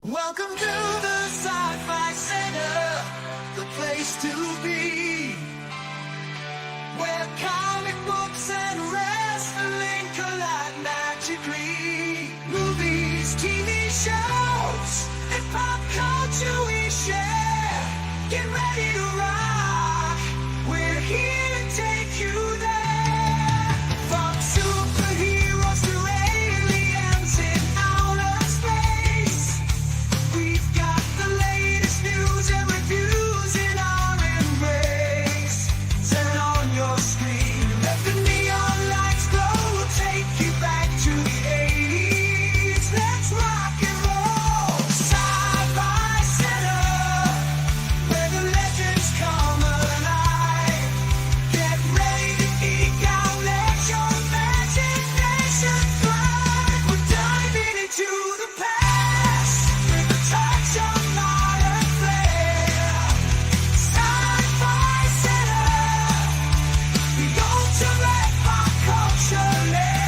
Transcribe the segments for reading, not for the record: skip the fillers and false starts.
Welcome to the Sci-Fi Center, the place to be, where comic books and wrestling collide magically. Movies, TV shows, and pop culture we share. Get ready to rock, we're here to take you there. From superheroes to aliens in outer space, we've got the latest news and reviews in our embrace. Turn on your screen, let the neon lights glow. We'll take you back to the 80s. Let's rock and roll. Sci-Fi Center, where the legends come alive. Get ready to geek out, let your imagination fly. We're diving into the past with a touch of modern flair. Sci-Fi Center, the ultimate pop culture lair.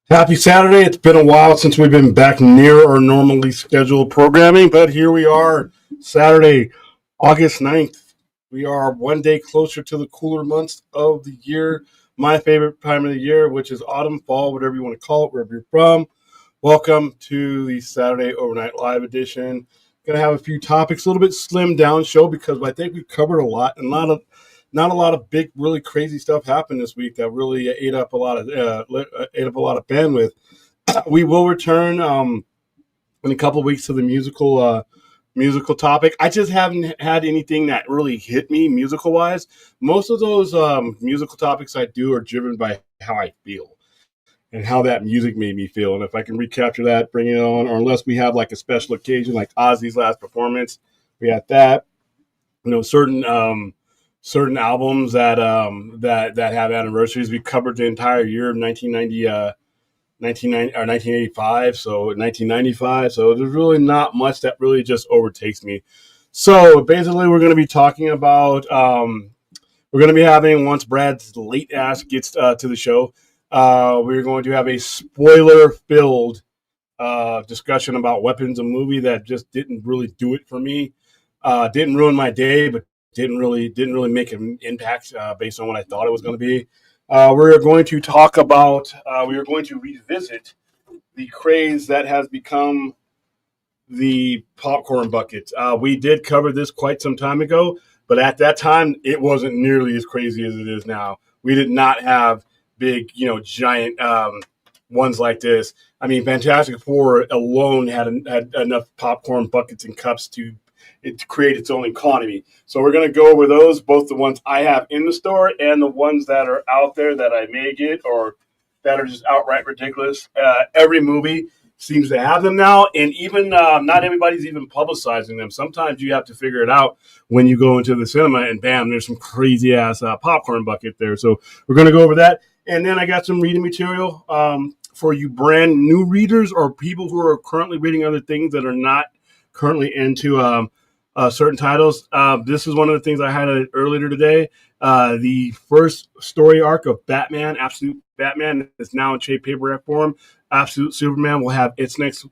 Happy Saturday. It's been a while since we've been back near our normally scheduled programming, but here we are, Saturday, August 9th. We are one day closer to the cooler months of the year, my favorite time of the year, which is autumn, fall, whatever you want to call it, wherever you're from. Welcome to the Saturday Overnight Live edition. Going to have a few topics, a little bit slimmed down show because I think we've covered a lot and not a lot of big, really crazy stuff happened this week that really ate up a lot of bandwidth. We will return in a couple of weeks to the musical topic. I just haven't had anything that really hit me musical wise. Most of those musical topics I do are driven by how I feel and how that music made me feel. And if I can recapture that, bring it on, or unless we have like a special occasion like Ozzy's last performance, we had that. Certain albums that have anniversaries. We covered the entire year of 1985, so 1995. So there's really not much that really just overtakes me. So basically, we're going to be talking about. We're going to be having once Brad's late ass gets to the show. We're going to have a spoiler-filled discussion about Weapons, a movie that just didn't really do it for me. Didn't ruin my day, but didn't really make an impact based on what I thought it was going to be. We're going to talk about. We are going to revisit the craze that has become the popcorn bucket. We did cover this quite some time ago, but at that time, it wasn't nearly as crazy as it is now. We did not have big, giant ones like this. I mean, Fantastic Four alone had enough popcorn buckets and cups to create its own economy. So we're going to go over those, both the ones I have in the store and the ones that are out there that I may get or that are just outright ridiculous. Every movie seems to have them now, and even not everybody's even publicizing them. Sometimes you have to figure it out when you go into the cinema, and bam, there's some crazy ass popcorn bucket there. So we're going to go over that, and then I got some reading material for you brand new readers or people who are currently reading other things that are not currently into certain titles. This is one of the things I highlighted earlier today. The first story arc of Batman, Absolute Batman, is now in trade paperback form. Absolute Superman will have its next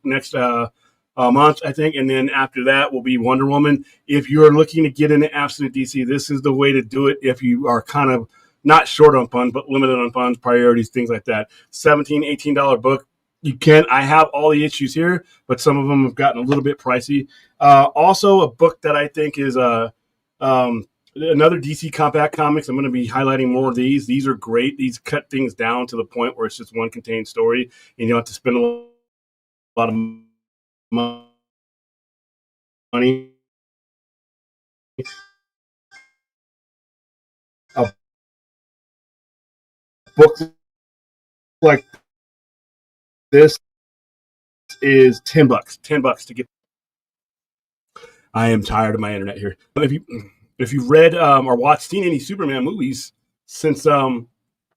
month, I think, and then after that will be Wonder Woman. If you're looking to get into Absolute DC, this is the way to do it. If you are kind of not short on funds, but limited on funds, priorities, things like that. $17, $18 book. You can. I have all the issues here, but some of them have gotten a little bit pricey. Also, a book that I think is another DC Compact Comics. I'm going to be highlighting more of these. These are great. These cut things down to the point where it's just one contained story, and you don't have to spend a lot of money. A book like this is $10. $10 to get. I am tired of my internet here. If you've read or watched seen any Superman movies since you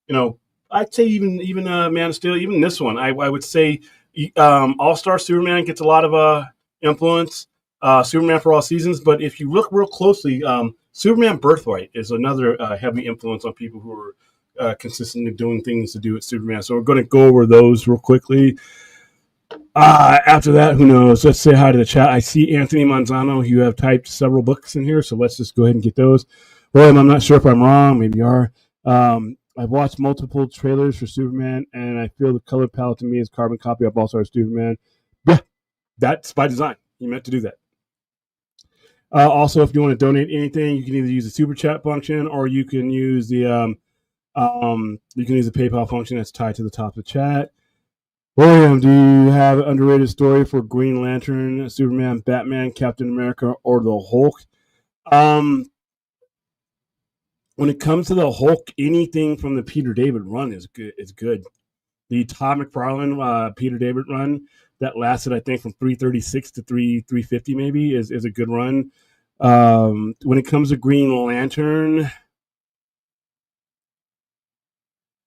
know, I'd say even Man of Steel, even this one, I would say All Star Superman gets a lot of influence. Superman for All Seasons, but if you look real closely, Superman Birthright is another heavy influence on people who are consistently doing things to do with Superman. So we're going to go over those real quickly. After that, who knows? Let's say hi to the chat. I see Anthony Manzano. You have typed several books in here, so let's just go ahead and get those. William, I'm not sure if I'm wrong. Maybe you are. I've watched multiple trailers for Superman, and I feel the color palette to me is carbon copy of All Star Superman. Yeah, that's by design. He meant to do that. Also, if you want to donate anything, you can either use the super chat function or you can use the PayPal function that's tied to the top of the chat. William, do you have an underrated story for Green Lantern, Superman, Batman, Captain America, or the Hulk? When it comes to the Hulk, anything from the Peter David run is good. Is good. The Todd McFarlane Peter David run that lasted, I think, from 336 to 350 maybe is a good run. When it comes to Green Lantern, as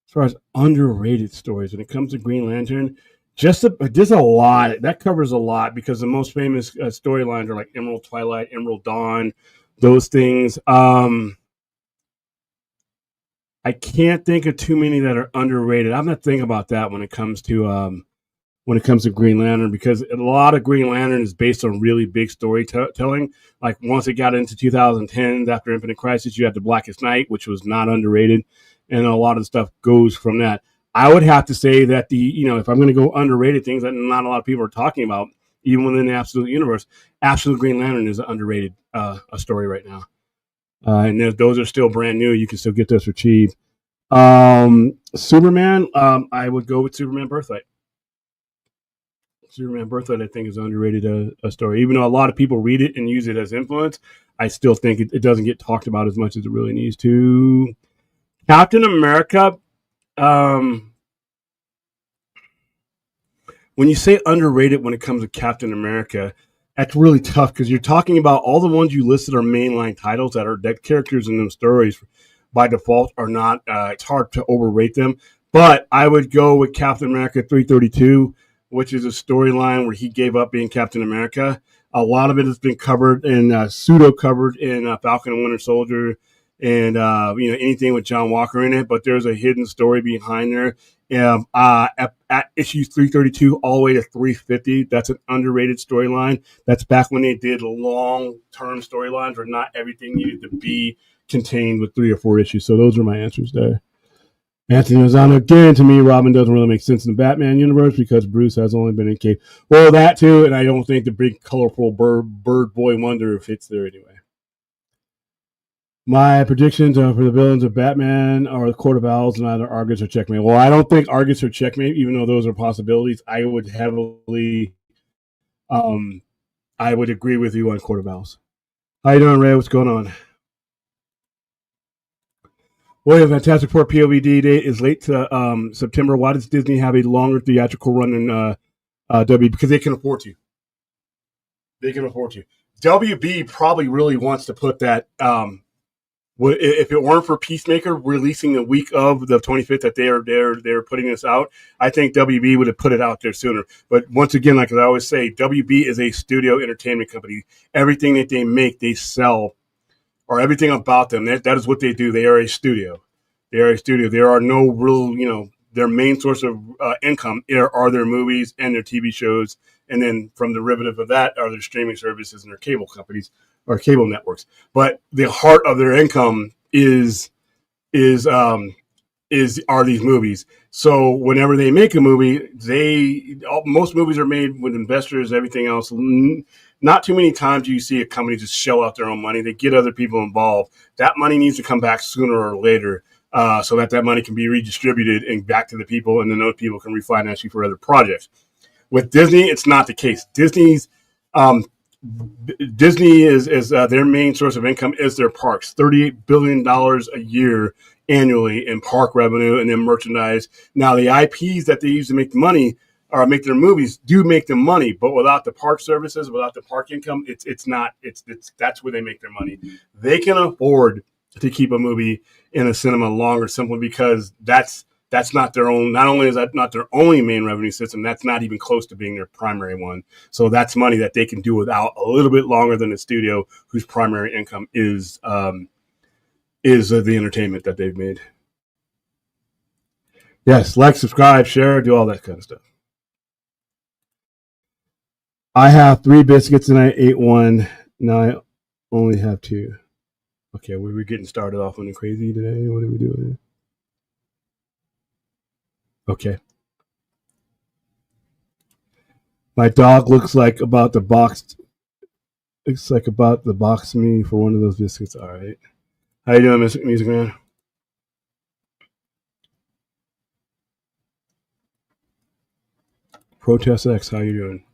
far as underrated stories, when it comes to Green Lantern, there's a lot that covers a lot because the most famous storylines are like Emerald Twilight, Emerald Dawn, those things. I can't think of too many that are underrated. I'm not thinking about that when it comes to Green Lantern, because a lot of Green Lantern is based on really big storytelling. Like once it got into 2010, after Infinite Crisis, you had the Blackest Night, which was not underrated, and a lot of the stuff goes from that. I would have to say that if I'm going to go underrated things that not a lot of people are talking about, even within the Absolute Universe, Absolute Green Lantern is an underrated a story right now. And those are still brand new. You can still get those for cheap. Superman, I would go with Superman Birthright. Superman Birthright, I think, is underrated a story. Even though a lot of people read it and use it as influence, I still think it doesn't get talked about as much as it really needs to. Captain America, when you say underrated when it comes to Captain America, that's really tough because you're talking about all the ones you listed are mainline titles that characters in them stories by default are not. It's hard to overrate them, but I would go with Captain America 332, which is a storyline where he gave up being Captain America. A lot of it has been covered and pseudo covered in Falcon and Winter Soldier, and anything with John Walker in it. But there's a hidden story behind there. At issues 332 all the way to 350, that's an underrated storyline. That's back when they did long-term storylines where not everything needed to be contained with 3 or 4 issues. So those are my answers there. Anthony Lozano, again, to me, Robin doesn't really make sense in the Batman universe because Bruce has only been in Cape. Well, that too, and I don't think the big, colorful bird boy wonder fits there anyway. My predictions for the villains of Batman are the Court of Owls and either Argus or Checkmate. Well, I don't think Argus or Checkmate, even though those are possibilities. I would heavily, I would agree with you on Court of Owls. How you doing, Ray? What's going on? William, Fantastic Four POVD date is late to September. Why does Disney have a longer theatrical run than WB? Because they can afford to. They can afford to. WB probably really wants to put that. If it weren't for Peacemaker releasing the week of the 25th that they're putting this out, I think WB would have put it out there sooner. But once again, like I always say, WB is a studio entertainment company. Everything that they make, they sell, or everything about them. That is what they do. They are a studio. They are a studio. There are no real, their main source of income are their movies and their TV shows. And then from the derivative of that are their streaming services and their cable companies or cable networks. But the heart of their income are these movies. So whenever they make a movie, most movies are made with investors, everything else. Not too many times do you see a company just shell out their own money. They get other people involved. That money needs to come back sooner or later so that money can be redistributed and back to the people, and then those people can refinance you for other projects. With Disney, it's not the case. Disney is their main source of income is their parks. $38 billion a year annually in park revenue and then merchandise. Now the IPs that they use to make money or make their movies do make them money, but without the park services, without the park income, it's not it's that's where they make their money. They can afford to keep a movie in a cinema longer simply because that's not their own. Not only is that not their only main revenue system, that's not even close to being their primary one. So that's money that they can do without a little bit longer than the studio, whose primary income is the entertainment that they've made. Yes, like, subscribe, share, do all that kind of stuff. I have 3 biscuits and I ate one. Now I only have 2. Okay, we were getting started off on the crazy today. What are we doing? Okay. My dog looks like about the box. Looks like about the box me for one of those biscuits. All right. How you doing, Music Man? Protest X, how you doing?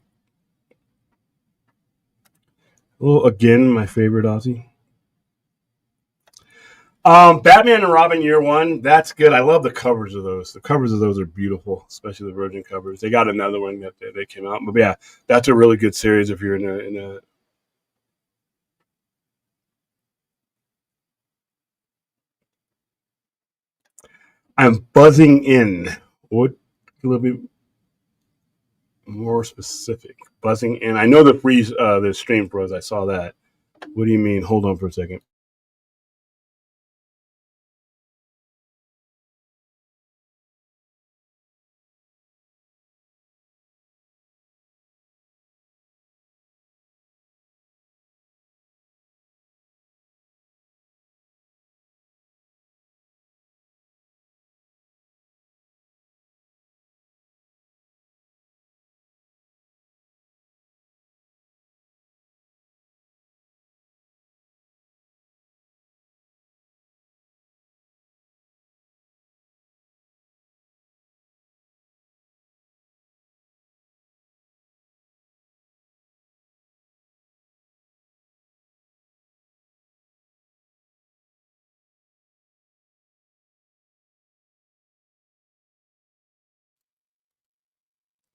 Oh, again, my favorite Aussie. Batman and Robin Year One. That's good. I love the covers of those. The covers of those are beautiful, especially the Virgin covers. They got another one that they came out, but yeah, that's a really good series if you're in a. I'm buzzing in. What a little bit more specific? Buzzing in. I know the stream froze. I saw that. What do you mean? Hold on for a second.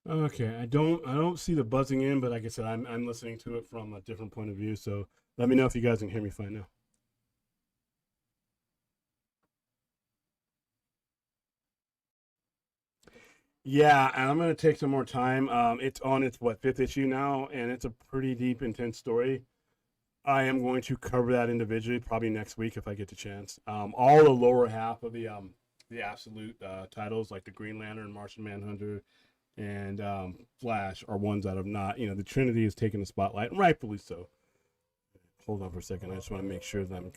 Okay, I don't see the buzzing in, but like I said, I'm listening to it from a different point of view. So let me know if you guys can hear me fine now. Yeah, and I'm gonna take some more time. It's on its what, 5th issue now, and it's a pretty deep, intense story. I am going to cover that individually, probably next week if I get the chance. All the lower half of the absolute titles, like the Green Lantern, Martian Manhunter, and Flash, are ones that have not. The Trinity has taken the spotlight, and rightfully so. Hold on for a second. I just want to make sure that I'm.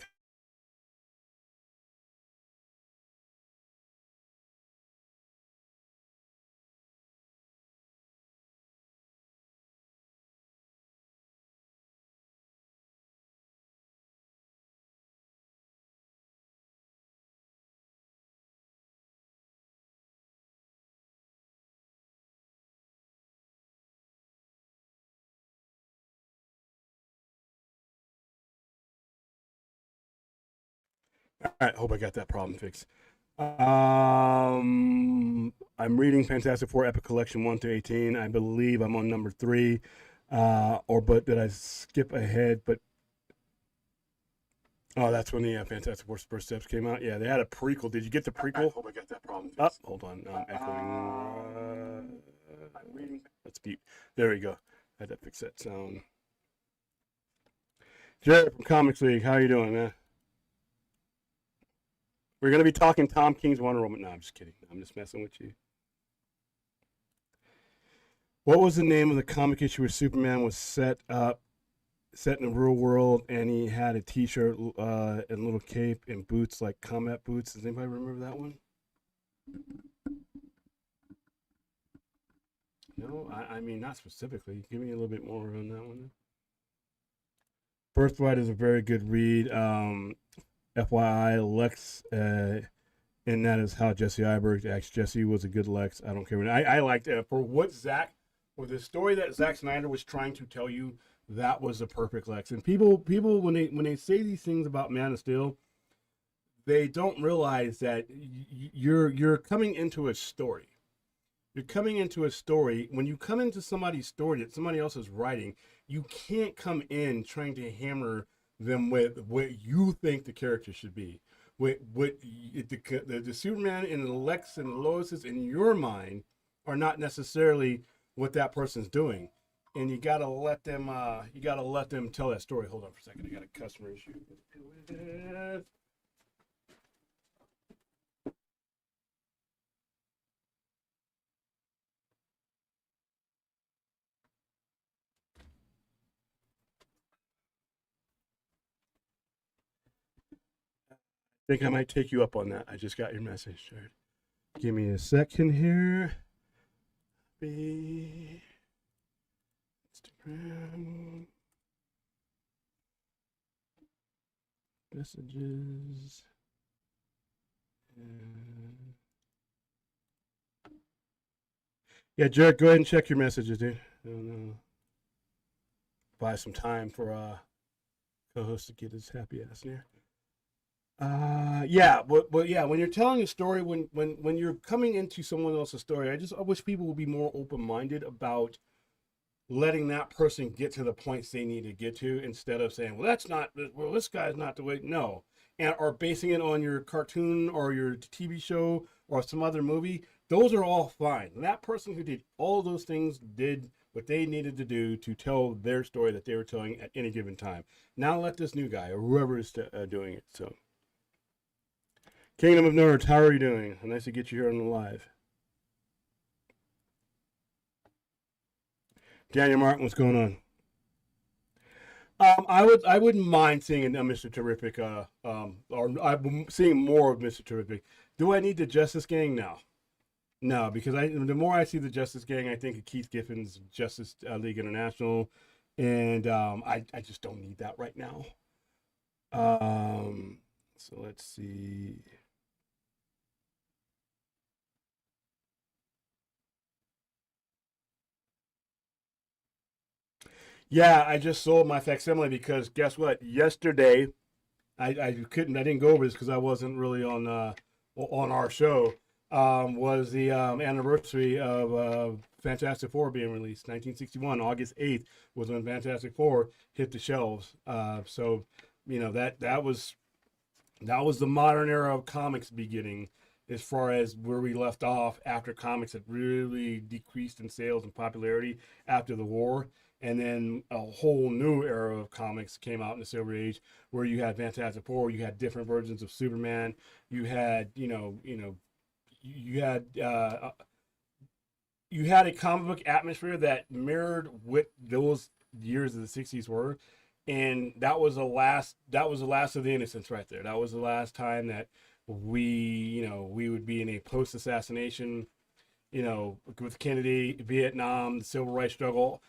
All right, hope I got that problem fixed. I'm reading Fantastic Four Epic Collection 1 to 18. I believe I'm on number 3. But did I skip ahead? But oh, that's when the Fantastic Four First Steps came out. Yeah, they had a prequel. Did you get the prequel? I hope I got that problem fixed. Hold on. I'm echoing. I'm reading. Let's be. There we go. I had to fix that sound. Jared from Comics League, how you doing, man? We're gonna be talking Tom King's Wonder Woman. No, I'm just kidding. I'm just messing with you. What was the name of the comic issue where Superman was set in the real world, and he had a T-shirt and little cape and boots like combat boots? Does anybody remember that one? No, I mean not specifically. Give me a little bit more on that one. Birthright is a very good read. FYI, Lex, and that is how Jesse Eiberg acts. Jesse was a good Lex. I don't care. I liked for what for the story that Zack Snyder was trying to tell you. That was the perfect Lex. And people when they say these things about Man of Steel, they don't realize that you're coming into a story. You're coming into a story. When you come into somebody's story that somebody else is writing, you can't come in trying to hammer them with what you think the character should be. What the Superman and the Lex and the Lois's in your mind are not necessarily what that person's doing, and you gotta let them. You gotta let them tell that story. Hold on for a second. I got a customer issue. I think I might take you up on that. I just got your message. Right. Give me a second here. Instagram messages. Yeah, Jared, go ahead and check your messages, dude. I don't know. Buy some time for co-host to get his happy ass in here. Yeah, but yeah, when you're telling a story, when you're coming into someone else's story, I wish people would be more open-minded about letting that person get to the points they need to get to, instead of saying, well, this guy's not the way. No, and or basing it on your cartoon or your TV show or some other movie. Those are all fine. That person who did all those things did what they needed to do to tell their story that they were telling at any given time. Now let this new guy or whoever is doing it. So, Kingdom of Nerds, how are you doing? Nice to get you here on the live. Daniel Martin, what's going on? I wouldn't mind seeing a Mr. Terrific, or I'm seeing more of Mr. Terrific. Do I need the Justice Gang? No, because the more I see the Justice Gang, I think of Keith Giffen's Justice League International, and I just don't need that right now. So let's see. Yeah, I just sold my facsimile because guess what? Yesterday, I didn't go over this because I wasn't really on our show. Was the anniversary of Fantastic Four being released. 1961, August 8th was when Fantastic Four hit the shelves. So that was the modern era of comics beginning, as far as where we left off after comics had really decreased in sales and popularity after the war. And then a whole new era of comics came out in the Silver Age, where you had Fantastic Four, you had different versions of Superman, you had you had you had a comic book atmosphere that mirrored what those years of the '60s were, and that was the last. That was the last of the innocence right there. That was the last time that we would be in a post-assassination, with Kennedy, Vietnam, the Civil Rights struggle.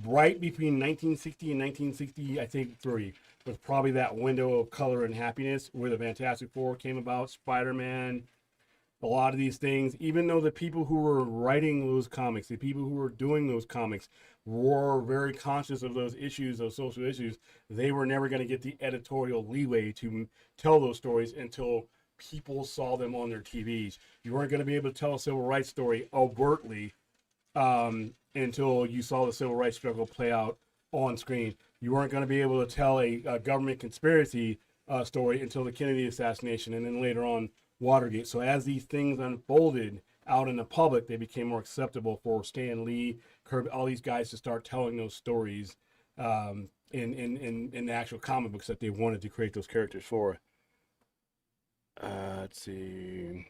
Right between 1960 and 1960, I think 3 was probably that window of color and happiness where the Fantastic Four came about, Spider-Man, a lot of these things. Even though the people who were writing those comics, the people who were doing those comics were very conscious of those issues, those social issues, they were never going to get the editorial leeway to tell those stories until people saw them on their TVs. You weren't going to be able to tell a civil rights story overtly until you saw the civil rights struggle play out on screen. You weren't going to be able to tell a government conspiracy story until the Kennedy assassination, and then later on Watergate. So as these things unfolded out in the public, they became more acceptable for Stan Lee, Kirby, all these guys to start telling those stories in the actual comic books that they wanted to create those characters for. Let's see.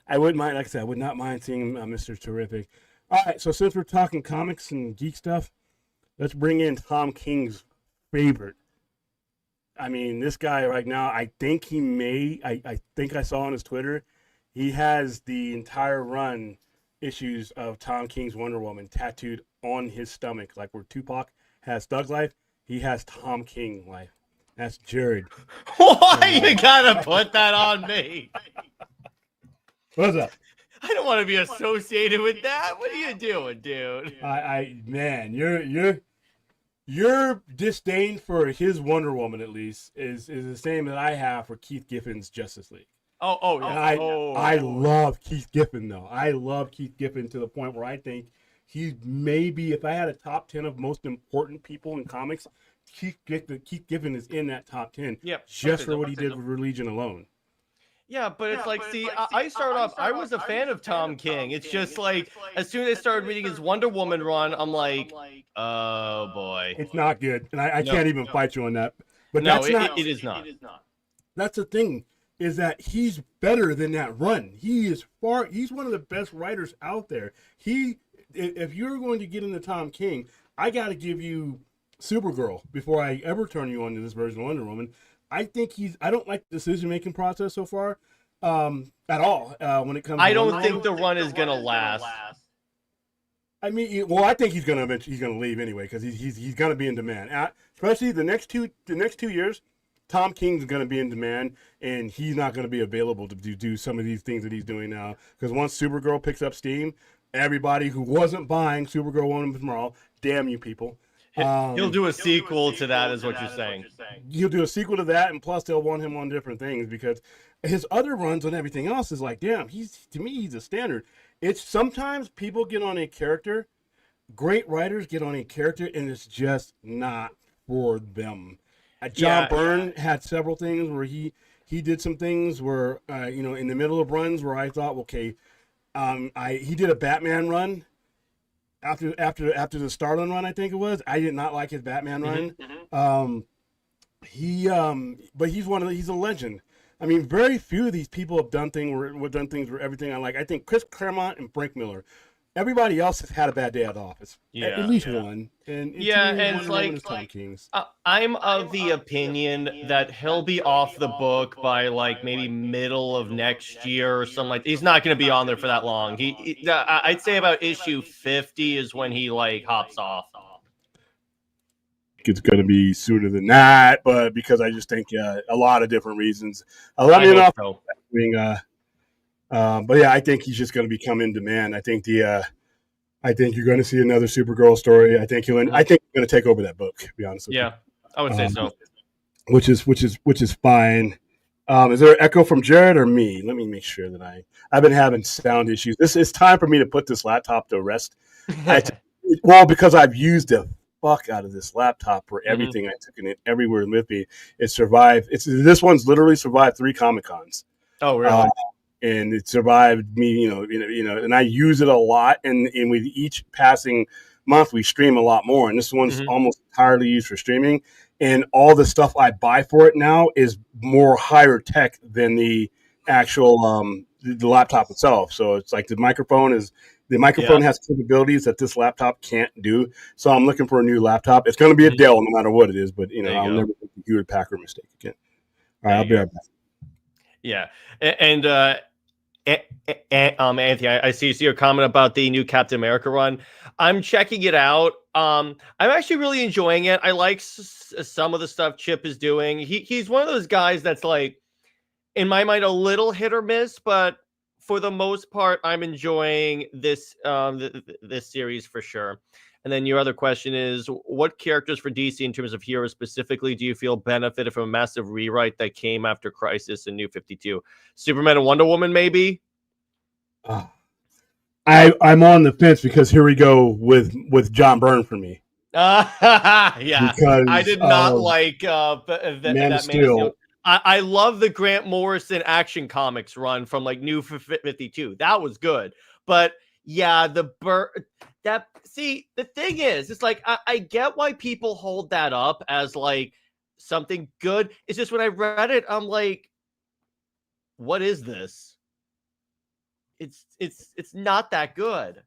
I wouldn't mind, like I said, I would not mind seeing Mr. Terrific. All right, so since we're talking comics and geek stuff, let's bring in Tom King's favorite. I mean, this guy right now, I think I think I saw on his Twitter, he has the entire run issues of Tom King's Wonder Woman tattooed on his stomach. Like where Tupac has Thug Life, he has Tom King Life. That's Jared. Why you gotta put that on me? What's up? I don't want to be associated with that. What are you doing, dude? Man, you're Your disdain for his Wonder Woman, at least, is the same that I have for Keith Giffen's Justice League. Yeah. And I love Keith Giffen, though. I love Keith Giffen to the point where I think he's maybe, if I had a top 10 of most important people in comics, Keith Giffen is in that top 10 Yep. just for what he did with Legion alone. Yeah, but it's like, see, I started off, I was a fan of Tom King. It's just like, as soon as I started reading his Wonder Woman run, I'm like, oh boy. It's not good, and I No. can't even fight you on that. But No, that's not. it is not. That's the thing, is that he's better than that run. He's one of the best writers out there. If you're going to get into Tom King, I got to give you Supergirl before I ever turn you on to this version of Wonder Woman. I don't like the decision-making process so far at all when it comes to I don't Wonder think Woman. the run is going to last. I mean, well, I think he's going to leave anyway because he's going to be in demand. Especially the next 2 years, Tom King's going to be in demand, and he's not going to be available to do some of these things that he's doing now. Because once Supergirl picks up steam, everybody who wasn't buying Supergirl Woman tomorrow, damn you people. He'll do a sequel to that, is what you're saying. He'll do a sequel to that, and plus they'll want him on different things because his other runs on everything else is like, damn, to me he's a standard. It's sometimes people get on a character, great writers get on a character, and it's just not for them. John Byrne had several things where he did some things where in the middle of runs where I thought, okay, he did a Batman run. After the Starlin run, I think it was. I did not like his Batman run. But he's a legend. I mean, very few of these people have done things where everything I like. I think Chris Claremont and Frank Miller. Everybody else has had a bad day at the office. At least one. And it's like Tom King's. I'm of the opinion that he'll be off the book by like maybe middle of next year or something like that. He's not going to be on there for that long. I'd say about issue 50 is when he like hops off. It's going to be sooner than that, but because I just think a lot of different reasons. Let me enough. So. But yeah, I think he's just going to become in demand. I think you're going to see another Supergirl story. I think he's going to take over that book. To be honest with you. Yeah, I would say so. Which is fine. Is there an echo from Jared or me? Let me make sure that I've been having sound issues. It's time for me to put this laptop to rest. Because I've used the fuck out of this laptop for everything I took in it everywhere with me. It survived. This one's literally survived 3 Comic-Cons. Oh, really? And it survived me, and I use it a lot. And with each passing month, we stream a lot more. And this one's almost entirely used for streaming. And all the stuff I buy for it now is more higher tech than the actual the laptop itself. So it's like the microphone has capabilities that this laptop can't do. So I'm looking for a new laptop. It's going to be a Dell no matter what it is, but I'll never make a Hewlett Packard mistake again. All right, I'll be right back. Yeah, and Anthony, I see your comment about the new Captain America run. I'm checking it out. I'm actually really enjoying it. I like some of the stuff Chip is doing. He's one of those guys that's like, in my mind, a little hit or miss, but for the most part, I'm enjoying this this series for sure. And then your other question is, what characters for DC in terms of heroes specifically do you feel benefited from a massive rewrite that came after Crisis and New 52? Superman and Wonder Woman, maybe? I'm on the fence because here we go with John Byrne for me. Yeah. Because I did not like Man of Steel. I love the Grant Morrison Action Comics run from like New 52. That was good. But yeah, the thing is, it's like I get why people hold that up as like something good. It's just when I read it, I'm like, what is this? It's not that good.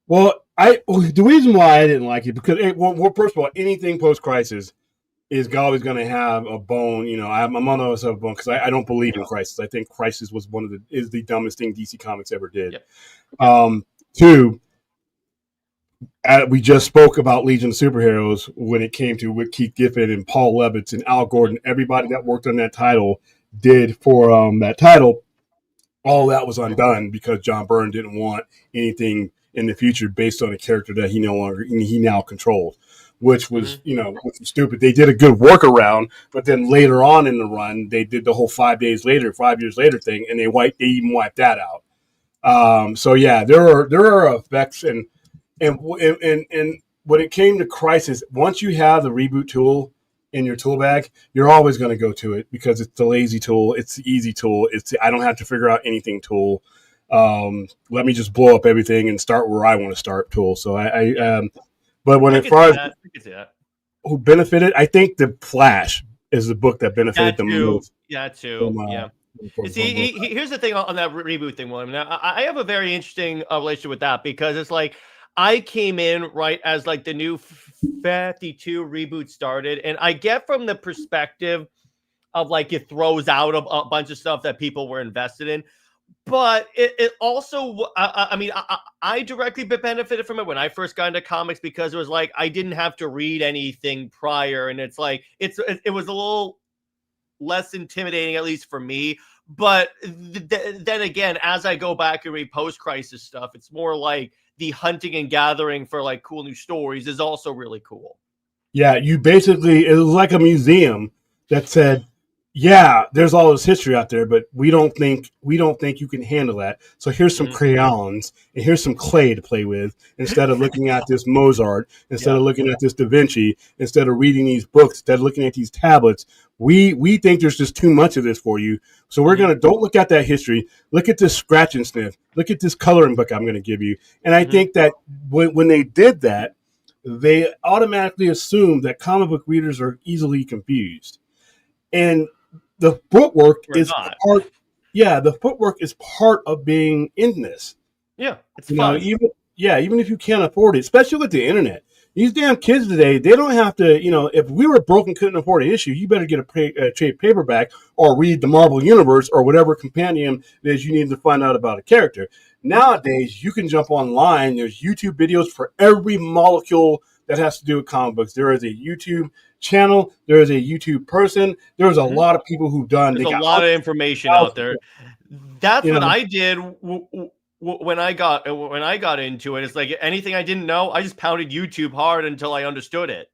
Well, the reason why I didn't like it because first of all, anything post Crisis is always going to have a bone. I'm on the other bone because I don't believe in Crisis. I think Crisis was is the dumbest thing DC Comics ever did. Yep. 2, we just spoke about Legion of Superheroes when it came to what Keith Giffen and Paul Levitz and Al Gordon, everybody that worked on that title did for that title. All that was undone because John Byrne didn't want anything in the future based on a character that he now controlled. which was which was stupid. They did a good workaround, but then later on in the run, they did the whole 5 years later thing, and they even wiped that out. So yeah, there are effects, and when it came to Crisis, once you have the reboot tool in your tool bag, you're always going to go to it because it's the lazy tool, it's the easy tool, it's the I don't have to figure out anything tool. Let me just blow up everything and start where I want to start tool. So but when as far as who benefited, I think the Flash is the book that benefited the most. Yeah, too. Yeah. See, here's the thing on that reboot thing, William. Now, I have a very interesting relationship with that because it's like I came in right as like the new 52 reboot started, and I get from the perspective of like it throws out a bunch of stuff that people were invested in. But it also, I mean, I directly benefited from it when I first got into comics because it was like I didn't have to read anything prior, and it's like it was a little less intimidating, at least for me. But then again, as I go back and read post-crisis stuff, it's more like the hunting and gathering for like cool new stories is also really cool. Yeah, it was like a museum that said, yeah, there's all this history out there, but we don't think you can handle that. So here's some crayons and here's some clay to play with instead of looking at this Mozart, instead of looking at this Da Vinci, instead of reading these books, instead of looking at these tablets. We think there's just too much of this for you. So we're don't look at that history. Look at this scratch and sniff. Look at this coloring book I'm going to give you. And I think that when they did that, they automatically assumed that comic book readers are easily confused. And the footwork is part. Yeah, the footwork is part of being in this. Yeah, it's fun. Even if you can't afford it, especially with the internet. These damn kids today, they don't have to. If we were broke and couldn't afford an issue, you better get a trade paperback or read the Marvel Universe or whatever companion it is you need to find out about a character. Nowadays, you can jump online. There's YouTube videos for every molecule that has to do with comic books. There is a YouTube channel. There is a YouTube person. There's a lot of people who've done. There's a lot of information out there. That's what I did when I got into it. It's like anything I didn't know, I just pounded YouTube hard until I understood it.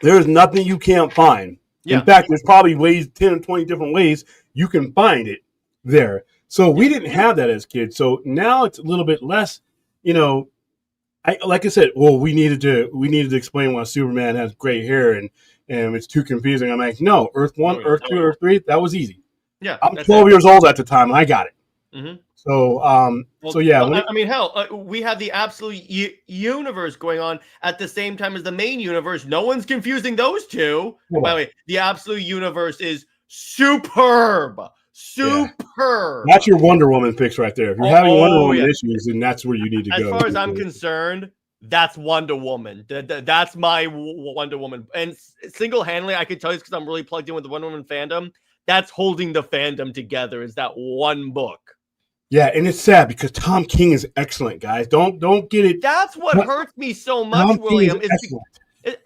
There's nothing you can't find. Yeah. In fact, there's probably 10 or 20 different ways you can find it there. So we didn't have that as kids. So now it's a little bit less, like I said, well, we needed to explain why Superman has gray hair and it's too confusing. I'm like, no, Earth 1, Earth 2, Earth 3, that was easy. Yeah, I'm 12 years old at the time, and I got it. Mm-hmm. So yeah. I mean, hell, we have the absolute universe going on at the same time as the main universe. No one's confusing those two. Yeah. By the way, the absolute universe is superb. Superb. That's your Wonder Woman fix right there. If you're having Wonder Woman issues, then that's where you need to go. As far as I'm concerned, that's Wonder Woman. That's my Wonder Woman. And single-handedly, I can tell you because I'm really plugged in with the Wonder Woman fandom. That's holding the fandom together is that one book. Yeah, and it's sad because Tom King is excellent, guys. Don't get it. That's what hurts me so much, William.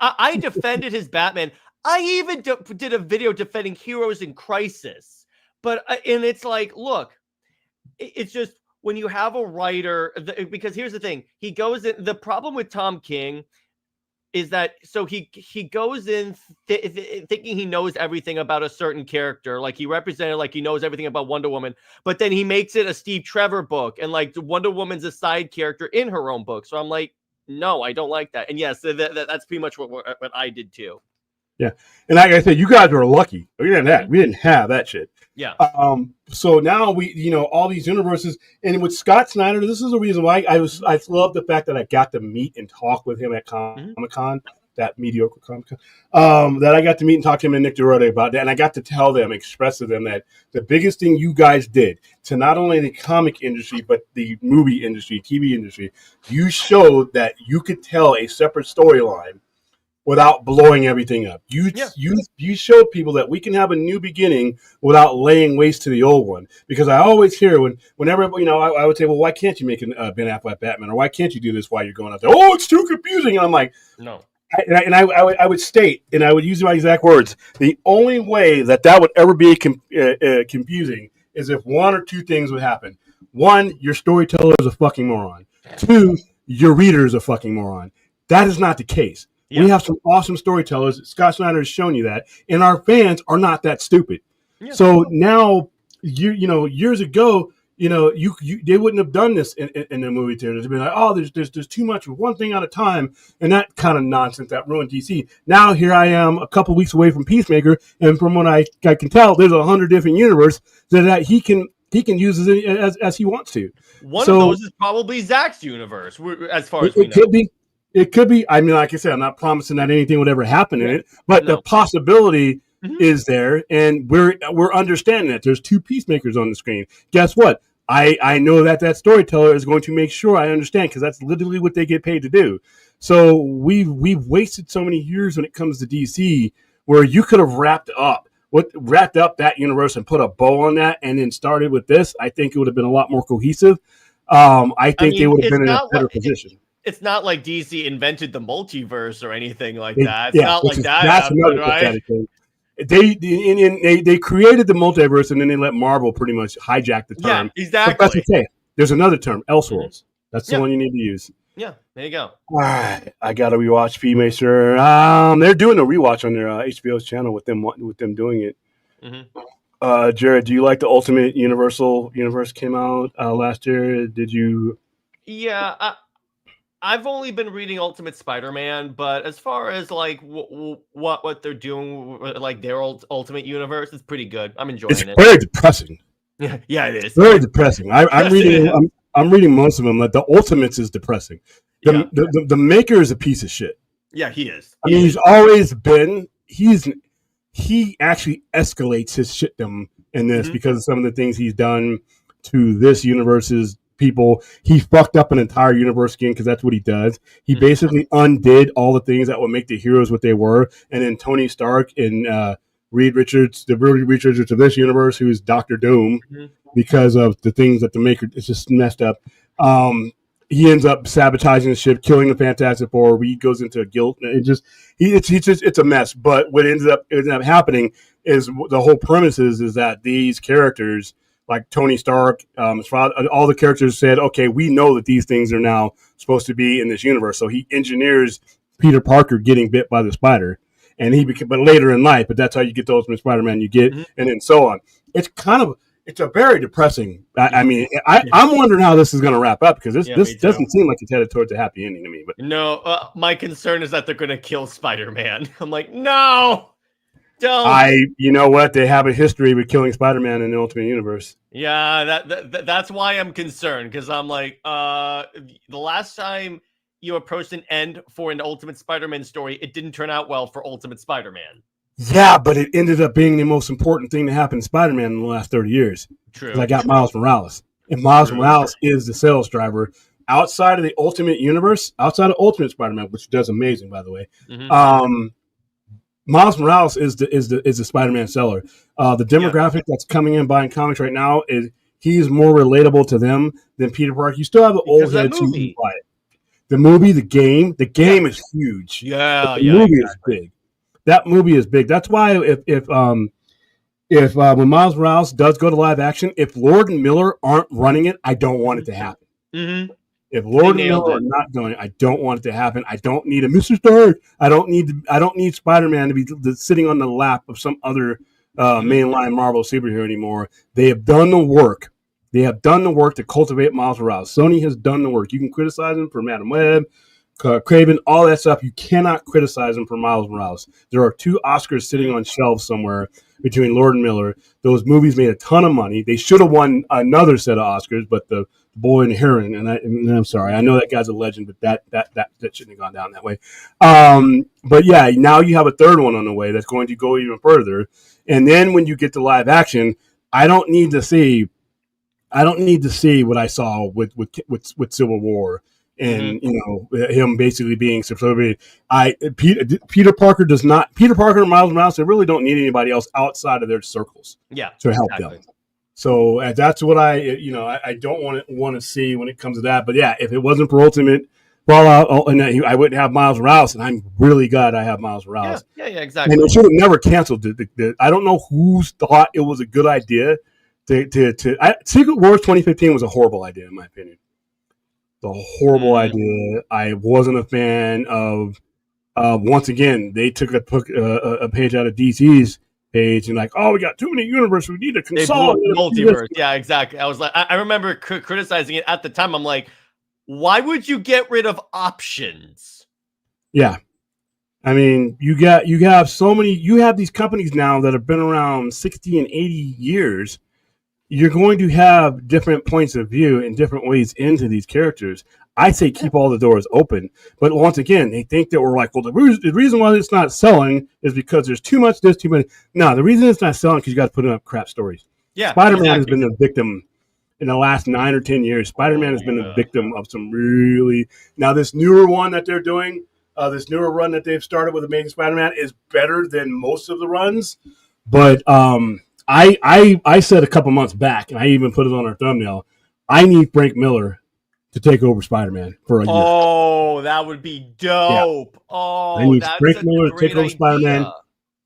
I defended his Batman. I even did a video defending Heroes in Crisis. But and it's like, look, it's just when you have a writer, because here's the thing, he goes in. The problem with Tom King is that he goes in thinking he knows everything about a certain character, like he represented, like he knows everything about Wonder Woman, but then he makes it a Steve Trevor book, and like Wonder Woman's a side character in her own book. So I'm like, no, I don't like that. And yes, that's pretty much what I did too. Yeah, and like I said, you guys were lucky. We didn't have that shit. Yeah. So now we, all these universes, and with Scott Snyder, this is the reason why I love the fact that I got to meet and talk with him at Comic-Con, that mediocre Comic-Con, that I got to meet and talk to him and Nick DeRoda about that, and I got to tell them, express to them that the biggest thing you guys did to not only the comic industry but the movie industry, TV industry, you showed that you could tell a separate storyline without blowing everything up. You showed people that we can have a new beginning without laying waste to the old one. Because I always hear whenever I would say, well, why can't you make a Ben Affleck Batman, or why can't you do this while you're going out there? Oh, it's too confusing. And I'm like, no. I would state, and I would use my exact words, the only way that would ever be confusing is if one or two things would happen. One, your storyteller is a fucking moron. Two, your reader is a fucking moron. That is not the case. We Yeah. have some awesome storytellers. Scott Snyder has shown you that, and our fans are not that stupid. Yeah. So now, years ago, they wouldn't have done this in the movie theaters. They'd be like, oh, there's too much of one thing at a time, and that kind of nonsense that ruined DC. Now here I am, a couple weeks away from Peacemaker, and from what I can tell, there's 100 different universes that he can use as he wants to. One of those is probably Zach's universe, as far as we know. Could be. It could be. I mean, like I said, I'm not promising that anything would ever happen in it, but the possibility is there, and we're understanding that there's two Peacemakers on the screen. Guess what? I know that storyteller is going to make sure I understand, because that's literally what they get paid to do. So we've wasted so many years when it comes to DC, where you could have wrapped up that universe and put a bow on that, and then started with this. I think it would have been a lot more cohesive. I think they would have been in a better position. It's not like DC invented the multiverse or anything like that. It's not like that. That's another pathetic thing. They created the multiverse, and then they let Marvel pretty much hijack the term. Yeah, exactly. But that's okay. There's another term, Elseworlds. That's the one you need to use. Yeah, there you go. All right, I gotta rewatch Peacemaker. They're doing a rewatch on their HBO's channel with them doing it. Mm-hmm. Jared, do you like the Ultimate Universe came out last year? Did you? Yeah, I've only been reading Ultimate Spider-Man, but as far as like what they're doing, like their Ultimate Universe, it's pretty good. I'm enjoying it. It's very depressing. Yeah, it is. Very depressing. I'm reading most of them. Like the Ultimates is depressing. The Maker is a piece of shit. Yeah, he is. I mean, he's always been. He actually escalates his shitdom in this because of some of the things he's done to this universe's people. He fucked up an entire universe again, because that's what he does. He basically undid all the things that would make the heroes what they were, and then Tony Stark and Reed Richards of this universe, who is Doctor Doom, because of the things that the Maker is just messed up. He ends up sabotaging the ship, killing the Fantastic Four. Reed goes into guilt. It's a mess. But what ends up happening is the whole premise is that these characters, like Tony Stark, all the characters said, okay, we know that these things are now supposed to be in this universe. So he engineers Peter Parker getting bit by the spider, and but later in life, but that's how you get the Ultimate Spider-Man you get, and then so on. It's a very depressing. I'm wondering how this is going to wrap up, because this doesn't seem like it's headed towards a happy ending to me. But no, my concern is that they're going to kill Spider-Man. I'm like, no. Don't. You know what? They have a history with killing Spider-Man in the Ultimate Universe. Yeah, that's why I'm concerned, because I'm like, the last time you approached an end for an Ultimate Spider-Man story, it didn't turn out well for Ultimate Spider-Man. Yeah, but it ended up being the most important thing to happen to Spider-Man in the last 30 years. True. I got Miles Morales, and Miles Morales is the sales driver outside of the Ultimate Universe, outside of Ultimate Spider-Man, which does amazing, by the way. Miles Morales is the Spider-Man seller. The demographic that's coming in buying comics right now is he's more relatable to them than Peter Parker. You still have the old heads who buy it. The movie, the game is huge. Yeah, the movie is big. That movie is big. That's why if when Miles Morales does go to live action, if Lord and Miller aren't running it, I don't want it to happen. If Lord and Miller are not doing it, I don't want it to happen. I don't need a Mr. Stark. I don't need Spider-Man to be sitting on the lap of some other mainline Marvel superhero anymore. They have done the work. They have done the work to cultivate Miles Morales. Sony has done the work. You can criticize them for Madam Web, Craven, all that stuff. You cannot criticize them for Miles Morales. There are 2 Oscars sitting on shelves somewhere between Lord and Miller. Those movies made a ton of money. They should have won another set of Oscars, but the Boy and the Heron, and I'm sorry, I know that guy's a legend, but that shouldn't have gone down that way. But yeah, now you have a third one on the way that's going to go even further. And then when you get to live action, I don't need to see what I saw with Civil War. And him basically being subservient. Peter Parker and Miles Morales, they really don't need anybody else outside of their circles. To help them. So that's what I don't want to see when it comes to that. But yeah, if it wasn't for Ultimate Fallout, I wouldn't have Miles Morales, and I'm really glad I have Miles Morales. Yeah, exactly. And they should have never canceled it. I don't know who thought it was a good idea Secret Wars 2015 was a horrible idea in my opinion. A horrible idea. I wasn't a fan of Once again, they took a page out of DC's page and like, oh, we got too many universes. We need to They blew up consolidate. multiverse. Yeah, exactly. I was like, I remember criticizing it at the time. I'm like, why would you get rid of options? Yeah. I mean, you have so many. You have these companies now that have been around 60 and 80 years. You're going to have different points of view and different ways into these characters. I say keep all the doors open, but once again, they think that we're like, well, the reason why it's not selling is because there's too much this, too many. No, the reason it's not selling because you got to put up crap stories. Yeah, Spider-Man has been the victim in the last 9 or 10 years. Spider-Man has been the victim of some really. Now this newer one that they're doing, this newer run that they've started with Amazing Spider-Man is better than most of the runs, but I said a couple months back, and I even put it on our thumbnail, I need Frank Miller to take over Spider-Man for a year. Oh, that would be dope. Yeah. Oh, I need Frank Miller to take over Spider-Man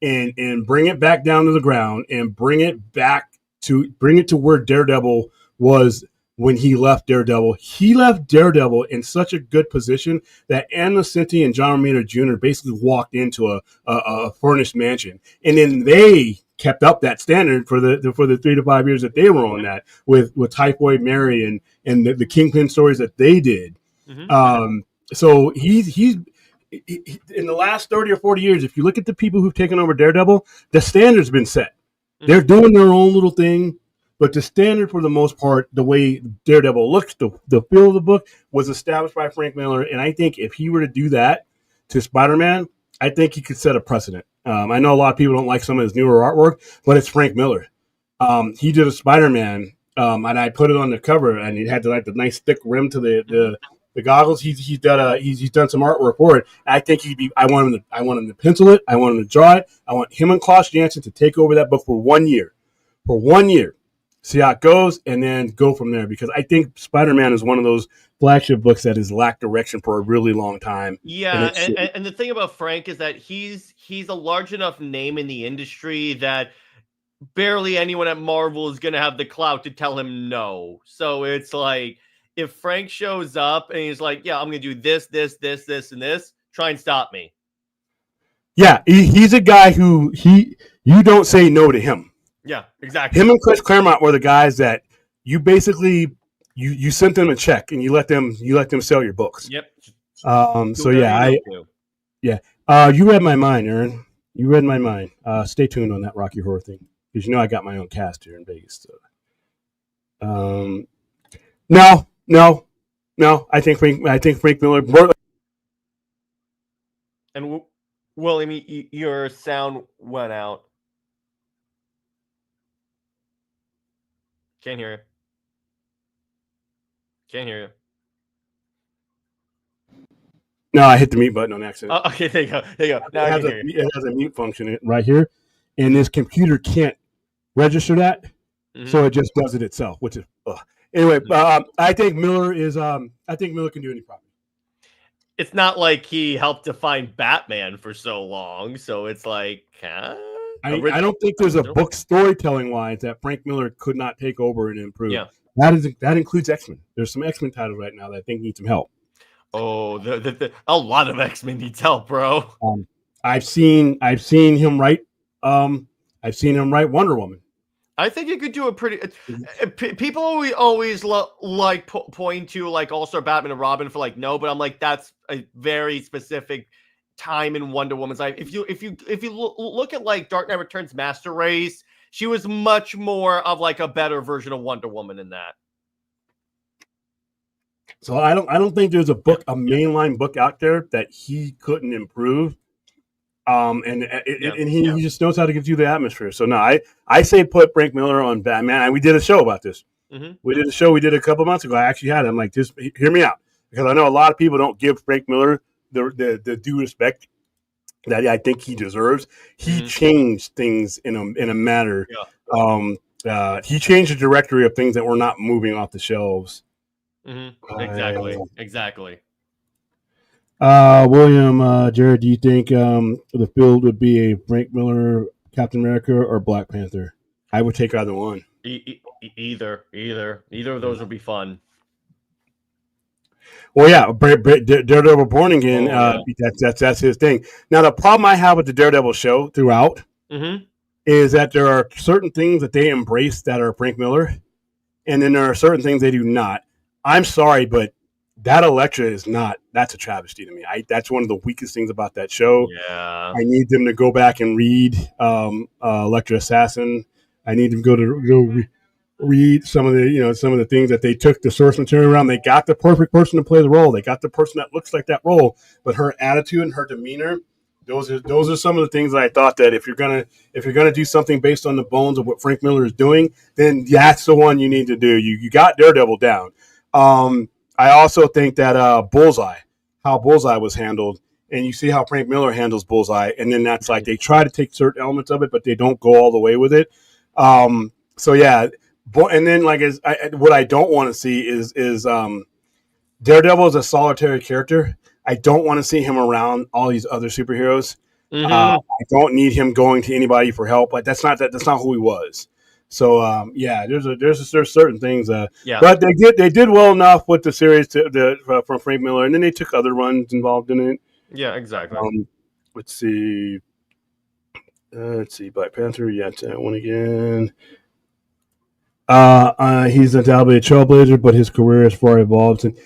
and bring it back down to the ground and bring it to where Daredevil was when he left Daredevil. He left Daredevil in such a good position that Ann Nocenti and John Romita Jr. basically walked into a furnished mansion, and then they kept up that standard for the 3 to 5 years that they were on that with Typhoid Mary and the Kingpin stories that they did. Mm-hmm. So he's in the last 30 or 40 years, if you look at the people who've taken over Daredevil, the standard's been set. Mm-hmm. They're doing their own little thing, but the standard for the most part, the way Daredevil looks, the feel of the book was established by Frank Miller. And I think if he were to do that to Spider-Man, I think he could set a precedent. I know a lot of people don't like some of his newer artwork, but it's Frank Miller. He did a Spider-Man, and I put it on the cover, and it had the nice thick rim to the goggles. He's done some artwork for it. I think he'd be. I want him to pencil it. I want him to draw it. I want him and Klaus Janson to take over that book for 1 year. For 1 year. See how it goes, and then go from there. Because I think Spider-Man is one of those flagship books that has lacked direction for a really long time. Yeah, and the thing about Frank is that he's a large enough name in the industry that barely anyone at Marvel is going to have the clout to tell him no. So it's like, if Frank shows up and he's like, yeah, I'm going to do this, and this, try and stop me. Yeah, he's a guy who you don't say no to him. Yeah, exactly. Him and Chris Claremont were the guys that you basically you sent them a check and you let them sell your books. Yep. So yeah, you read my mind, Aaron. You read my mind. Stay tuned on that Rocky Horror thing because I got my own cast here in Vegas. So. No. I think Frank Miller. And William, your sound went out. Can't hear you. No, I hit the mute button on accident. Oh, okay, there you go. Now it has a mute function right here, and this computer can't register that, so it just does it itself, which is anyway. I think Miller can do any problem. It's not like he helped define Batman for so long, so it's like. I don't think there's a book storytelling wise that Frank Miller could not take over and improve. Yeah, that includes X-Men. There's some X-Men titles right now that I think need some help. Oh, a lot of X-Men needs help, bro. I've seen him write. I've seen him write Wonder Woman. I think he could do a pretty. People always like point to like All-Star Batman and Robin for like no, but I'm like that's a very specific time in Wonder Woman's life. If you look at like Dark Knight Returns Master Race, she was much more of like a better version of Wonder Woman in that. So I don't think there's a mainline book out there that he couldn't improve. And he just knows how to give you the atmosphere. So no, I say put Frank Miller on Batman. And we did a show about this. Mm-hmm. We did a show we did a couple months ago. I actually had it. I'm like, just hear me out, because I know a lot of people don't give Frank Miller the due respect that I think he deserves. He changed things in a manner. Yeah. He changed the directory of things that were not moving off the shelves. Mm-hmm. Exactly. William, Jared, do you think the field would be a Frank Miller Captain America or Black Panther? I would take either one. Either of those would be fun. Well, yeah, Daredevil Born Again. Oh yeah. That's his thing. Now, the problem I have with the Daredevil show throughout Mm-hmm. is that there are certain things that they embrace that are Frank Miller, and then there are certain things they do not. I'm sorry, but that Elektra is not. That's a travesty to me. That's one of the weakest things about that show. Yeah. I need them to go back and read Elektra Assassin. I need them to read some of the things that they took the source material around. They got the perfect person to play the role. They got the person that looks like that role, but her attitude and her demeanor. Those are some of the things that I thought that if you're gonna do something based on the bones of what Frank Miller is doing, then that's the one you need to do. You got Daredevil down. I also think that how Bullseye was handled, and you see how Frank Miller handles Bullseye, and then that's like they try to take certain elements of it, but they don't go all the way with it. So yeah, and then what I don't want to see is Daredevil is a solitary character. I don't want to see him around all these other superheroes. Mm-hmm. I don't need him going to anybody for help. Like that's not who he was. So yeah, there's certain things. Yeah. But they did well enough with the series from Frank Miller, and then they took other runs involved in it. Yeah. Exactly. Let's see. Black Panther. Yeah, that one again. He's undoubtedly a trailblazer, but his career has far evolved. And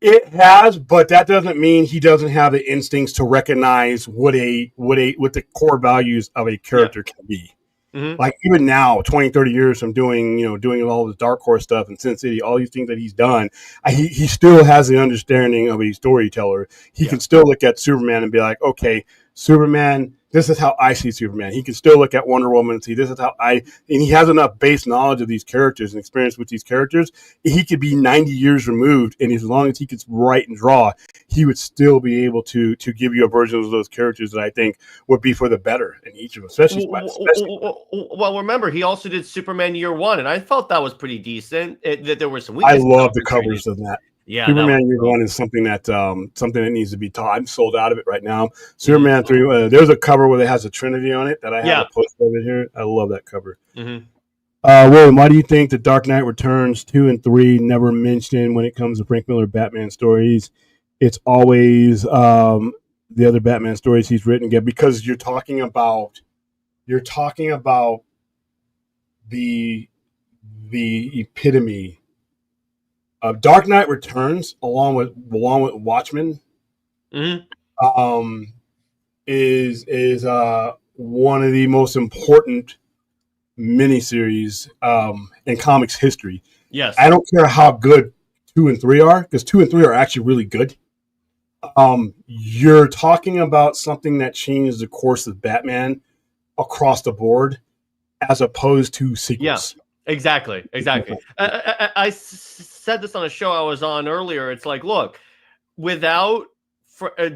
it has, but that doesn't mean he doesn't have the instincts to recognize what the core values of a character can be. Mm-hmm. Like even now, 20, 30 years from doing all this Dark Horse stuff and Sin City, all these things that he's done, he still has the understanding of a storyteller. He can still look at Superman and be like, okay, Superman, this is how I see Superman. He can still look at Wonder Woman and see this is how and he has enough base knowledge of these characters and experience with these characters. He could be 90 years removed, and as long as he could write and draw, he would still be able to give you a version of those characters that I think would be for the better in each of them, especially. Well, remember, he also did Superman Year One, and I felt that was pretty decent. That there were some weaknesses. I love the covers of that. Yeah, Superman Year One is something that needs to be taught. I'm sold out of it right now. Superman 3, there's a cover where it has a Trinity on it that I have a post over here. I love that cover. Mm-hmm. William, why do you think The Dark Knight Returns 2 and 3 never mentioned when it comes to Frank Miller Batman stories? It's always the other Batman stories he's written again, because you're talking about the epitome. Dark Knight Returns, along with Watchmen, is one of the most important miniseries in comics history. Yes, I don't care how good 2 and 3 are, because 2 and 3 are actually really good. You're talking about something that changes the course of Batman across the board, as opposed to sequels. Yeah. Exactly. I said this on a show I was on earlier. It's like, look, without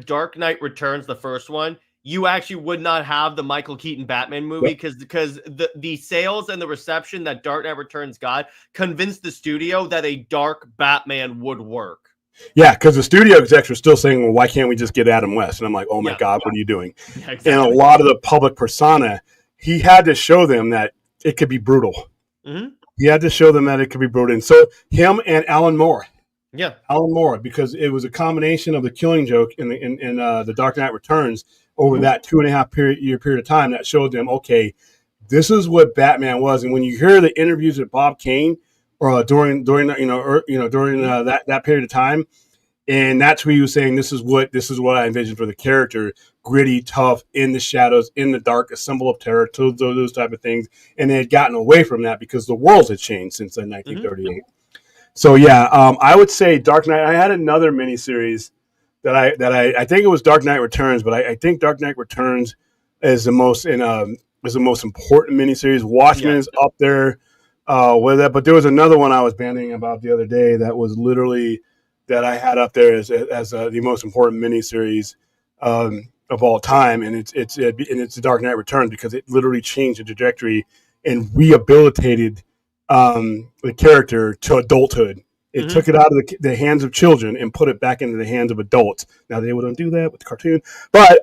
Dark Knight Returns, the first one, you actually would not have the Michael Keaton Batman movie, because the sales and the reception that Dark Knight Returns got convinced the studio that a dark Batman would work. Yeah, because the studio execs were still saying, well, why can't we just get Adam West? And I'm like, oh my God, what are you doing? Yeah, exactly. And a lot of the public persona, he had to show them that it could be brutal. Mm-hmm. He had to show them that it could be brutal. And so him and Alan Moore. Yeah. Alan Moore, because it was a combination of the Killing Joke in the Dark Knight Returns over that 2.5 year period of time that showed them, okay, this is what Batman was. And when you hear the interviews with Bob Kane during that period of time, and that's where he was saying, this is what I envisioned for the character: gritty, tough, in the shadows, in the dark, a symbol of terror, those type of things. And they had gotten away from that because the world had changed since 1938. Mm-hmm. So yeah, I would say Dark Knight. I had another miniseries that I think it was Dark Knight Returns, but I think Dark Knight Returns is the most important miniseries. Watchmen is up there with that, but there was another one I was bandying about the other day that was literally that I had up there as the most important miniseries of all time, and it's The Dark Knight Returns, because it literally changed the trajectory and rehabilitated the character to adulthood. It took it out of the hands of children and put it back into the hands of adults. Now they wouldn't do that with the cartoon, but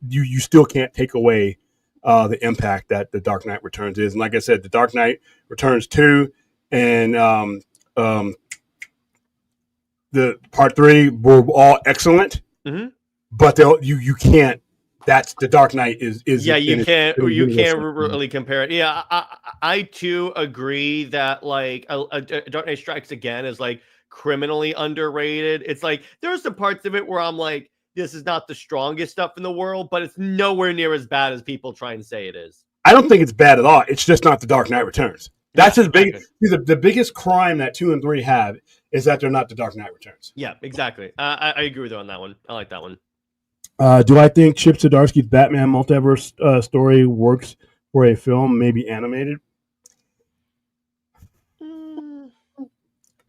you still can't take away the impact that The Dark Knight Returns is. And like I said, The Dark Knight Returns 2 and the part 3 were all excellent, but you can't. That's the Dark Knight is yeah, you can't universal. really compare it. Yeah, I too agree that like Dark Knight Strikes Again is like criminally underrated. It's like there's some parts of it where I'm like, this is not the strongest stuff in the world, but it's nowhere near as bad as people try and say it is. I don't think it's bad at all. It's just not the Dark Knight Returns. That's his big. Exactly. The biggest crime that 2 and 3 have is that they're not the Dark Knight Returns. Yeah, exactly. I agree with you on that one. I like that one. Do I think Chip Zdarsky's Batman multiverse story works for a film, maybe animated?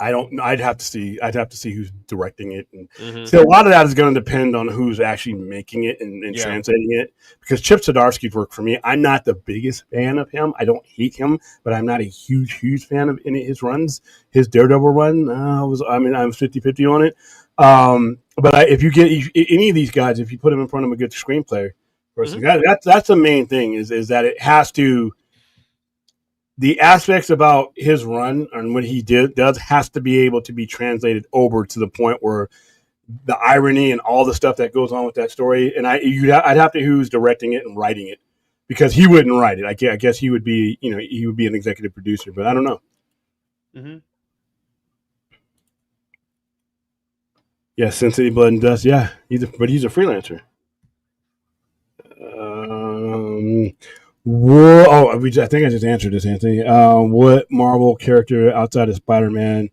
I don't. I'd have to see. I'd have to see who's directing it, and so a lot of that is going to depend on who's actually making it and translating it. Because Chip Zdarsky's work for me, I'm not the biggest fan of him. I don't hate him, but I'm not a huge fan of any of his runs. His Daredevil run, I'm 50-50 on it. But if you get any of these guys, if you put them in front of a good screenplay person, that's the main thing is that it has to. The aspects about his run and what he does has to be able to be translated over to the point where the irony and all the stuff that goes on with that story. And I'd have to who's directing it and writing it, because he wouldn't write it. I guess he would be, he would be an executive producer, but I don't know. Yeah, Cincinnati Blood and Dust. Yeah, he's a freelancer. I think I just answered this, Anthony. What Marvel character outside of Spider-Man,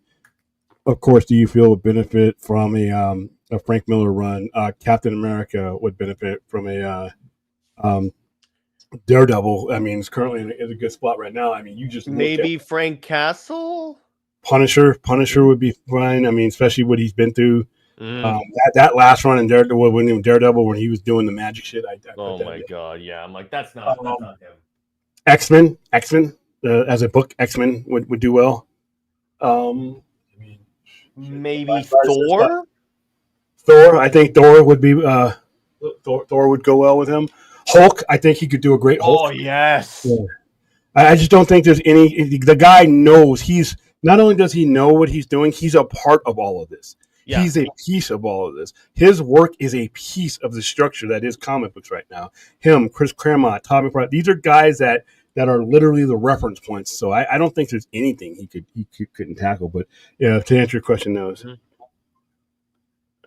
of course, do you feel would benefit from a Frank Miller run? Captain America would benefit from a Daredevil. I mean, it's currently in a good spot right now. I mean, you just maybe Frank Castle. Punisher would be fine. I mean, especially what he's been through. That last run in Daredevil when he was doing the magic shit. Oh my god, yeah. I'm like, that's not him. X-Men as a book, X-Men would do well. Maybe Thor. I think Thor would be Thor would go well with him. Hulk, I think he could do a great Hulk. Oh yes. Yeah. I just don't think there's any. The guy knows he's not only does he know what he's doing, he's a part of all of this. Yeah. He's a piece of all of this. His work is a piece of the structure that is comic books right now. Him, Chris Claremont, Tommy Pratt, these are guys that are literally the reference points. So I don't think there's anything he couldn't tackle. But yeah, to answer your question, no.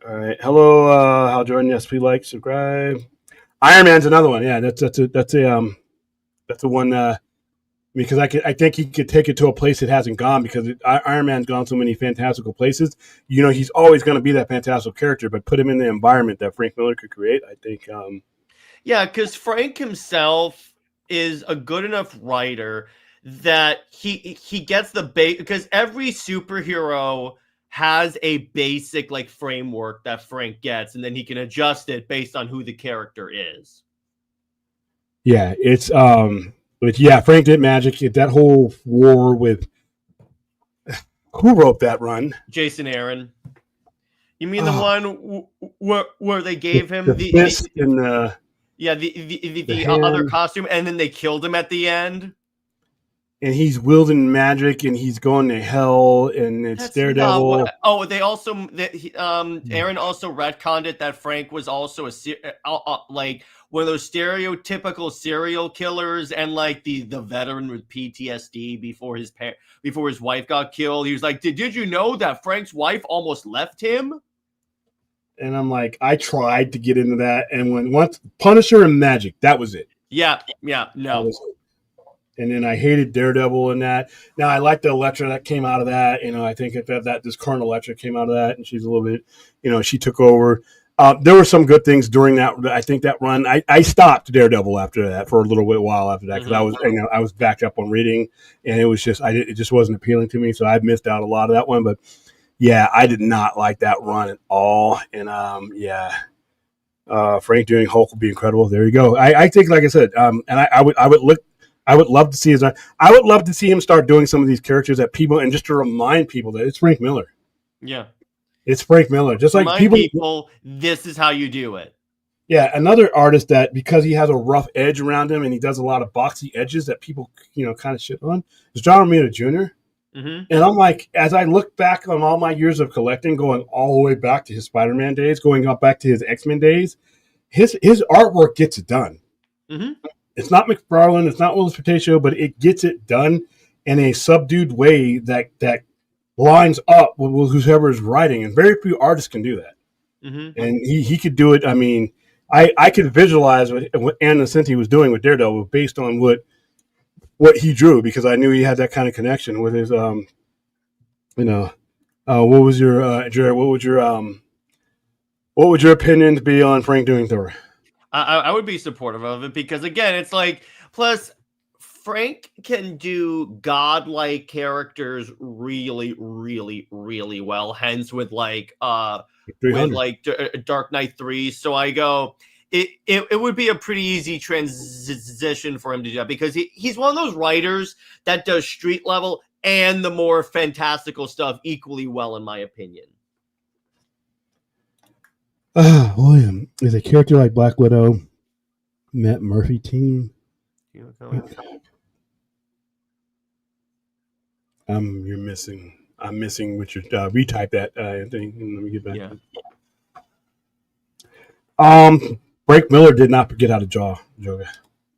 All right. Hello, Hal Jordan. Yes, please like, subscribe. Iron Man's another one. Yeah, that's a one. Because I think he could take it to a place it hasn't gone, because Iron Man's gone so many fantastical places. He's always going to be that fantastical character, but put him in the environment that Frank Miller could create, I think. Yeah, because Frank himself is a good enough writer that he gets the base, because every superhero has a basic like framework that Frank gets, and then he can adjust it based on who the character is. Yeah, it's But yeah, Frank did magic. That whole war with who wrote that run? Jason Aaron. You mean the one where they gave him the fist and the other costume, and then they killed him at the end? And he's wielding magic, and he's going to hell, and it's Daredevil. They also Aaron also retconned it that Frank was also like one of those stereotypical serial killers, and like the veteran with PTSD before his wife got killed. He was like, did you know that Frank's wife almost left him? And I'm like, I tried to get into that, and once Punisher and magic, that was it. Yeah, no. And then I hated Daredevil in that. Now I like the Elektra that came out of that. I think that this current Elektra came out of that, and she's a little bit, she took over. There were some good things during that. I think that run. I stopped Daredevil after that for a little while after that, because I was backed up on reading, and it was just it just wasn't appealing to me. So I missed out a lot of that one. But yeah, I did not like that run at all. And Frank doing Hulk would be incredible. There you go. I think, like I said, and I would love to see I would love to see him start doing some of these characters that people, and just to remind people that it's Frank Miller. Yeah. It's Frank Miller. Just like people, this is how you do it. Yeah, another artist that, because he has a rough edge around him and he does a lot of boxy edges that people, kind of shit on, is John Romita Jr. Mm-hmm. And I'm like, as I look back on all my years of collecting, going all the way back to his Spider-Man days, going up back to his X-Men days, his artwork gets it done. Mm-hmm. It's not McFarlane, it's not Willis Potato, but it gets it done in a subdued way that lines up with whoever is writing, and very few artists can do that. Mm-hmm. And he could do it. I mean, I could visualize what Ann Nocenti was doing with Daredevil based on what he drew, because I knew he had that kind of connection with his what was your Jared? What would your opinion be on Frank doing Thor? I would be supportive of it because, again, it's like, plus Frank can do godlike characters really, really, really well. Hence, with Dark Knight 3. So I go, it would be a pretty easy transition for him to do that, because he's one of those writers that does street level and the more fantastical stuff equally well, in my opinion. William, is a character like Black Widow Matt Murphy team? You're missing. I'm missing what you retype that thing. Let me get back. Yeah. Frank Miller did not get out of jaw, Joga.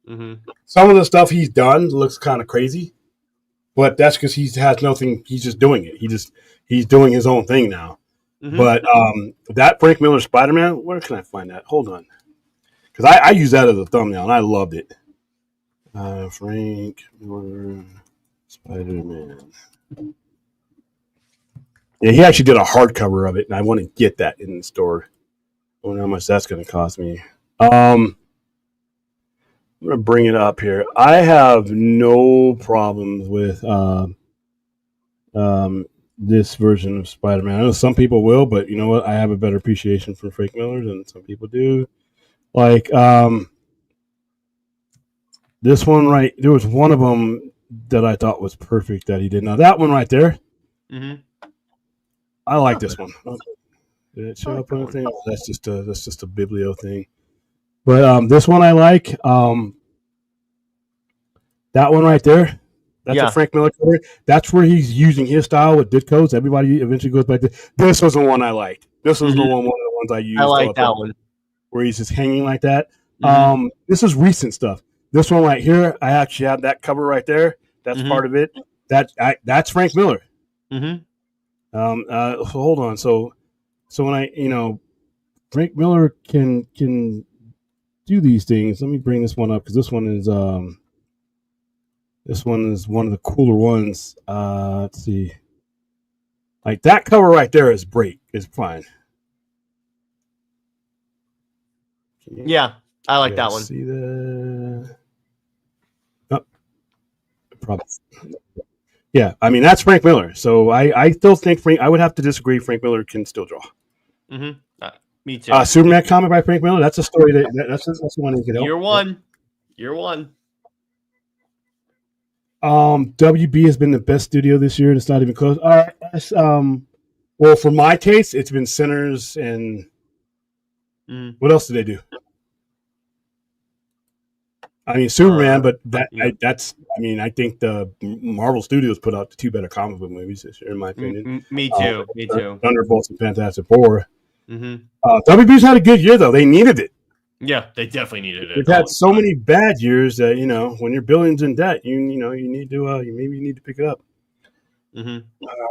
Mm-hmm. Some of the stuff he's done looks kind of crazy, but that's because he has nothing. He's just doing it. He's doing his own thing now. Mm-hmm. But that Frank Miller Spider-Man, where can I find that? Hold on, because I use that as a thumbnail and I loved it. Frank Miller Spider-Man. Yeah, he actually did a hardcover of it, and I want to get that in the store. I wonder how much that's going to cost me. I'm going to bring it up here. I have no problems with this version of Spider-Man. I know some people will, but you know what? I have a better appreciation for Frank Miller than some people do. Like this one, right? There was one of them that I thought was perfect that he did. Now that one right there, I like this one. Did it show up on anything? Oh, that's just a Biblio thing. But this one I like. That one right there. That's a Frank Miller cover. That's where he's using his style with Ditko's. Everybody eventually goes back to this. Was the one I liked. This was one of the ones I used. I like that one where he's just hanging like that. This is recent stuff. This one right here, I actually have that cover right there. That's part of it. That's Frank Miller. So hold on. So when Frank Miller can do these things. Let me bring this one up because this one is one of the cooler ones. Let's see. Like that cover right there is great. It's fine. Yeah, I like that one. See that? Oh, probably. Yeah, I mean that's Frank Miller. So I still think I would have to disagree. Frank Miller can still draw. Me too. Superman comic by Frank Miller. That's a story that's the one he could help. Year one. WB has been the best studio this year, and it's not even close. All right. Well, for my taste, it's been Sinners and what else did they do? I mean, Superman, but that's. I mean, I think the Marvel Studios put out the two better comic book movies this year, in my opinion. Me too. Thunderbolts and Fantastic Four. WB's had a good year though. They needed it. Yeah, they definitely needed it. They've had so many bad years that when you're billions in debt, you need to you need to pick it up. All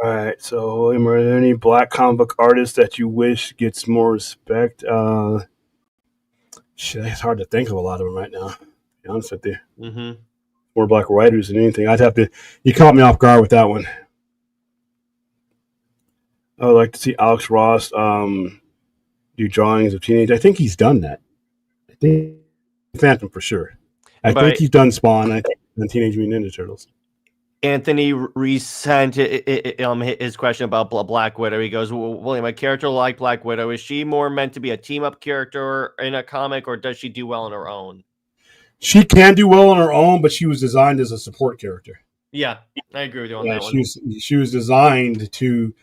right. So, William, are there any black comic book artists that you wish gets more respect? It's hard to think of a lot of them right now. To be honest with you, more black writers than anything. I'd have to. You caught me off guard with that one. I would like to see Alex Ross do drawings of teenage. I think he's done that. I think Phantom for sure. I think he's done Spawn. I think done Teenage Mutant Ninja Turtles. Anthony resent his question about Black Widow. He goes, William, a character like Black Widow, is she more meant to be a team-up character in a comic, or does she do well on her own? She can do well on her own, but she was designed as a support character. Yeah, I agree with you on that one. She was designed to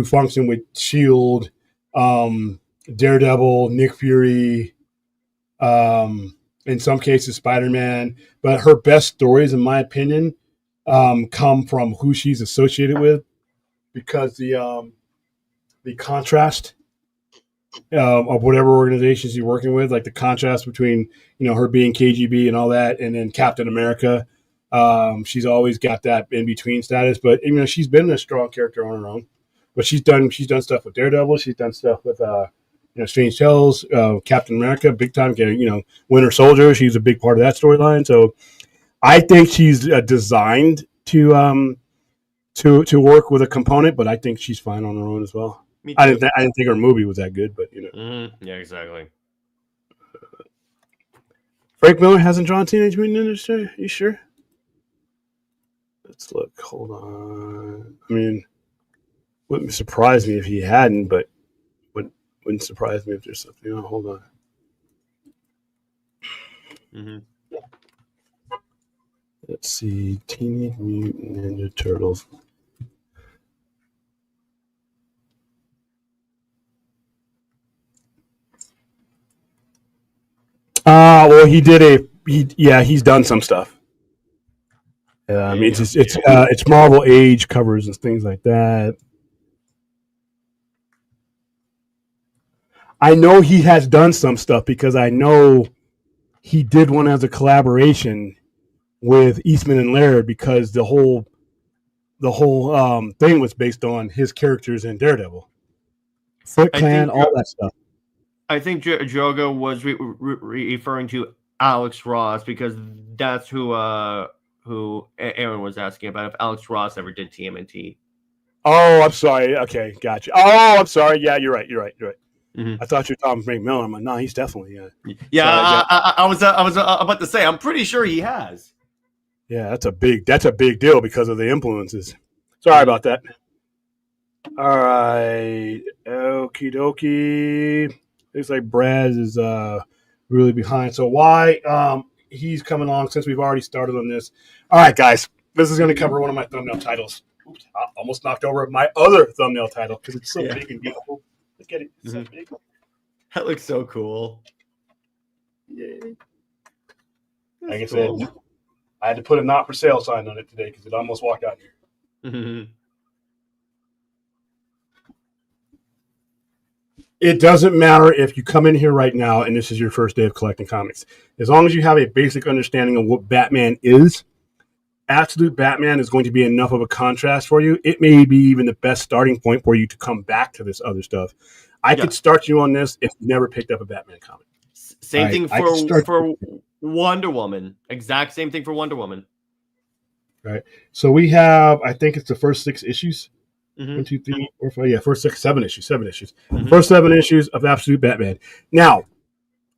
function with S.H.I.E.L.D., Daredevil, Nick Fury, in some cases Spider-Man. But her best stories, in my opinion, come from who she's associated with, because the contrast of whatever organization she's working with, like the contrast between her being KGB and all that, and then Captain America. She's always got that in between status, but she's been a strong character on her own. But she's done stuff with Daredevil. She's done stuff with Strange Tales, Captain America, big time. Winter Soldier. She's a big part of that storyline. So I think she's designed to work with a component, but I think she's fine on her own as well. I didn't think her movie was that good, but Yeah, exactly. Frank Miller hasn't drawn Teenage Mutant Ninja Turtles. You sure? Let's look. Hold on. I mean, wouldn't surprise me if he hadn't, but wouldn't surprise me if there's something. Oh, hold on. Mm-hmm. Let's see. Teenage Mutant Ninja Turtles. Well, he's done some stuff. I mean, it's Marvel Age covers and things like that. I know he has done some stuff because I know he did one as a collaboration with Eastman and Laird, because the whole thing was based on his characters in Daredevil, Foot Clan, all that stuff. I think Jogo was referring to Alex Ross, because that's who Aaron was asking about, if Alex Ross ever did TMNT. Oh, I'm sorry. Okay, gotcha. Oh, I'm sorry. Yeah, you're right. Mm-hmm. I thought you were talking Frank Miller. I'm like, no, he's definitely Yeah. I was about to say, I'm pretty sure he has. Yeah, that's a big deal because of the influences. Sorry about that. All right, okie dokie. Looks like Brad is really behind. So why he's coming along since we've already started on this. All right, guys, this is going to cover one of my thumbnail titles. Oops, I almost knocked over my other thumbnail title because it's so big and beautiful. Look at it. It's so big. That looks so cool. Yeah. Like I said, I had to put a not for sale sign on it today because it almost walked out here. Mm-hmm. It doesn't matter if you come in here right now and this is your first day of collecting comics. As long as you have a basic understanding of what Batman is, Absolute Batman is going to be enough of a contrast for you. It may be even the best starting point for you to come back to this other stuff. I could start you on this if you never picked up a Batman comic. Same thing for Wonder Woman. Exact same thing for Wonder Woman. Right. So we have, I think it's the first 6 issues. Mm-hmm. 1, 2, 3, 4, 5. Yeah, first 7 issues. Mm-hmm. First 7 issues of Absolute Batman. Now,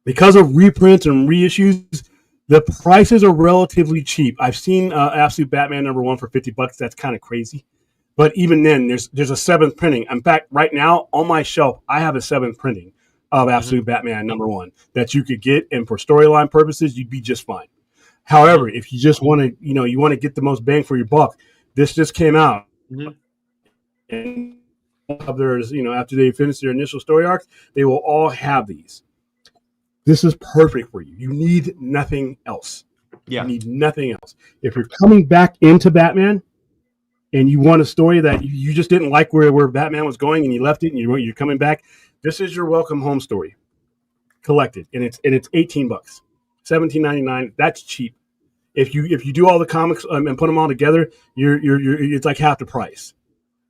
because of reprints and reissues, the prices are relatively cheap. I've seen Absolute Batman #1 for $50. That's kind of crazy. But even then, there's a 7th printing. In fact, right now on my shelf, I have a 7th printing of Absolute Batman #1 that you could get, and for storyline purposes, you'd be just fine. However, if you just want to, you want to get the most bang for your buck, this just came out. Mm-hmm. And there's, after they finish their initial story arcs, they will all have these. This is perfect for you. You need nothing else. Yeah. You need nothing else. If you're coming back into Batman and you want a story that you just didn't like where Batman was going and you left it and you're coming back, this is your welcome home story. Collected. And it's $18. $17.99. That's cheap. If you do all the comics and put them all together, you're it's like half the price.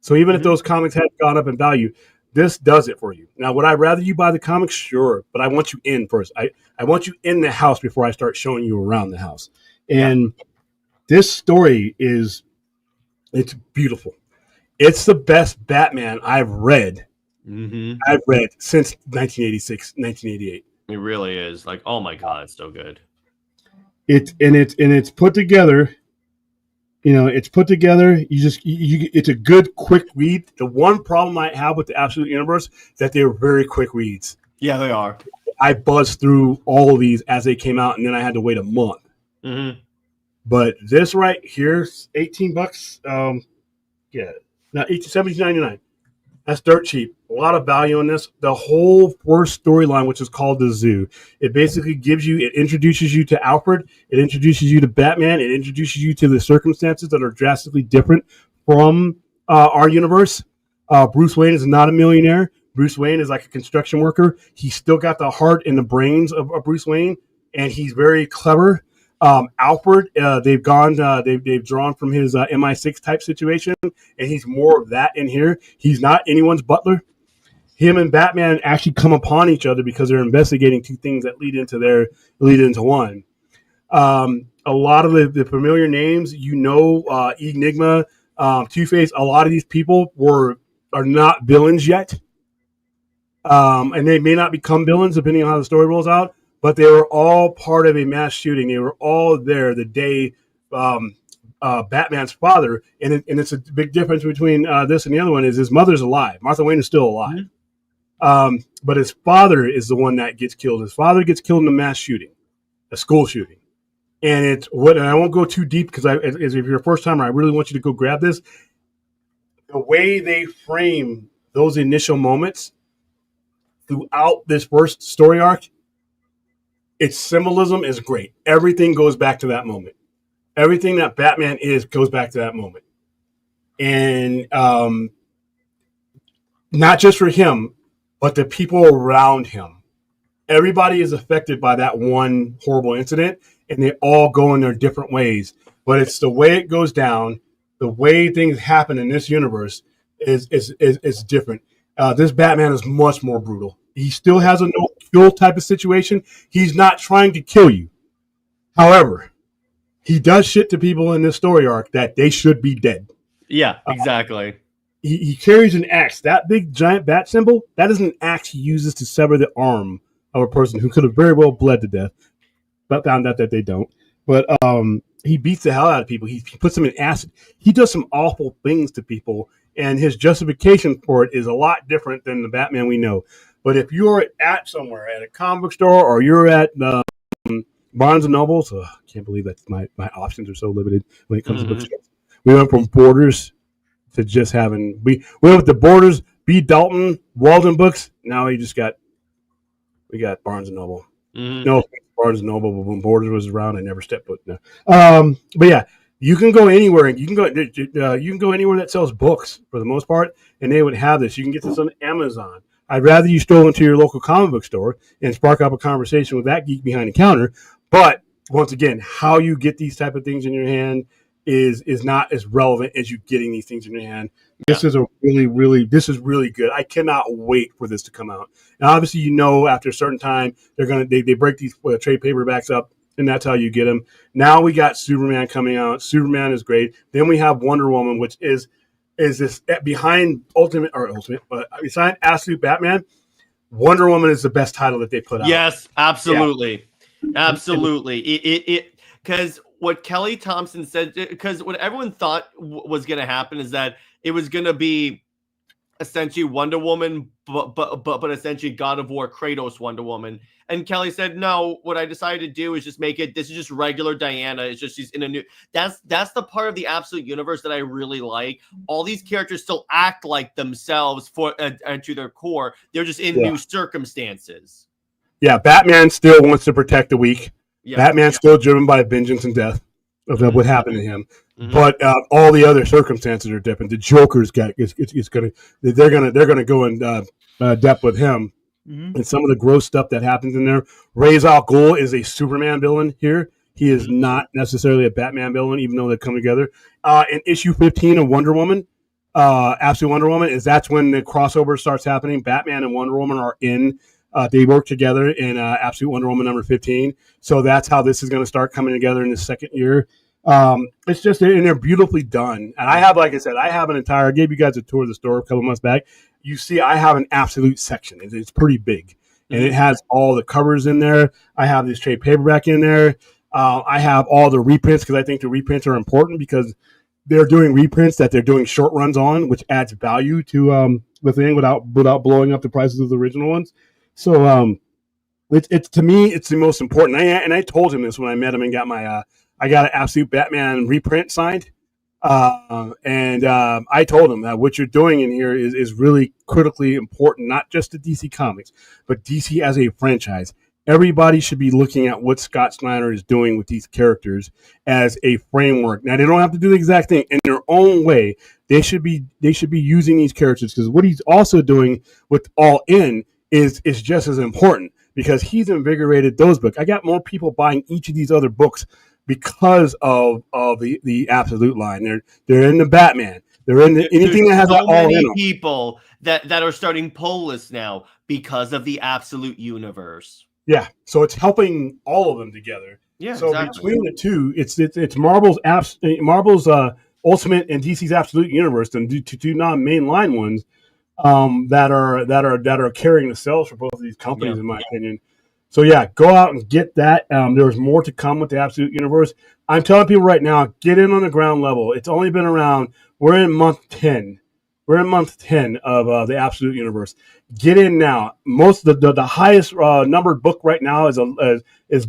So even if those comics had gone up in value, this does it for you. Now, would I rather you buy the comics? Sure, but I want you in first. I want you in the house before I start showing you around the house. And this story it's beautiful. It's the best Batman I've read. Mm-hmm. I've read since 1986, 1988. It really is. Like, oh my God, it's so good. It's put together. It's put together. It's a good, quick read. The one problem I have with the Absolute Universe is that they're very quick reads. Yeah, they are. I buzzed through all of these as they came out, and then I had to wait a month. Mm-hmm. But this right here's $18. Yeah, no, $17.99. That's dirt cheap. A lot of value in this. The whole first storyline, which is called The Zoo, it basically it introduces you to Alfred, it introduces you to Batman, it introduces you to the circumstances that are drastically different from our universe. Bruce Wayne is not a millionaire. Bruce Wayne is like a construction worker. He's still got the heart and the brains of Bruce Wayne, and he's very clever. Alfred, they've drawn from his MI6 type situation, and he's more of that in here. He's not anyone's butler. Him and Batman actually come upon each other because they're investigating two things that lead into one. A lot of the familiar names, Enigma, Two-Face. A lot of these people are not villains yet, and they may not become villains depending on how the story rolls out. But they were all part of a mass shooting. They were all there the day Batman's father, and it's a big difference between this and the other one is his mother's alive. Martha Wayne is still alive. But his father is the one that gets killed. His father gets killed in a mass shooting, a school shooting. And I won't go too deep because if you're a first timer, I really want you to go grab this. The way they frame those initial moments throughout this first story arc, its symbolism is great. Everything goes back to that moment. Everything that Batman is goes back to that moment. And not just for him, but the people around him. Everybody is affected by that one horrible incident, and they all go in their different ways. But it's the way it goes down, the way things happen in this universe is different. This Batman is much more brutal. He still has a no kill type of situation. He's not trying to kill you. However, he does shit to people in this story arc that they should be dead. Yeah, exactly. He carries an axe. That big giant bat symbol, that is an axe he uses to sever the arm of a person who could have very well bled to death, but found out that they don't. But he beats the hell out of people. He puts them in acid. He does some awful things to people, and his justification for it is a lot different than the Batman we know. But if you're at somewhere, at a comic book store, or you're at Barnes and Nobles, I can't believe that my options are so limited when it comes to bookstores. We went from Borders to just having we went with the Borders, B. Dalton, Walden Books. Now we got Barnes and Noble. No, Barnes and Noble, but when Borders was around, I never stepped foot. No. But yeah, you can go anywhere. You can go anywhere that sells books for the most part, and they would have this. You can get this on Amazon. I'd rather you stroll into your local comic book store and spark up a conversation with that geek behind the counter. But once again, how you get these type of things in your hand is not as relevant as you getting these things in your hand. This is this is really good. I cannot wait for this to come out. And obviously, after a certain time, they break these trade paperbacks up, and that's how you get them. Now we got Superman coming out. Superman is great. Then we have Wonder Woman, which is this behind behind Absolute Batman. Wonder Woman is the best title that they put out. Yes, absolutely. Yeah. Absolutely. It because what Kelly Thompson said, because what everyone thought was going to happen is that it was going to be essentially Wonder Woman, but essentially God of War Kratos Wonder Woman. And Kelly said, no, what I decided to do is just make it, this is just regular Diana. It's just, she's in a new, that's the part of the Absolute Universe that I really like. All these characters still act like themselves and to their core. They're just in new circumstances. Yeah, Batman still wants to protect the weak. Yeah, Batman's still driven by vengeance and death of what happened to him. But all the other circumstances are different. The Joker's they're gonna go in depth with him, and some of the gross stuff that happens in there. Ra's al Ghul is a Superman villain here. He is not necessarily a Batman villain, even though they come together. In issue 15 of Wonder Woman, Absolute Wonder Woman, that's when the crossover starts happening. Batman and Wonder Woman are in. They work together in Absolute Wonder Woman number 15. So that's how this is going to start coming together in the second year. It's just, and they're beautifully done. And I have, like I said, I gave you guys a tour of the store a couple months back. You see, I have an Absolute section. It's pretty big. And it has all the covers in there. I have this trade paperback in there. I have all the reprints because I think the reprints are important because they're doing reprints that they're doing short runs on, which adds value to the thing without blowing up the prices of the original ones. So it's to me, it's the most important. And I told him this when I met him and got my I got an Absolute Batman reprint signed. I told him that what you're doing in here is really critically important, not just to DC Comics, but DC as a franchise. Everybody should be looking at what Scott Snyder is doing with these characters as a framework. Now they don't have to do the exact thing in their own way. They should be using these characters because what he's also doing with All In is just as important because he's invigorated those books. I got more people buying each of these other books because of the Absolute line. They're in the Batman. They're in anything that has so all many in them. people that are starting pull lists now because of the Absolute Universe. Yeah, so it's helping all of them together. Yeah, so exactly. between the two, it's Marvel's Ultimate and DC's Absolute Universe, and two non-mainline ones that are carrying the sales for both of these companies, in my opinion. So yeah, go out and get that. There's more to come with the Absolute Universe. I'm telling people right now, get in on the ground level. It's only been around. We're in month 10. We're in month 10 of the Absolute Universe. Get in now. Most of the highest numbered book right now is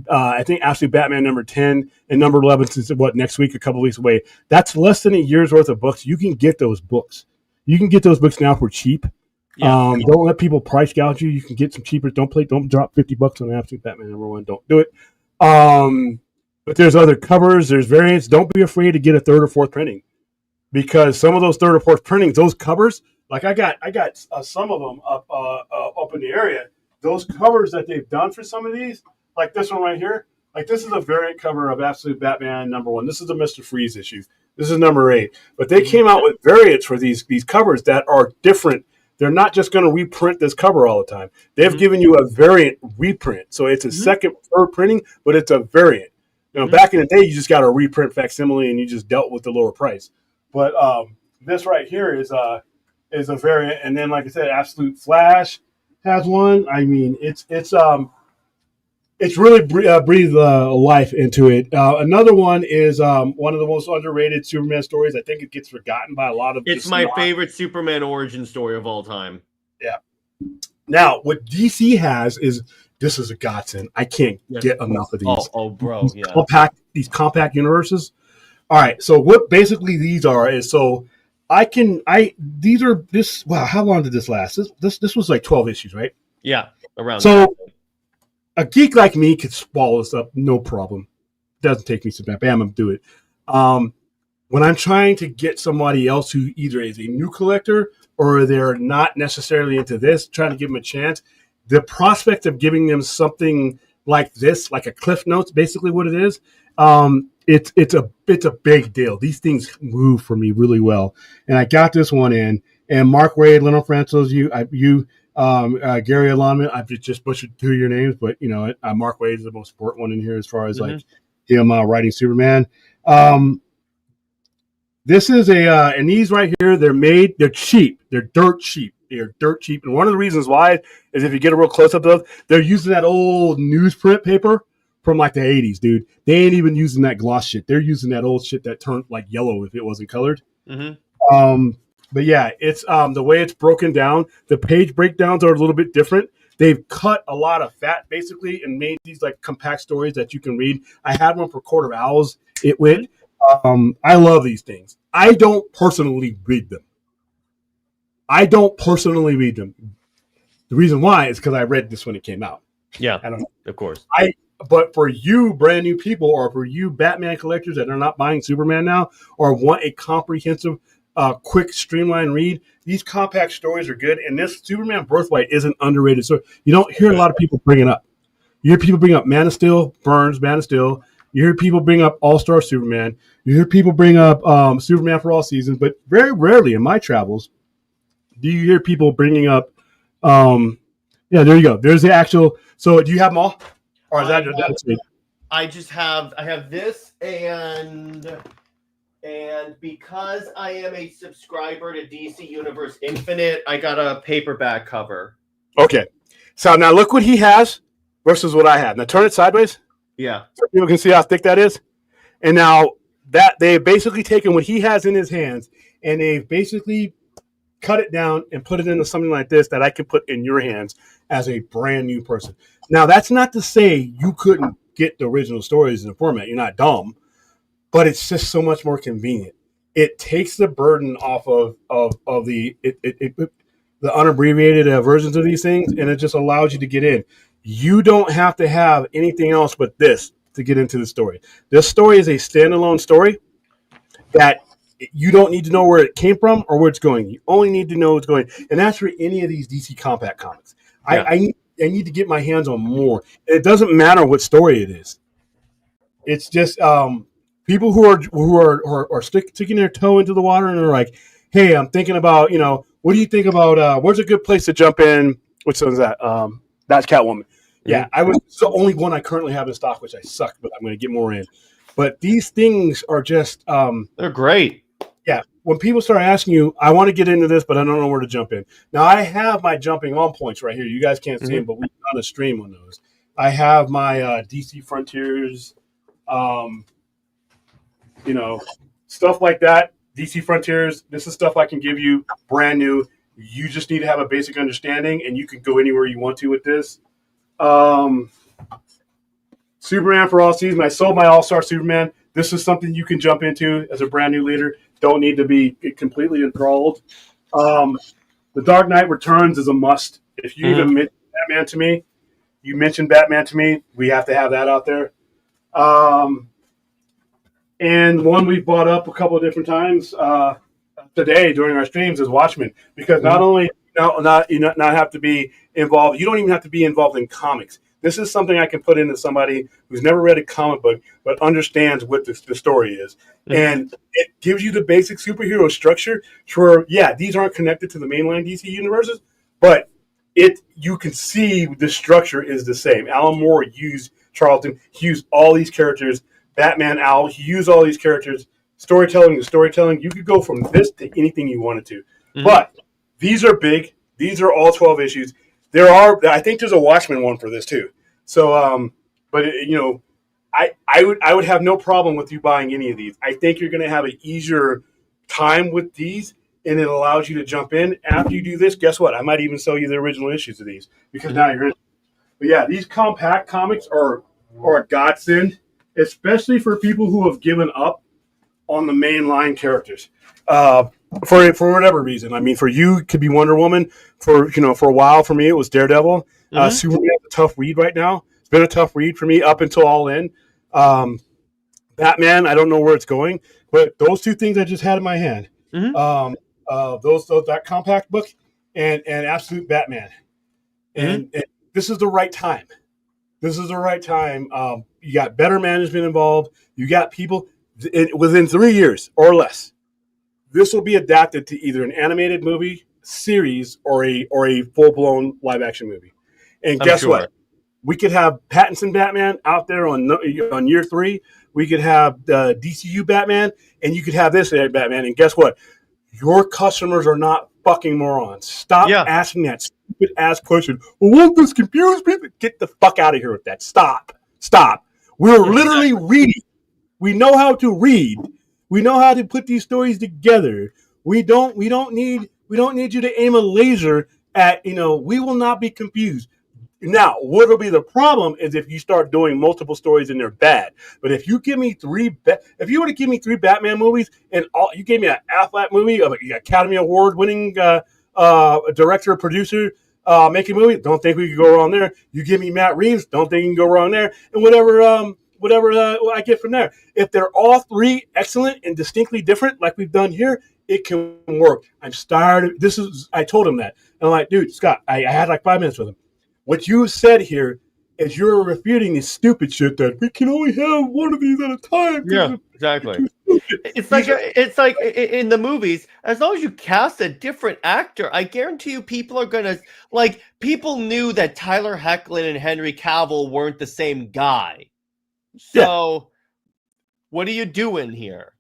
I think Absolute Batman number 10 and number 11 since next week, a couple weeks away. That's less than a year's worth of books. You can get those books. You can get those books now for cheap. Yeah. Don't let people price gouge you. You can get some cheaper. Don't drop $50 on Absolute Batman number 1. Don't do it. But there's other covers. There's variants. Don't be afraid to get a third or fourth printing. Because some of those third or fourth printings, those covers, like I got some of them up in the area. Those covers that they've done for some of these, like this one right here, like this is a variant cover of Absolute Batman number 1. This is the Mr. Freeze issue. This is number 8. But they came out with variants for these covers that are different. They're not just going to reprint this cover all the time. They've given you a variant reprint, so it's a second, third printing, but it's a variant. You know, back in the day, you just got a reprint facsimile, and you just dealt with the lower price. But this right here is a variant, and then like I said, Absolute Flash has one. I mean, it's really breathed life into it. Another one is one of the most underrated Superman stories. I think it gets forgotten by a lot of. It's my favorite Superman origin story of all time. Yeah. Now, what DC has is this is a godsend. I can't get enough of these. Oh, bro, these compact universes. All right, so what basically these are is wow, how long did this last? This was like 12 issues, right? Yeah, around so a geek like me could swallow this up, no problem. Doesn't take me so bad. Bam, I'm do it. When I'm trying to get somebody else who either is a new collector or they're not necessarily into this, trying to give them a chance, the prospect of giving them something like this, like a Cliff Notes, basically what it is, it's a big deal. These things move for me really well, and I got this one in. And Mark Waid, Leno Francis, Gary Alonman. I've just butchered 2 of your names, but you know, Mark Waid is the most important one in here as far as like him writing Superman. This is and these right here, they're cheap. They're dirt cheap. They're dirt cheap, and one of the reasons why is if you get a real close up of, they're using that old newsprint paper from like the 80s, dude. They ain't even using that gloss shit. They're using that old shit that turned like yellow if it wasn't colored. But yeah, it's the way it's broken down. The page breakdowns are a little bit different. They've cut a lot of fat basically and made these like compact stories that you can read. I had one for Court of Owls. It went. I love these things. I don't personally read them. The reason why is because I read this when it came out. Yeah, of course. But for you brand new people, or for you Batman collectors that are not buying Superman now, or want a comprehensive, quick, streamlined read, these compact stories are good. And this Superman Birthright isn't underrated. So you don't hear a lot of people bring it up. You hear people bring up Man of Steel, Burns, Man of Steel. You hear people bring up All-Star Superman. You hear people bring up Superman for All Seasons. But very rarely in my travels do you hear people bringing up yeah, there you go. There's the actual. So do you have them all? Or is that it? I have this and because I am a subscriber to DC Universe Infinite, I got a paperback cover. Okay. So now look what he has versus what I have. Now turn it sideways. Yeah. So people can see how thick that is. And now that they've basically taken what he has in his hands and they've basically cut it down and put it into something like this that I can put in your hands as a brand new person. Now, that's not to say you couldn't get the original stories in the format. You're not dumb, but it's just so much more convenient. it takes the burden off of the unabbreviated versions of these things, and it just allows you to get in. You don't have to have anything else but this to get into the story. This story is a standalone story that you don't need to know where it came from or where it's going. You only need to know what's going. And that's for any of these DC Compact comics. Yeah. I need to get my hands on more. And it doesn't matter what story it is. It's just people who are sticking their toe into the water and are like, hey, I'm thinking about, what do you think about where's a good place to jump in? Which one's that? That's Catwoman. Yeah, it's the only one I currently have in stock, which I suck, but I'm going to get more in. But these things are just they're great. Yeah, when people start asking you, I want to get into this, but I don't know where to jump in. Now, I have my jumping on points right here. You guys can't see them, but we've done a stream on those. I have my DC Frontiers, stuff like that. DC Frontiers, this is stuff I can give you brand new. You just need to have a basic understanding, and you can go anywhere you want to with this. Superman for all seasons. I sold my All-Star Superman. This is something you can jump into as a brand new leader. Don't need to be completely enthralled. The Dark Knight Returns is a must. If you even mention Batman to me, you mentioned Batman to me, we have to have that out there. And one we've brought up a couple of different times today during our streams is Watchmen, because not only not have to be involved, you don't even have to be involved in comics. This is something I can put into somebody who's never read a comic book but understands what the story is. And it gives you the basic superhero structure where, these aren't connected to the mainline DC universes, but you can see the structure is the same. Alan Moore used Charlton. He used all these characters. Batman, Owl. He used all these characters. Storytelling to storytelling. You could go from this to anything you wanted to. But these are big. These are all 12 issues. I think there's a Watchmen one for this too. So, I would have no problem with you buying any of these. I think you're going to have an easier time with these, and it allows you to jump in. After you do this, guess what? I might even sell you the original issues of these because now you're in. But yeah, these compact comics are a godsend, especially for people who have given up on the mainline characters. For whatever reason. I mean, for you, it could be Wonder Woman. For a while, for me, it was Daredevil. Superman is a tough read right now. It's been a tough read for me up until All In. Batman, I don't know where it's going, but those two things I just had in my hand, that compact book and Absolute Batman, and this is the right time. This is the right time. You got better management involved. You got people within 3 years or less. This will be adapted to either an animated movie series or a full-blown live-action movie. And guess what? We could have Pattinson Batman out there on year 3. We could have DCU Batman, and you could have this Batman. And guess what? Your customers are not fucking morons. Stop asking that stupid-ass question. Well, won't this confuse people? Get the fuck out of here with that. Stop. We're literally reading. We know how to read. We know how to put these stories together. We don't need you to aim a laser at, we will not be confused. Now, what will be the problem is if you start doing multiple stories and they're bad. But if you give me if you were to give me 3 Batman movies and you gave me an Affleck movie of an Academy Award winning director, producer, making a movie, don't think we could go wrong there. You give me Matt Reeves, don't think you can go wrong there. And whatever I get from there. If they're all 3 excellent and distinctly different, like we've done here, it can work. I'm tired. I told him that. And I'm like, dude, Scott, I had like 5 minutes with him. What you said here is you're refuting this stupid shit that we can only have one of these at a time. Yeah, exactly. It's like in the movies, as long as you cast a different actor, I guarantee you people are going to, people knew that Tyler Hoechlin and Henry Cavill weren't the same guy. So, what are you doing here?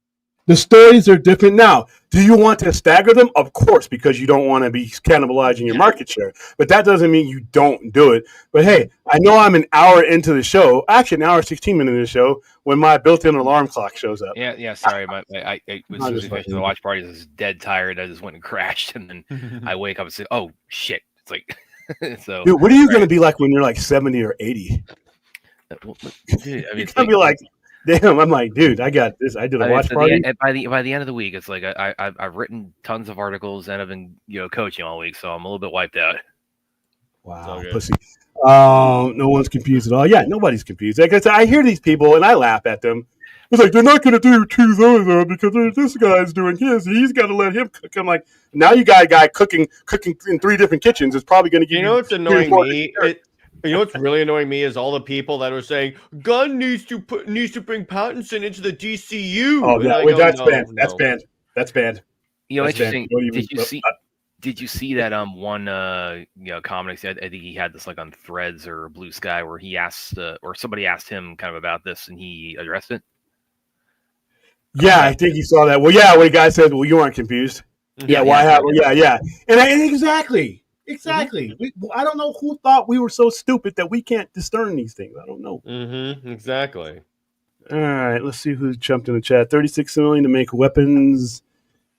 The stories are different now. Do you want to stagger them? Of course, because you don't want to be cannibalizing your market share. But that doesn't mean you don't do it. But hey, I know I'm an hour into the show, actually an hour 16 minutes into the show, when my built-in alarm clock shows up. Yeah. Sorry, I was finishing the watch party. I was dead tired. I just went and crashed, and then I wake up and say, "Oh shit!" It's like, so. Dude, what are you going to be like when you're like 70 or 80? Dude, I mean, it's going to be like Damn, I'm like, dude, I got this. I did a I mean, watch so party. by the end of the week, it's like I've written tons of articles and I've been coaching all week, so I'm a little bit wiped out. Wow, Okay. pussy. No one's confused at all. Yeah, nobody's confused. Like I said, I hear these people and I laugh at them. It's like they're not going to do two because this guy's doing his. He's got to let him cook. I'm like, now you got a guy cooking in 3 different kitchens. It's probably going to give You you. know what's 3 or annoying 4 me? You know what's really annoying me is all the people that are saying Gunn needs to bring Pattinson into the DCU. Oh, And I wait, go, that's no, banned. no. That's banned. That's banned. That's Interesting. banned. Don't even- Did you see that one comic? I think he had this like on Threads or Blue Sky where he asked or somebody asked him kind of about this and he addressed it. Yeah, I think you saw that. Well, yeah, when the guy said, "Well, you aren't confused." Yeah, why have? Yeah, and exactly. I don't know who thought we were so stupid that we can't discern these things. I don't know. Mm-hmm. Exactly. All right, let's see who jumped in the chat. 36 million to make weapons,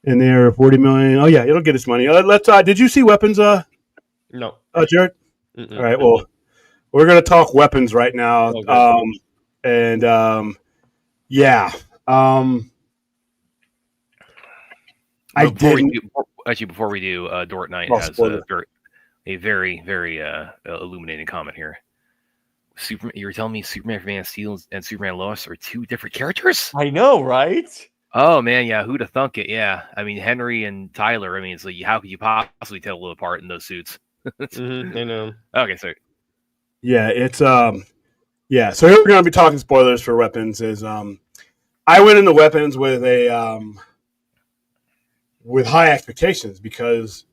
and they're 40 million. Oh yeah, it'll get us money. Let's. Did you see weapons? No. Jared. Mm-mm. All right. Well, we're gonna talk weapons right now. Okay. Yeah. Before we do, Dort Knight has a very illuminating comment here. Superman, you're telling me Superman, Man of Steel, and Superman Lois are 2 different characters? I know, right? Oh man, yeah, who'd have thunk it? Yeah, I mean Henry and Tyler. I mean, it's like how could you possibly tell them apart in those suits? I know. Okay, so yeah, it's yeah. So here we're gonna be talking spoilers for weapons. Is I went into weapons with a with high expectations because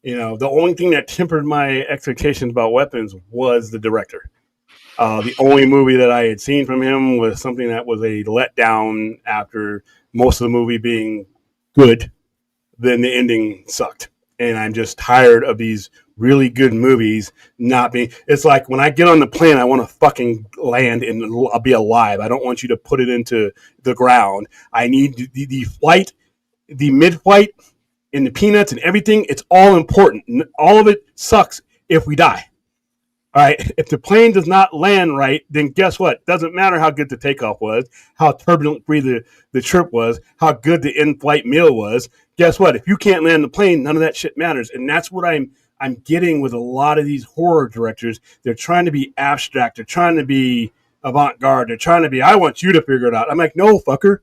the only thing that tempered my expectations about weapons was the director. The only movie that I had seen from him was something that was a letdown after most of the movie being good. Then the ending sucked. And I'm just tired of these really good movies not being. It's like when I get on the plane, I want to fucking land and I'll be alive. I don't want you to put it into the ground. I need the flight, the mid-flight, and the peanuts and everything. It's all important. All of it sucks if we die. All right, if the plane does not land right, then guess what? Doesn't matter how good the takeoff was, how turbulent free the trip was, how good the in-flight meal was. Guess what? If you can't land the plane, none of that shit matters. And that's what I'm getting with a lot of these horror directors. They're trying to be abstract. They're trying to be avant-garde. They're trying to be, I want you to figure it out. I'm like, no, fucker.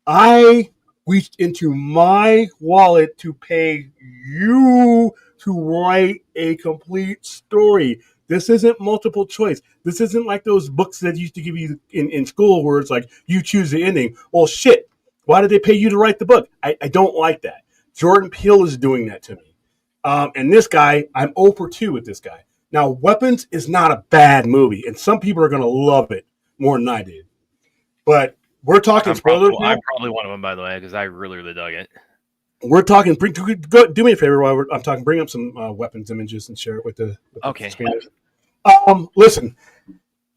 I reached into my wallet to pay you to write a complete story. This isn't multiple choice. This isn't like those books that used to give you in school where it's like, you choose the ending. Well, shit. Why did they pay you to write the book? I don't like that. Jordan Peele is doing that to me. And this guy, I'm 0 for 2 with this guy. Now, Weapons is not a bad movie, and some people are going to love it more than I did. But we're talking spoilers. I'm probably one of them, by the way, because I really dug it. We're talking. Do me a favor while I'm talking. Bring up some weapons images and share it with the screeners. Listen,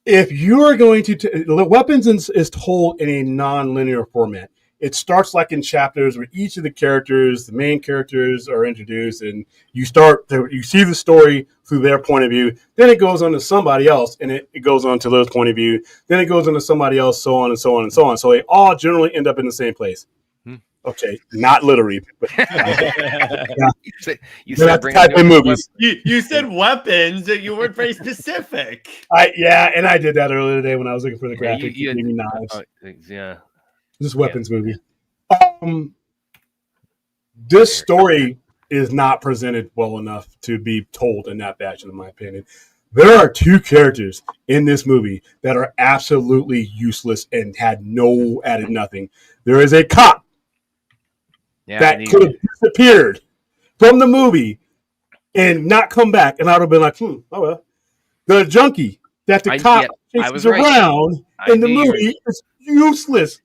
if you are going to the weapons is told in a non-linear format. It starts like in chapters where each of the characters, the main characters, are introduced, and you see the story through their point of view. Then it goes on to somebody else, and it goes on to their point of view. Then it goes on to somebody else, so on and so on and so on. So they all generally end up in the same place. Okay, not literally, but you said type in movies. You said weapons, and you weren't very specific. And I did that earlier today when I was looking for the graphic. You gave me knives. Yeah, This weapons movie. This story is not presented well enough to be told in that fashion, in my opinion. There are 2 characters in this movie that are absolutely useless and had no added nothing. There is a cop that could have disappeared from the movie and not come back, and I would have been like, oh well. The junkie that the cop chases around in the movie is useless.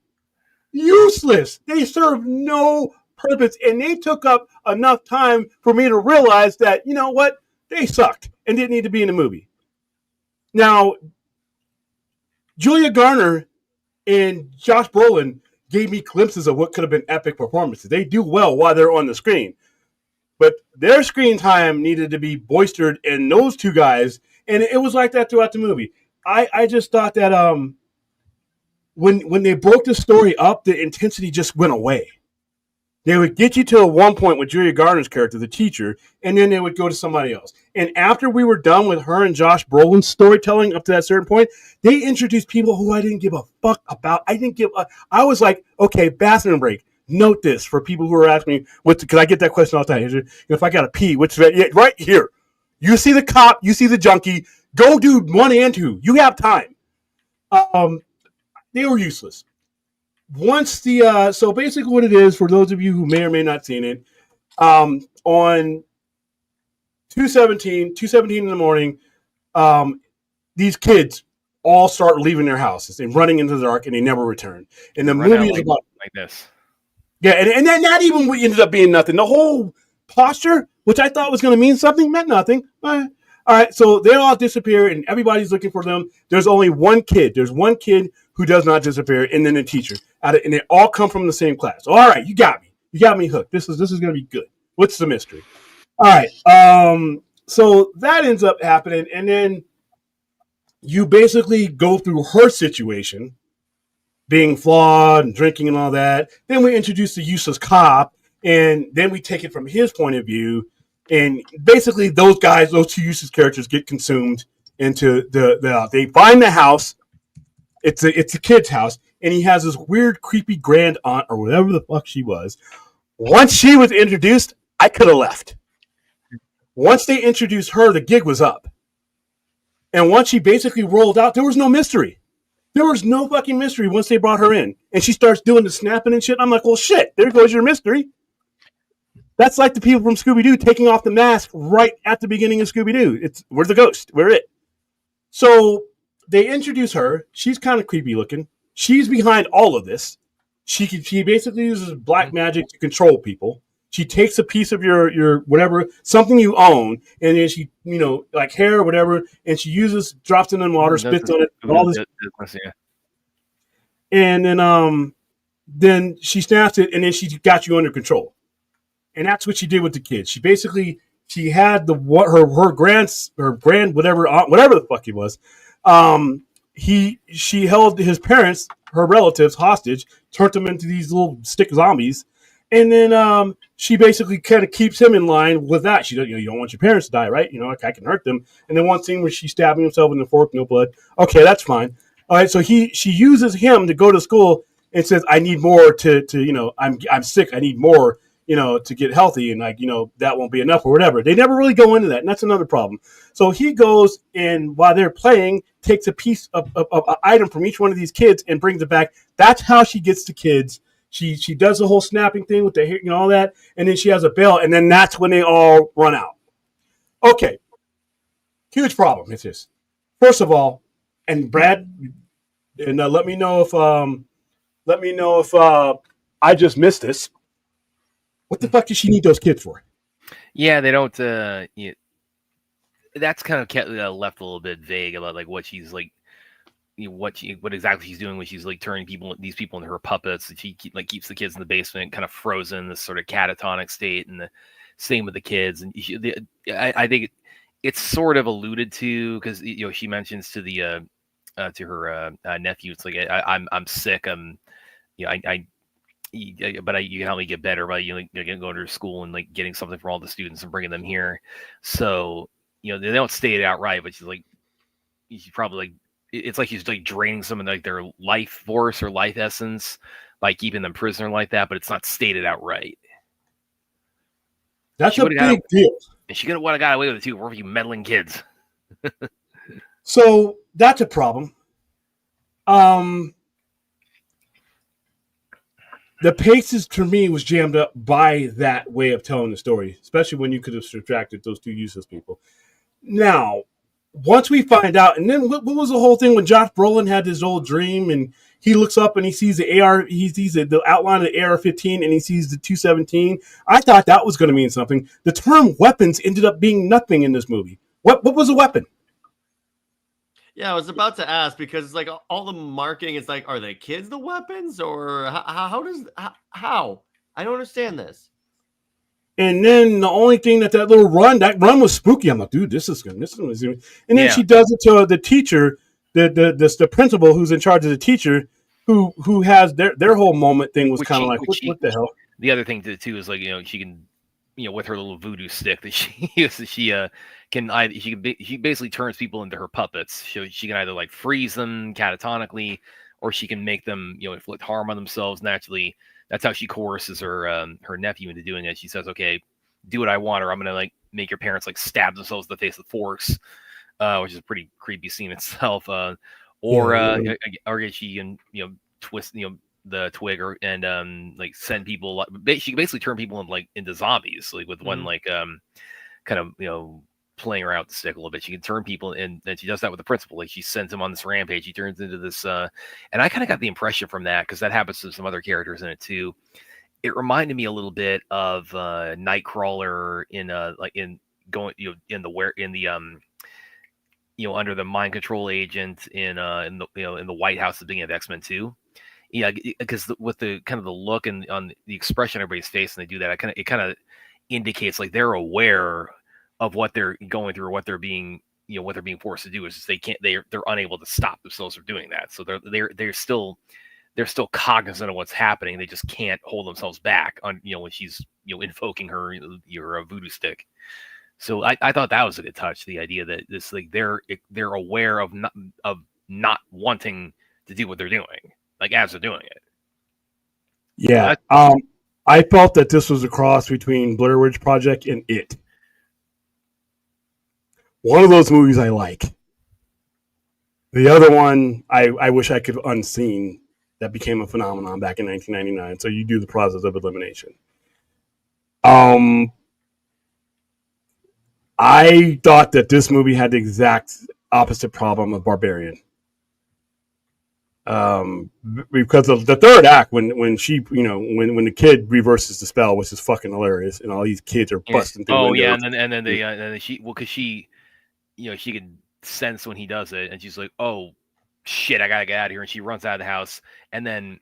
Useless. They serve no purpose, and they took up enough time for me to realize that, you know what, they sucked and didn't need to be in the movie. Now, Julia Garner and Josh Brolin gave me glimpses of what could have been epic performances. They do well while they're on the screen, but their screen time needed to be boistered in those 2 guys, and it was like that throughout the movie. I just thought that when they broke the story up, the intensity just went away. They would get you to one point with Julia Garner's character, the teacher, and then they would go to somebody else. And after we were done with her and Josh Brolin's storytelling up to that certain point, they introduced people who I didn't give a fuck about. I was like, okay, bathroom break. Note this for people who are asking me, because I get that question all the time. If I got to pee, right here. You see the cop, you see the junkie, go do 1 and 2. You have time. They were useless. Once so basically what it is, for those of you who may or may not seen it, on 2:17 in the morning, these kids all start leaving their houses and running into the dark, and they never return. And the movie is about like this. Yeah, and then not even what ended up being nothing. The whole posture, which I thought was going to mean something, meant nothing. All right, so they all disappear, and everybody's looking for them. There's only one kid. There's one kid who does not disappear, and then the teacher. And they all come from the same class. All right, you got me. You got me hooked. This is going to be good. What's the mystery? All right, so that ends up happening, and then you basically go through her situation, being flawed and drinking and all that. Then we introduce the useless cop, and then we take it from his point of view. And basically, those two useless characters get consumed into they find the house. It's a kid's house, and he has this weird, creepy grand aunt or whatever the fuck she was. Once she was introduced, I could have left. Once they introduced her, the gig was up. And once she basically rolled out, there was no mystery. There was no fucking mystery once they brought her in. And she starts doing the snapping and shit. I'm like, well, shit, there goes your mystery. That's like the people from Scooby-Doo taking off the mask right at the beginning of Scooby-Doo. We're the ghost. We're it. So they introduce her. She's kind of creepy looking. She's behind all of this. She basically uses black magic to control people. She takes a piece of your whatever, something you own, and then she, like hair or whatever, and she drops it in water, spits on it, all this. And then she snaps it, and then she got you under control. And that's what she did with the kids. She had her grand whatever the fuck he was. She held his parents, her relatives, hostage, turned them into these little stick zombies, and then she basically kind of keeps him in line with that. She you don't want your parents to die, right? I can hurt them. And then one scene where she's stabbing himself in the fork, no blood. Okay, that's fine. All right, so she uses him to go to school and says, I need more to I'm sick. I need more, to get healthy, and that won't be enough or whatever. They never really go into that, and that's another problem. So he goes and while they're playing, takes a piece of an item from each one of these kids and brings it back. That's how she gets the kids. She does the whole snapping thing with the hair, all that, and then she has a bell, and then that's when they all run out. Okay, huge problem. It's this. First of all, and Brad, and let me know if I just missed this. What the fuck does she need those kids for? Yeah, they don't. That's kind of kept, left a little bit vague about like what she's like, what exactly she's doing when she's like turning these people into her puppets. And she keeps the kids in the basement, kind of frozen in this sort of catatonic state, and the same with the kids. And I think it's sort of alluded to because she mentions to the to her nephew, it's like I'm sick. But you can help me get better by going to school and like getting something for all the students and bringing them here. So they don't state it outright, but she's probably like, it's like she's like draining some of like their life force or life essence by keeping them prisoner like that, but it's not stated outright. That's a big deal. And she would have got away with it too, for you meddling kids. So that's a problem. The paces to me was jammed up by that way of telling the story, especially when you could have subtracted those two useless people. Now, once we find out, and then what was the whole thing when Josh Brolin had this old dream and he looks up and he sees the outline of the AR-15 and he sees the 217. I thought that was going to mean something. The term weapons ended up being nothing in this movie. What was a weapon? Yeah, I was about to ask because it's like all the marketing is like, are they kids the weapons or how? I don't understand this. And then the only thing that run was spooky. I'm like, dude, this is good. And then she does it to the teacher, the principal who's in charge of the teacher. who has their whole moment thing was Which kind of she, like which she, what the hell. the other thing too is like she can with her little voodoo stick that she uses, she basically turns people into her puppets. She can either like freeze them catatonically, or she can make them inflict harm on themselves naturally. That's how she coerces her nephew into doing it. She says, "Okay, do what I want, or I'm gonna like make your parents like stab themselves in the face with forks," which is a pretty creepy scene itself. Or she can twist the twig and like send people. She can basically turn people into zombies, like with one like kind of playing her out the stick a little bit. She can turn people, and she does that with the principal. Like she sends him on this rampage. He turns into this, and I kind of got the impression from that, because that happens to some other characters in it too. It reminded me a little bit of Nightcrawler under the mind control agent in the White House at the beginning of X-Men 2. Yeah, because with the kind of the look and on the expression on everybody's face, and they do that, it kind of indicates like they're aware of what they're going through, or what they're being forced to do. Is they're unable to stop themselves from doing that. So they're still cognizant of what's happening. They just can't hold themselves back on when she's invoking her your voodoo stick. So I thought that was a good touch. The idea that this like they're aware of not wanting to do what they're doing, like as they're doing it. Yeah. I felt that this was a cross between Blair Witch Project and It. One of those movies I like. The other one I wish I could have unseen, that became a phenomenon back in 1999. So you do the process of elimination. I thought that this movie had the exact opposite problem of Barbarian. Because of the third act, when she, when the kid reverses the spell, which is fucking hilarious, and all these kids are busting through windows. Yeah, and then she, because she, she could sense when he does it, and she's like, oh shit, I gotta get out of here, and she runs out of the house, and then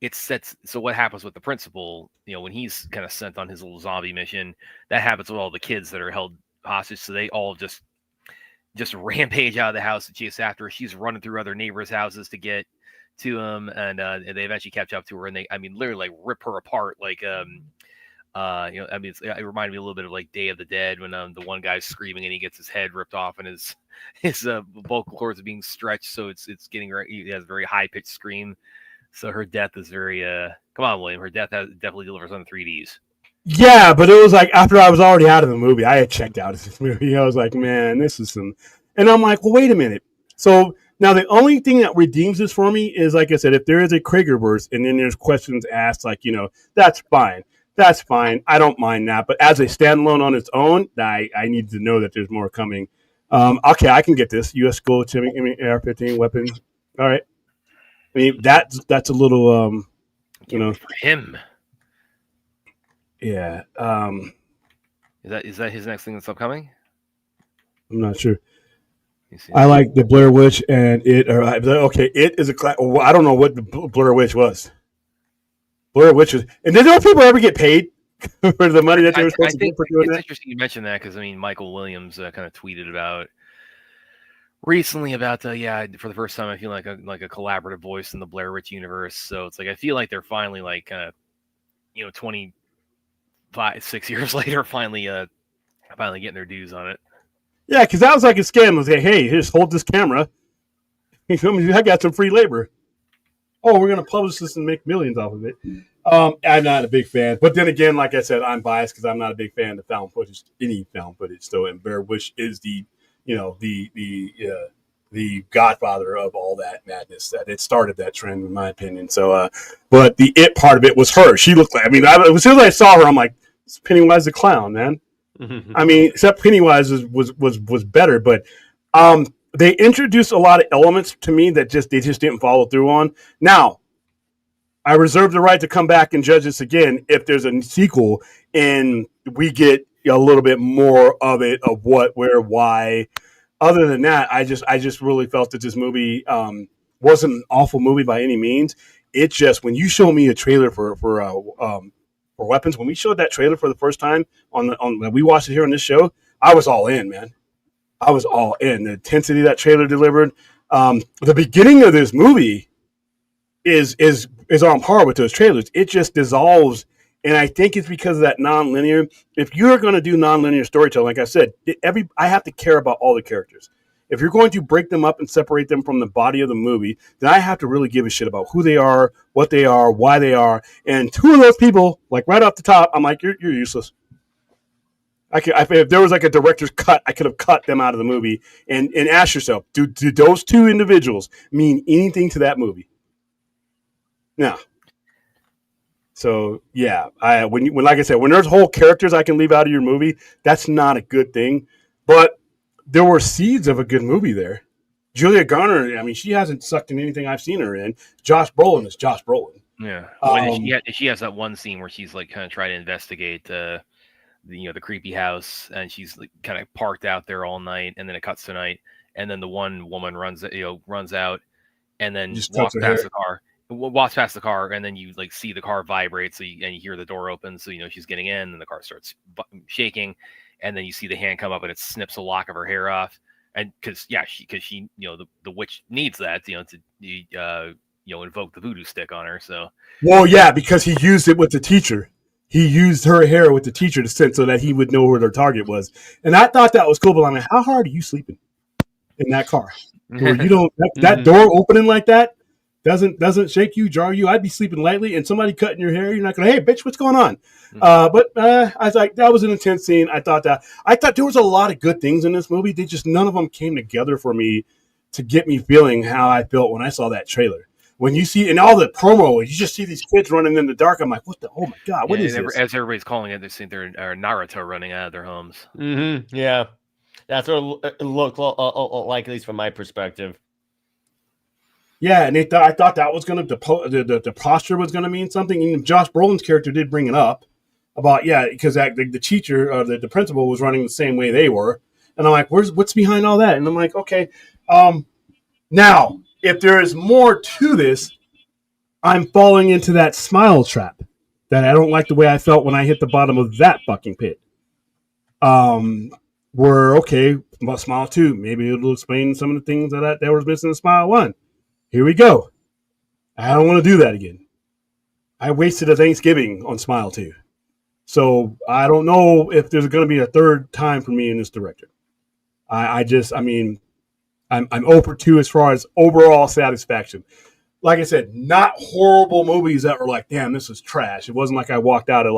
it sets. So what happens with the principal? When he's kind of sent on his little zombie mission, that happens with all the kids that are held hostage. So they all just rampage out of the house and chase after her. She's running through other neighbors' houses to get to him, and they eventually catch up to her, and they, literally like rip her apart. Like, it reminded me a little bit of like Day of the Dead, when the one guy's screaming and he gets his head ripped off, and his vocal cords are being stretched, so it's getting, he has a very high pitched scream. So her death is very come on, William. Her death definitely delivers on the 3Ds. Yeah, but it was like after I was already out of the movie, I had checked out of this movie. I was like, man, this is some, and I'm like, well, wait a minute. So now the only thing that redeems this for me is, like I said, if there is a Kragerverse and then there's questions asked, like, that's fine. That's fine. I don't mind that. But as a standalone on its own, I need to know that there's more coming. Okay, I can get this. U.S. Gold, AR-15 weapons. All right. I mean, that's a little, for him. Yeah. Is that his next thing that's upcoming? I'm not sure. I like the Blair Witch and It. Okay, It is a class. I don't know what the Blair Witch was. Blair Witch was, and did those people ever get paid for the money that they were supposed to get for doing that? It's interesting you mentioned that, because Michael Williams kind of tweeted about recently about for the first time I feel like a collaborative voice in the Blair Witch universe. So it's like I feel like they're finally like kind of 25-6 years later finally getting their dues on it. Yeah, because that was like a scam. It was like, hey, just hold this camera. I got some free labor. Oh, we're going to publish this and make millions off of it. I'm not a big fan. But then again, like I said, I'm biased because I'm not a big fan of found footage, any found footage. So, and Blair Witch is the godfather of all that madness. That it started that trend, in my opinion. So, but the It part of it was her. She looked like, as soon as I saw her, I'm like, it's Pennywise the Clown, man. Except Pennywise was better, but they introduced a lot of elements to me that they just didn't follow through on. Now, I reserve the right to come back and judge this again if there's a sequel and we get a little bit more of it, of what, where, why. Other than that, I just really felt that this movie wasn't an awful movie by any means. It just, when you show me a trailer for Weapons, when we showed that trailer for the first time when we watched it here on this show, I was all in, man. I was all in. The intensity that trailer delivered. The beginning of this movie is on par with those trailers. It just dissolves, and I think it's because of that non-linear. If you're going to do non-linear storytelling, like I said, I have to care about all the characters. If you're going to break them up and separate them from the body of the movie, then I have to really give a shit about who they are, what they are, why they are. And two of those people, like right off the top, I'm like, you're useless. If there was like a director's cut, I could have cut them out of the movie and ask yourself, do those two individuals mean anything to that movie? No. So yeah, when like I said, when there's whole characters I can leave out of your movie, that's not a good thing. But there were seeds of a good movie there. Julia Garner, I mean, she hasn't sucked in anything I've seen her in. Josh Brolin is Josh Brolin. Yeah. She has that one scene where she's like kind of trying to investigate the creepy house, and she's like kind of parked out there all night, and then it cuts to night, and then the one woman runs out, and then walks past the car, and then you like see the car vibrate, and you hear the door open, so she's getting in, and the car starts shaking, and then you see the hand come up and it snips a lock of her hair off, and because she the witch needs that to invoke the voodoo stick on her. So because he used it with the teacher. He used her hair with the teacher to send so that he would know where their target was, and I thought that was cool. But I mean, how hard are you sleeping in that car? Where you don't that door opening like that doesn't shake you, jar you. I'd be sleeping lightly, and somebody cutting your hair, you're not going, hey, bitch, what's going on? But I was like, that was an intense scene. I thought there was a lot of good things in this movie. They just, none of them came together for me to get me feeling how I felt when I saw that trailer. When you see in all the promo, you just see these kids running in the dark. I'm like, oh my God, what is this? As everybody's calling it, they think they're Naruto running out of their homes. Mm-hmm. Yeah. That's what it looked like, at least from my perspective. Yeah, and I thought that was going to the posture was going to mean something. And Josh Brolin's character did bring it up about because the teacher or the principal was running the same way they were, and I'm like, what's behind all that? And I'm like, okay, now if there is more to this, I'm falling into that smile trap that I don't like the way I felt when I hit the bottom of that fucking pit. We're okay about Smile 2. Maybe it'll explain some of the things that was missing in Smile 1. Here we go. I don't want to do that again. I wasted a Thanksgiving on Smile 2. So I don't know if there's going to be a third time for me in this director. I'm 0 for 2 as far as overall satisfaction. Like I said, not horrible movies that were like, damn, this is trash. It wasn't like I walked out of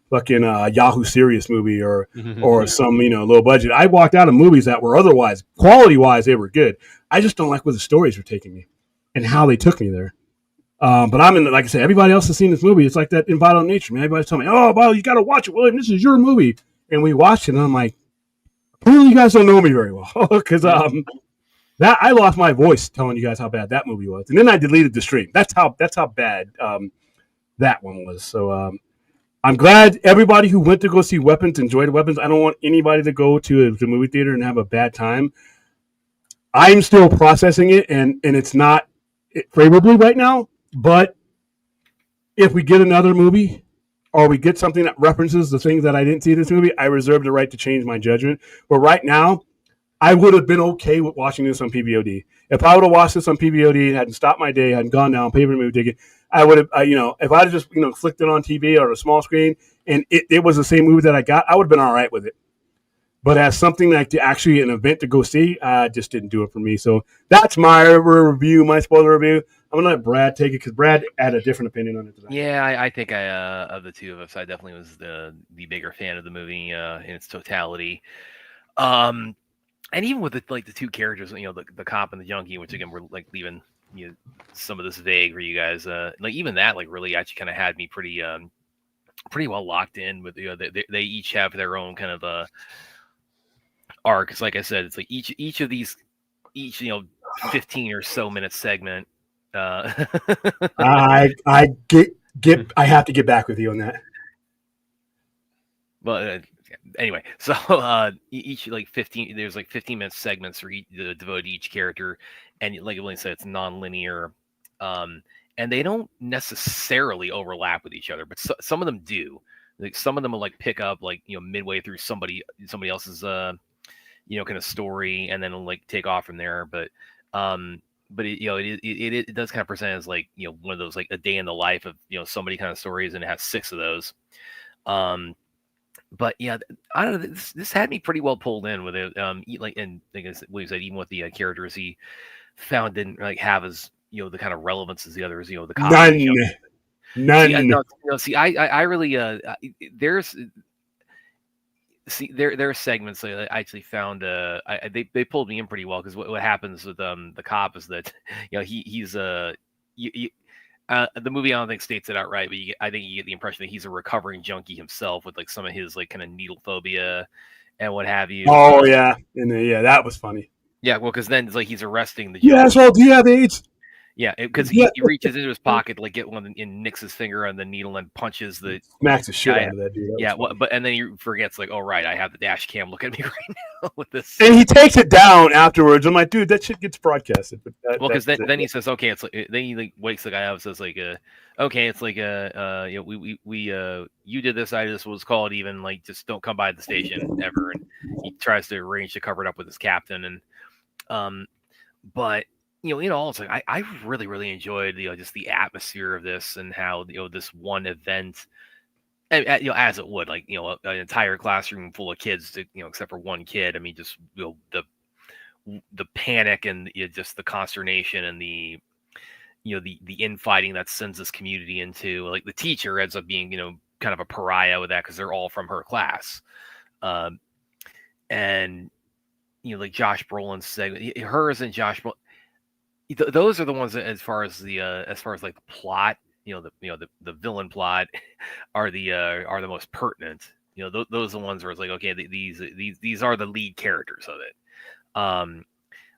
fucking Yahoo Serious movie or some low budget. I walked out of movies that were otherwise quality wise they were good. I just don't like where the stories were taking me and how they took me there. But I'm in, like I said, everybody else has seen this movie. It's like that in Vital Nature, man. Everybody's telling me, oh, well, you got to watch it, William. This is your movie. And we watched it, and I'm like, apparently you guys don't know me very well because that I lost my voice telling you guys how bad that movie was, and then I deleted the stream. That's how bad that one was. So I'm glad everybody who went to go see Weapons enjoyed Weapons. I don't want anybody to go to the movie theater and have a bad time. I'm still processing it, and it's not favorably right now. But if we get another movie or we get something that references the things that I didn't see in this movie, I reserve the right to change my judgment. But right now, I would have been okay with watching this on PVOD. If I would have watched this on PVOD, hadn't stopped my day, hadn't gone down, paid for the movie ticket, I would have, if I'd have just, flicked it on TV or a small screen and it was the same movie that I got, I would have been all right with it. But as something like actually an event to go see, I just didn't do it for me. So that's my review, my spoiler review. I'm going to let Brad take it because Brad had a different opinion on it today. Yeah, I think of the two of us, I definitely was the bigger fan of the movie in its totality. And even with the two characters, the cop and the junkie, which again, we're like leaving some of this vague for you guys. Like even that, like really actually kind of had me pretty well locked in with, they each have their own kind of arc. It's like I said, it's like each of these, 15 or so minute segment. I have to get back with you on that. Well, anyway, so each like 15, there's like 15-minute segments for devoted to each character, and like William said, it's non-linear, and they don't necessarily overlap with each other, but some of them do. Like some of them will like pick up like midway through somebody else's kind of story, and then like take off from there. But but it does kind of present as like, one of those like a day in the life of somebody kind of stories, and it has 6 of those. But yeah, I don't know. This had me pretty well pulled in with it. And like I said, William said, even with the characters he found didn't like have as the kind of relevance as the others. The cops. None. I really there's. See, there are segments that I actually found. They pulled me in pretty well, because what happens with the cop is that he's the movie I don't think states it outright, but I think you get the impression that he's a recovering junkie himself with like some of his like kind of needle phobia and what have you. Oh yeah, and that was funny. Yeah, well, because then it's like he's arresting the junkie. Yeah, so do you have AIDS? Yeah, because he reaches into his pocket to like get one and nicks his finger on the needle and punches the smacks the shit out of that dude. But and then he forgets like, oh right, I have the dash cam. Look at me right now with this. And he takes it down afterwards. I'm like, dude, that shit gets broadcasted. But because then he says, okay, it's like, then he like wakes the guy up and says like, okay, it's like you did this, I did this, what was called even, like just don't come by the station ever. And he tries to arrange to cover it up with his captain, and but. It's like I really, really enjoyed just the atmosphere of this, and how this one event, as it would, like an entire classroom full of kids, except for one kid. I mean, just the panic and just the consternation and the the infighting that sends this community into, like the teacher ends up being kind of a pariah with that, because they're all from her class, and like Josh Brolin's segment, hers and Josh Brolin. Those are the ones that, as far as like the plot, the villain plot, are the most pertinent. Those are the ones where it's like, okay, these are the lead characters of it.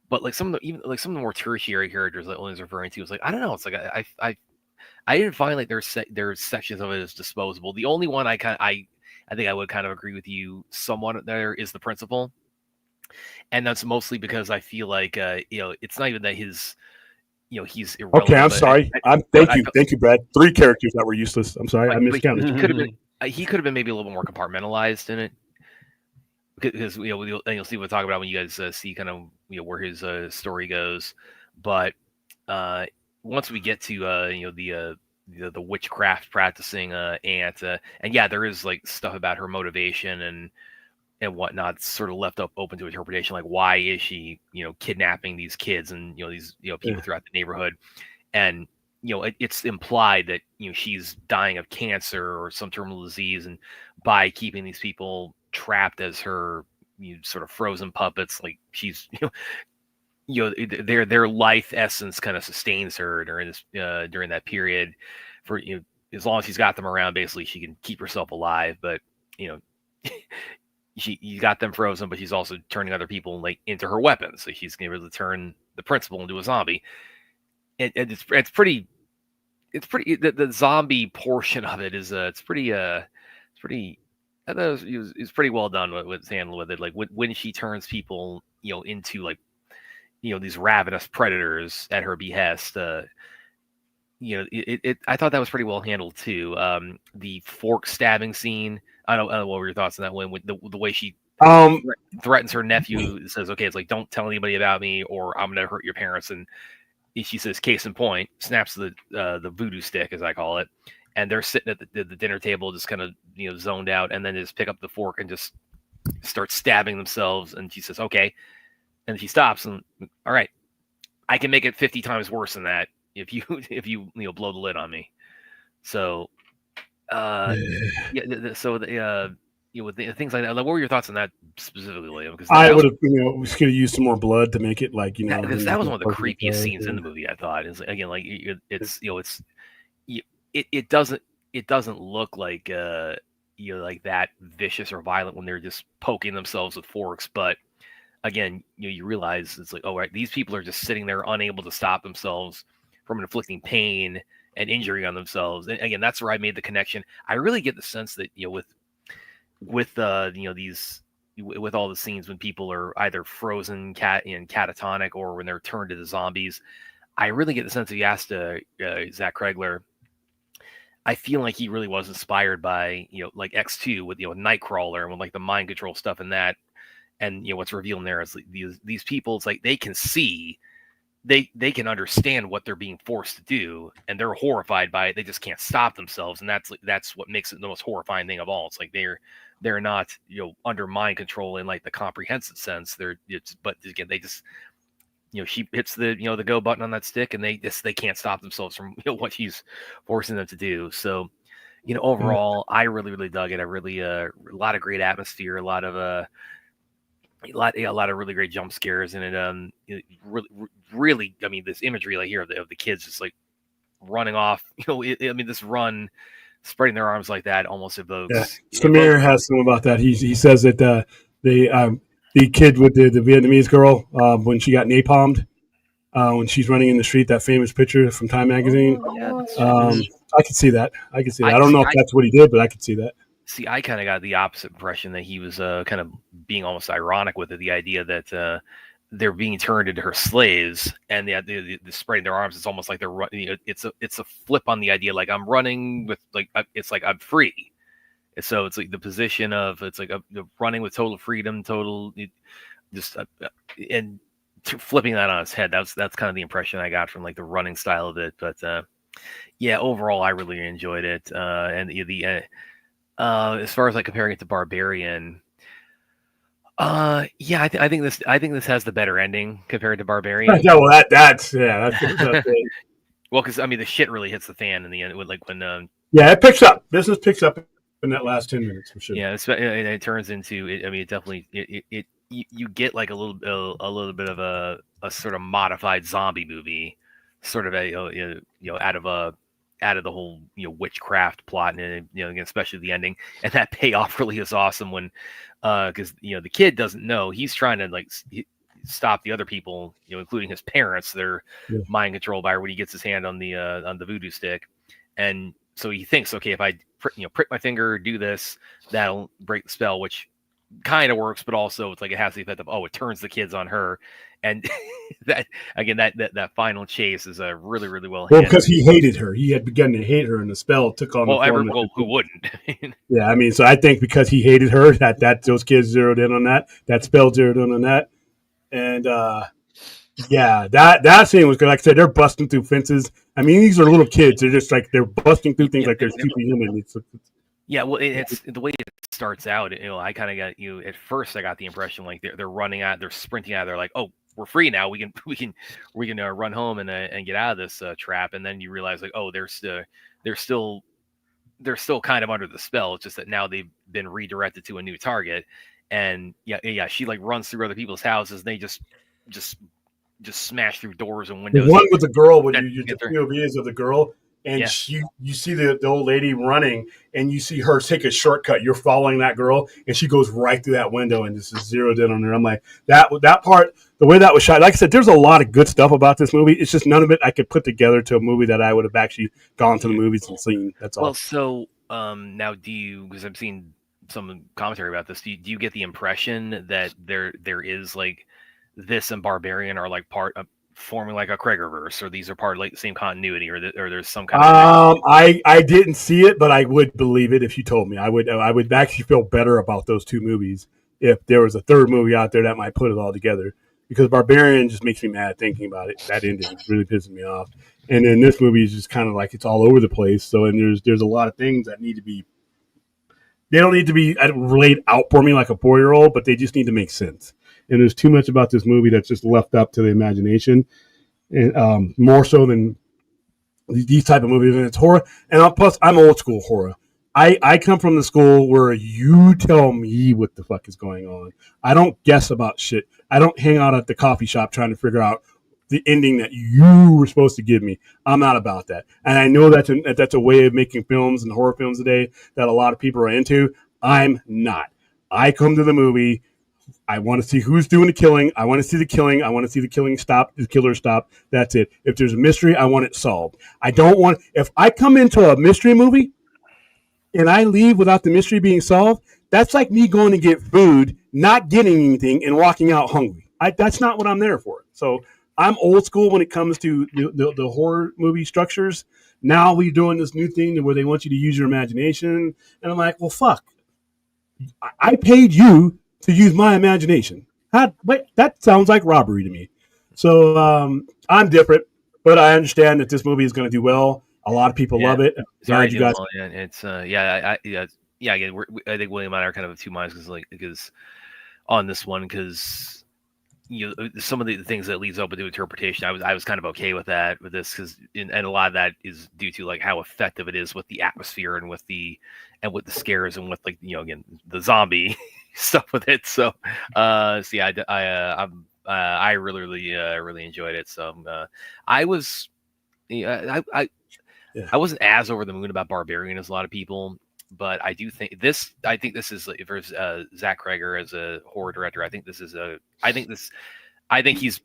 But like some of the more tertiary characters that Owen's referring to, is like, I don't know. It's like I didn't find like there's sections of it as disposable. The only one I think I would kind of agree with you somewhat there is the principal. And that's mostly because I feel like it's not even that he's irrelevant. Okay, I'm sorry. Thank you, Brad. 3 characters that were useless. I'm sorry, I miscounted. He could have been maybe a little bit more compartmentalized in it, because you'll see what we'll talk about when you guys see kind of where his story goes. But once we get to the witchcraft practicing aunt, and yeah, there is like stuff about her motivation and whatnot sort of left up open to interpretation, like why is she kidnapping these kids and these people throughout the neighborhood, and it's implied that she's dying of cancer or some terminal disease, and by keeping these people trapped as her sort of frozen puppets, like she's their life essence kind of sustains her during that period, for as long as she's got them around, basically she can keep herself alive. But you got them frozen, but she's also turning other people like into her weapons. So she's going to turn the principal into a zombie. It's pretty. The zombie portion of it is it's pretty. I thought it was pretty well done with handled with it. Like when she turns people into like these ravenous predators at her behest. I thought that was pretty well handled too. The fork stabbing scene. I don't know what were your thoughts on that one, with the way she threatens her nephew. Says, okay, it's like, don't tell anybody about me or I'm going to hurt your parents. And she says, case in point, snaps the voodoo stick, as I call it. And they're sitting at the dinner table, just kind of, zoned out, and then just pick up the fork and just start stabbing themselves. And she says, okay. And she stops and, all right, I can make it 50 times worse than that if you blow the lid on me. So, with the things like that, like, what were your thoughts on that specifically, Liam? Because I would have, was going to use some more blood to make it like, because that was one of the creepiest scenes in the movie. I thought is again, like it doesn't look like like that vicious or violent when they're just poking themselves with forks, but again, you realize it's like, oh right, these people are just sitting there unable to stop themselves from inflicting pain and injury on themselves. And again, that's where I made the connection. I really get the sense that with all the scenes when people are either frozen catatonic or when they're turned into zombies, I really get the sense that you asked Zach Cregler, I feel like he really was inspired by like X2 with Nightcrawler and with like the mind control stuff and that, and what's revealed in there is like these people, it's like they can see they can understand what they're being forced to do, and they're horrified by it. They just can't stop themselves, and that's what makes it the most horrifying thing of all. It's like they're not under mind control in like the comprehensive sense. But again, they just she hits the the go button on that stick, and they can't stop themselves from what she's forcing them to do. So overall, I really dug it. I really a lot of great atmosphere, a lot of really great jump scares, and it really, I mean, this imagery like here of the kids just like running off. I mean, this run, spreading their arms like that almost evokes. Yeah. Samir has some about that. He says that the kid with the Vietnamese girl when she got napalmed when she's running in the street, that famous picture from Time magazine. I could see that. I don't know if that's what he did, but I could see that. See, I kind of got the opposite impression that he was kind of being almost ironic with it. The idea that they're being turned into her slaves, and the spreading their arms. It's almost like they're running. It's a flip on the idea. Like, I'm running with it's like I'm free. And so it's like the position of running with total freedom, and flipping that on its head. That's kind of the impression I got from like the running style of it. But yeah, overall, I really enjoyed it. And as far as like comparing it to Barbarian, yeah, I think this has the better ending compared to Barbarian. Yeah, well, that's well, because I mean, the shit really hits the fan in the end. Yeah, it picks up. Business picks up in that last 10 minutes for sure. Yeah, it turns into. I mean, it definitely you get like a little bit of a sort of modified zombie movie, sort of out of the whole witchcraft plot, and especially the ending, and that payoff really is awesome when because the kid doesn't know, he's trying to stop the other people, including his parents. They're mind controlled by her when he gets his hand on the voodoo stick, and so he thinks, okay, if I prick my finger, do this, that'll break the spell, which kind of works, but also it's like it has the effect of it turns the kids on her. And that again, that final chase is a really well. Well, because he hated her, he had begun to hate her, and the spell took on. Who wouldn't? Yeah, I mean, so I think because he hated her, that those kids zeroed in on that spell zeroed in on that, and yeah, that scene was good. Like I said, they're busting through fences. I mean, these are little kids. They're just like they're busting through things like they're superhuman. Yeah, well, it's the way it starts out. I kind of got at first. I got the impression like they're running out, they're sprinting out. They're like, oh, we're free now. We can run home and get out of this trap. And then you realize like, oh, they're still kind of under the spell. It's just that now they've been redirected to a new target. And yeah, she like runs through other people's houses. And they just smash through doors and windows. The one with the girl, when you the POV is of the girl. And you see the old lady running, and you see her take a shortcut. You're following that girl, and she goes right through that window and just is zeroed in on her. I'm like, that part, the way that was shot. Like I said, there's a lot of good stuff about this movie. It's just none of it I could put together to a movie that I would have actually gone to the movies and seen. That's all. Well, so now because I've seen some commentary about this, do you get the impression that there is like this and Barbarian are like part of forming like a Kragerverse, or these are part of like the same continuity, or there's some kind of I didn't see it, but I would believe it if you told me. I would actually feel better about those two movies if there was a third movie out there that might put it all together, because Barbarian just makes me mad thinking about it. That ending really pisses me off, and then this movie is just kind of like it's all over the place. So, and there's a lot of things that need to be, they don't need to be laid out for me like a 4-year-old, but they just need to make sense. And there's too much about this movie that's just left up to the imagination, and more so than these type of movies. And it's horror. And plus, I'm old school horror. I come from the school where you tell me what the fuck is going on. I don't guess about shit. I don't hang out at the coffee shop trying to figure out the ending that you were supposed to give me. I'm not about that. And I know that's a way of making films and horror films today that a lot of people are into. I'm not. I come to the movie, I want to see who's doing the killing. I want to see the killing. I want to see the killing stop, the killer stop. That's it. If there's a mystery, I want it solved. I don't want, if I come into a mystery movie and I leave without the mystery being solved, that's like me going to get food, not getting anything, and walking out hungry. That's not what I'm there for. So I'm old school when it comes to the horror movie structures. Now we're doing this new thing where they want you to use your imagination. And I'm like, well, fuck. I paid you to use my imagination. Wait, that sounds like robbery to me. So I'm different, but I understand that this movie is going to do well. A lot of people love it. Sorry, You guys. well, yeah, it's Again, I think William and I are kind of of two minds because on this one because some of the things that leads up to interpretation, I was kind of okay with this because and a lot of that is due to like how effective it is with the atmosphere and with the scares and with again the zombie stuff with it. So yeah, I really enjoyed it. So I was I wasn't as over the moon about Barbarian as a lot of people, but I think this is for Zach Kreger as a horror director. I think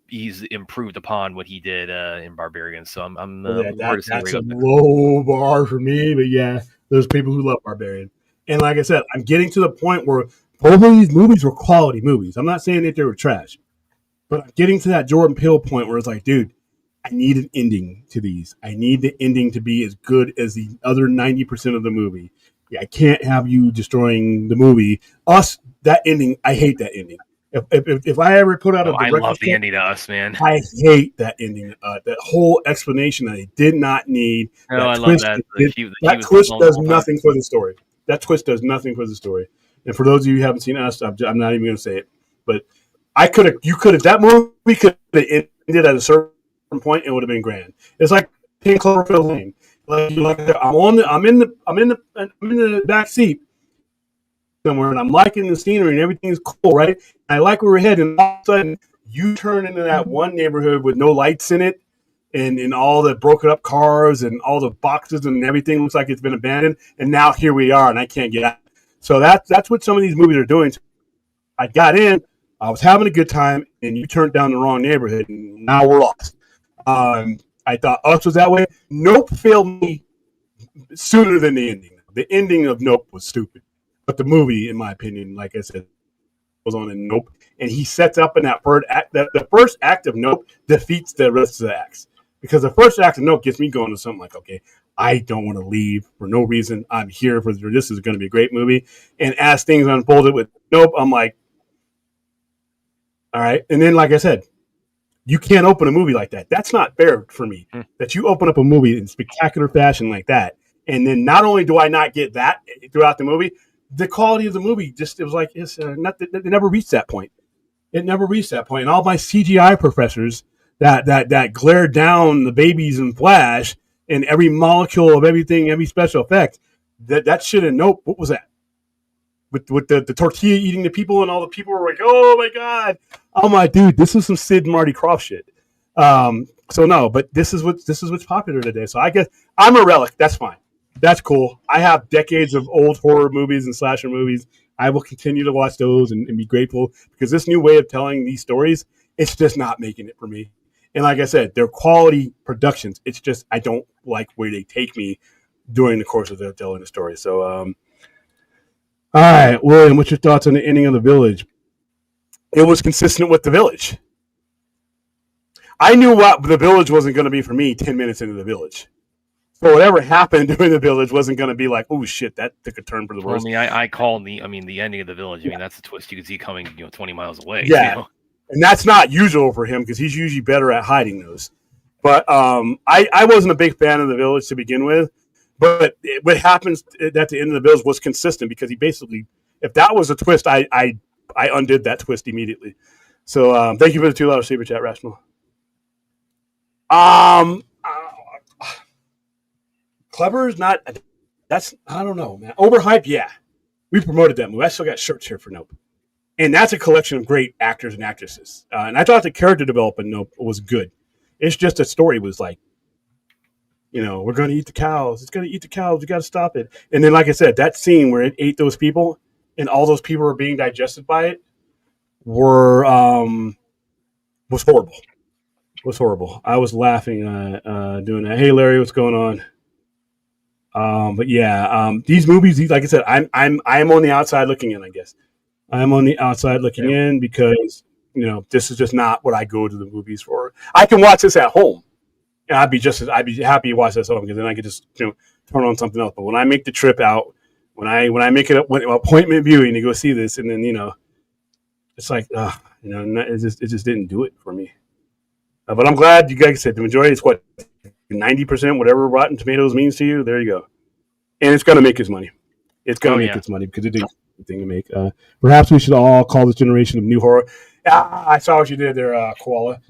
he's improved upon what he did in Barbarian. So that's a low bar for me, but yeah, there's people who love Barbarian, and like I said, I'm getting to the point where both of these movies were quality movies. I'm not saying that they were trash, but I'm getting to that Jordan Peele point where it's like, dude, I need an ending to these. I need the ending to be as good as the other 90% of the movie. Yeah, I can't have you destroying the movie. That ending, I hate that ending. If I ever put out I love the ending to Us, man. I hate that ending. That whole explanation that I did not need. I love that. That twist does nothing for the story. That twist does nothing for the story. And for those of you who haven't seen Us, I'm not even going to say it. But that movie could have ended at a certain point. It would have been grand. It's like Pink Cloverfield Lane. I'm in the back seat somewhere, and I'm liking the scenery, and everything's cool, right? And I like where we're heading. And all of a sudden, you turn into that one neighborhood with no lights in it, and all the broken up cars and all the boxes and everything looks like it's been abandoned. And now here we are, and I can't get out. So that's what some of these movies are doing. I got in, I was having a good time, and you turned down the wrong neighborhood, and now we're lost. I thought Us was that way. Nope failed me sooner than the ending. The ending of Nope was stupid. But the movie, in my opinion, like I said, was on in Nope. And he sets up in that third act. The first act of Nope defeats the rest of the acts. Because the first act of Nope gets me going to something like, okay, I don't want to leave for no reason. I'm here for this. Is going to be a great movie. And as things unfolded with Nope, I'm like, all right. And then, like I said, you can't open a movie like that. That's not fair for me. That you open up a movie in spectacular fashion like that. And then not only do I not get that throughout the movie, the quality of the movie it never reached that point. It never reached that point. And all my CGI professors that glared down the babies in Flash and every molecule of everything, every special effect, that shit in Nope, what was that? With the tortilla eating the people, and all the people were like, oh my God. Oh my dude, this is some Sid and Marty Krofft shit. So no, but this is what's popular today. So I guess I'm a relic. That's fine. That's cool. I have decades of old horror movies and slasher movies. I will continue to watch those and be grateful because this new way of telling these stories, it's just not making it for me. And like I said, they're quality productions. It's just I don't like where they take me during the course of the telling the story. So all right, William, what's your thoughts on the ending of The Village? It was consistent with The Village. I knew what The Village wasn't going to be for me 10 minutes into The Village. So whatever happened during The Village wasn't going to be like, oh shit, that took a turn for the worse. I called the ending of The Village. I mean, that's a twist you could see coming, 20 miles away. Yeah, and that's not usual for him because he's usually better at hiding those. But I wasn't a big fan of The Village to begin with. But what happens at the end of The Village was consistent because he basically, if that was a twist, I undid that twist immediately. So thank you for the $2 super chat, Rational. Clever is not. That's I don't know, man. Overhyped, yeah. We promoted that movie. I still got shirts here for Nope, and that's a collection of great actors and actresses. And I thought the character development Nope was good. It's just the story was like, we're going to eat the cows. It's going to eat the cows. We got to stop it. And then, like I said, that scene where it ate those people, and all those people were being digested by it, was horrible. Was horrible. I was laughing doing that. Hey, Larry, what's going on? But yeah, these movies, like I said, I'm on the outside looking in. I guess I'm on the outside looking in because this is just not what I go to the movies for. I can watch this at home, and I'd be happy to watch this at home because then I could just turn on something else. But when I make the trip out, when I make it an appointment viewing to go see this, and then it's like it just didn't do it for me. But I'm glad you guys said the majority is what 90%, whatever Rotten Tomatoes means to you. There you go, and it's gonna make its money. It's gonna make its money because it did a thing to make. Perhaps we should all call this generation of new horror. I saw what you did there, Koala.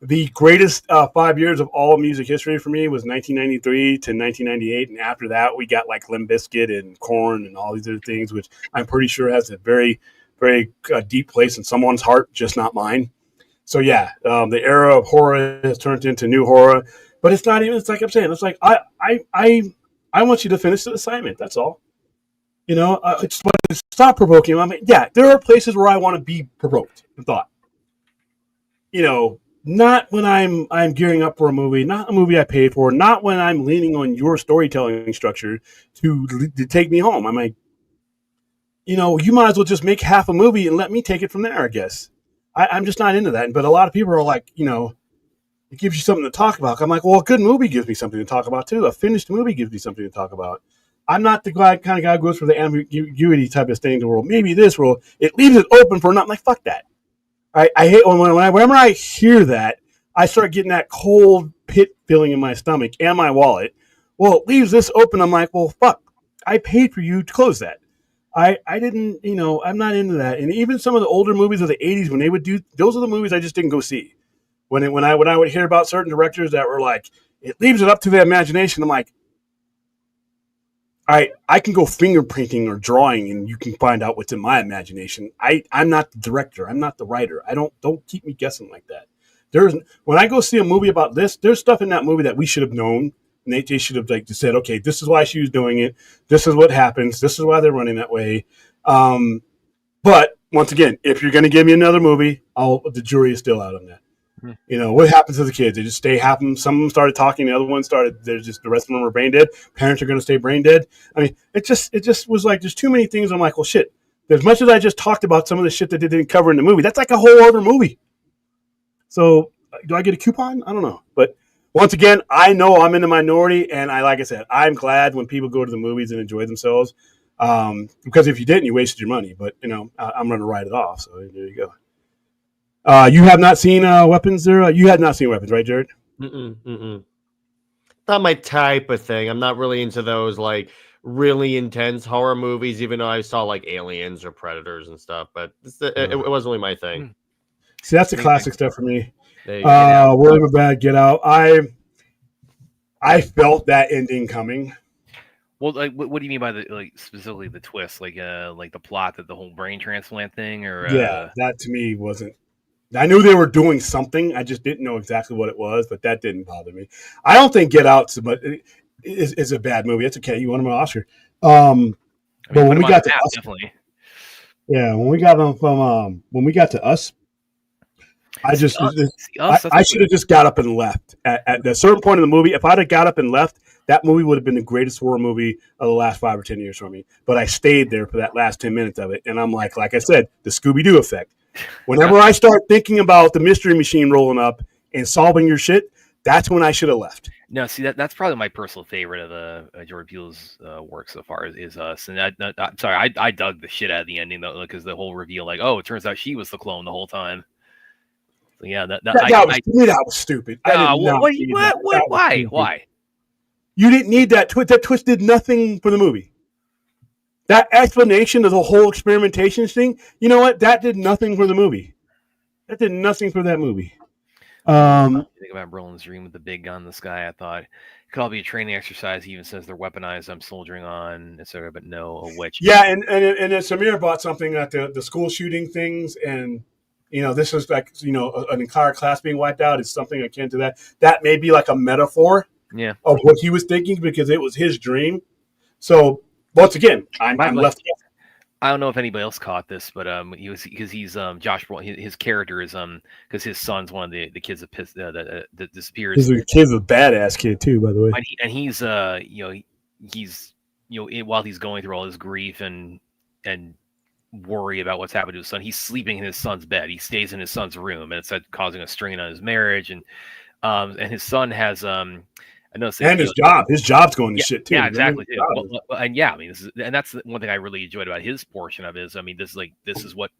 The greatest 5 years of all music history for me was 1993 to 1998, and after that we got like Limp Bizkit and Korn and all these other things, which I'm pretty sure has a very, very deep place in someone's heart, just not mine. So yeah, the era of horror has turned into new horror, but it's not even. It's like I'm saying. It's like I want you to finish the assignment. That's all. It's but stop provoking. I mean, yeah, there are places where I want to be provoked and thought. Not when I'm gearing up for a movie, not a movie I paid for, not when I'm leaning on your storytelling structure to take me home. I'm like, you might as well just make half a movie and let me take it from there. I guess I'm just not into that. But a lot of people are like, it gives you something to talk about. I'm like, well, a good movie gives me something to talk about too. A finished movie gives me something to talk about. I'm not the kind of guy who goes for the ambiguity type of thing. The world, maybe this world, it leaves it open for nothing. Like fuck that. I hate whenever I hear that, I start getting that cold pit feeling in my stomach and my wallet. Well, it leaves this open. I'm like, well, fuck. I paid for you to close that. I didn't, I'm not into that. And even some of the older movies of the 80s, when they would do, those are the movies I just didn't go see. When I would hear about certain directors that were like, it leaves it up to the imagination. I'm like, I can go fingerprinting or drawing, and you can find out what's in my imagination. I'm not the director. I'm not the writer. Don't keep me guessing like that. When I go see a movie about this, there's stuff in that movie that we should have known, and they should have just said, okay, this is why she was doing it. This is what happens. This is why they're running that way. But once again, if you're going to give me another movie, the jury is still out on that. What happens to the kids? They just stay happy. Some of them started talking. The other ones started. The rest of them were brain dead. Parents are going to stay brain dead. I mean, it just was like there's too many things. I'm like, well, shit. As much as I just talked about some of the shit that they didn't cover in the movie, that's like a whole other movie. So, do I get a coupon? I don't know. But once again, I know I'm in the minority, and like I said, I'm glad when people go to the movies and enjoy themselves. Because if you didn't, you wasted your money. But I'm going to write it off. So there you go. You have not seen Weapons there? You had not seen Weapons, right, Jared? Not my type of thing. I'm not really into those like really intense horror movies, even though I saw like Aliens or Predators and stuff. But it wasn't really my thing. See, that's the classic stuff for me. William Bad, Get Out. I felt that ending coming. Well, like, what do you mean by specifically the twist? Like the plot that the whole brain transplant thing, or that to me wasn't. I knew they were doing something. I just didn't know exactly what it was, but that didn't bother me. I don't think Get Out is a bad movie. It's okay. You want him an Oscar. But when we got to Us, definitely. Yeah, when we got to Us, I should have just got up and left at a certain point in the movie. If I'd have got up and left, that movie would have been the greatest horror movie of the last 5 or 10 years for me. But I stayed there for that last 10 minutes of it, and I'm like I said, the Scooby-Doo effect. Whenever I start thinking about the mystery machine rolling up and solving your shit, that's when I should have left. No, see that's probably my personal favorite of the Jordan Peele's work so far is Us. And I'm sorry, I dug the shit out of the ending though, because the whole reveal, like, oh, it turns out she was the clone the whole time. So yeah, that was stupid. Why? You didn't need that twist. That twist did nothing for the movie. That explanation of the whole experimentation thing, you know what? That did nothing for the movie. That did nothing for that movie. Think about Brolin's dream with the big gun in the sky. I thought it could all be a training exercise. He even says they're weaponized. I'm soldiering on, etc. But no, a witch. Yeah, and then Samir bought something at the school shooting things, and this is like an entire class being wiped out. It's something akin to that. That may be like a metaphor, of what he was thinking because it was his dream. So. Once again, I'm left. I don't know if anybody else caught this, but he's Josh Brolin. His character is because his son's one of the kids that disappears. His kid's a badass kid too, by the way. And he's while he's going through all his grief and worry about what's happened to his son, he's sleeping in his son's bed. He stays in his son's room, and it's causing a strain on his marriage. And his son has I know, and his job's going to shit too. Yeah, exactly. And I mean, that's the one thing I really enjoyed about his portion of it. Is, I mean, this is what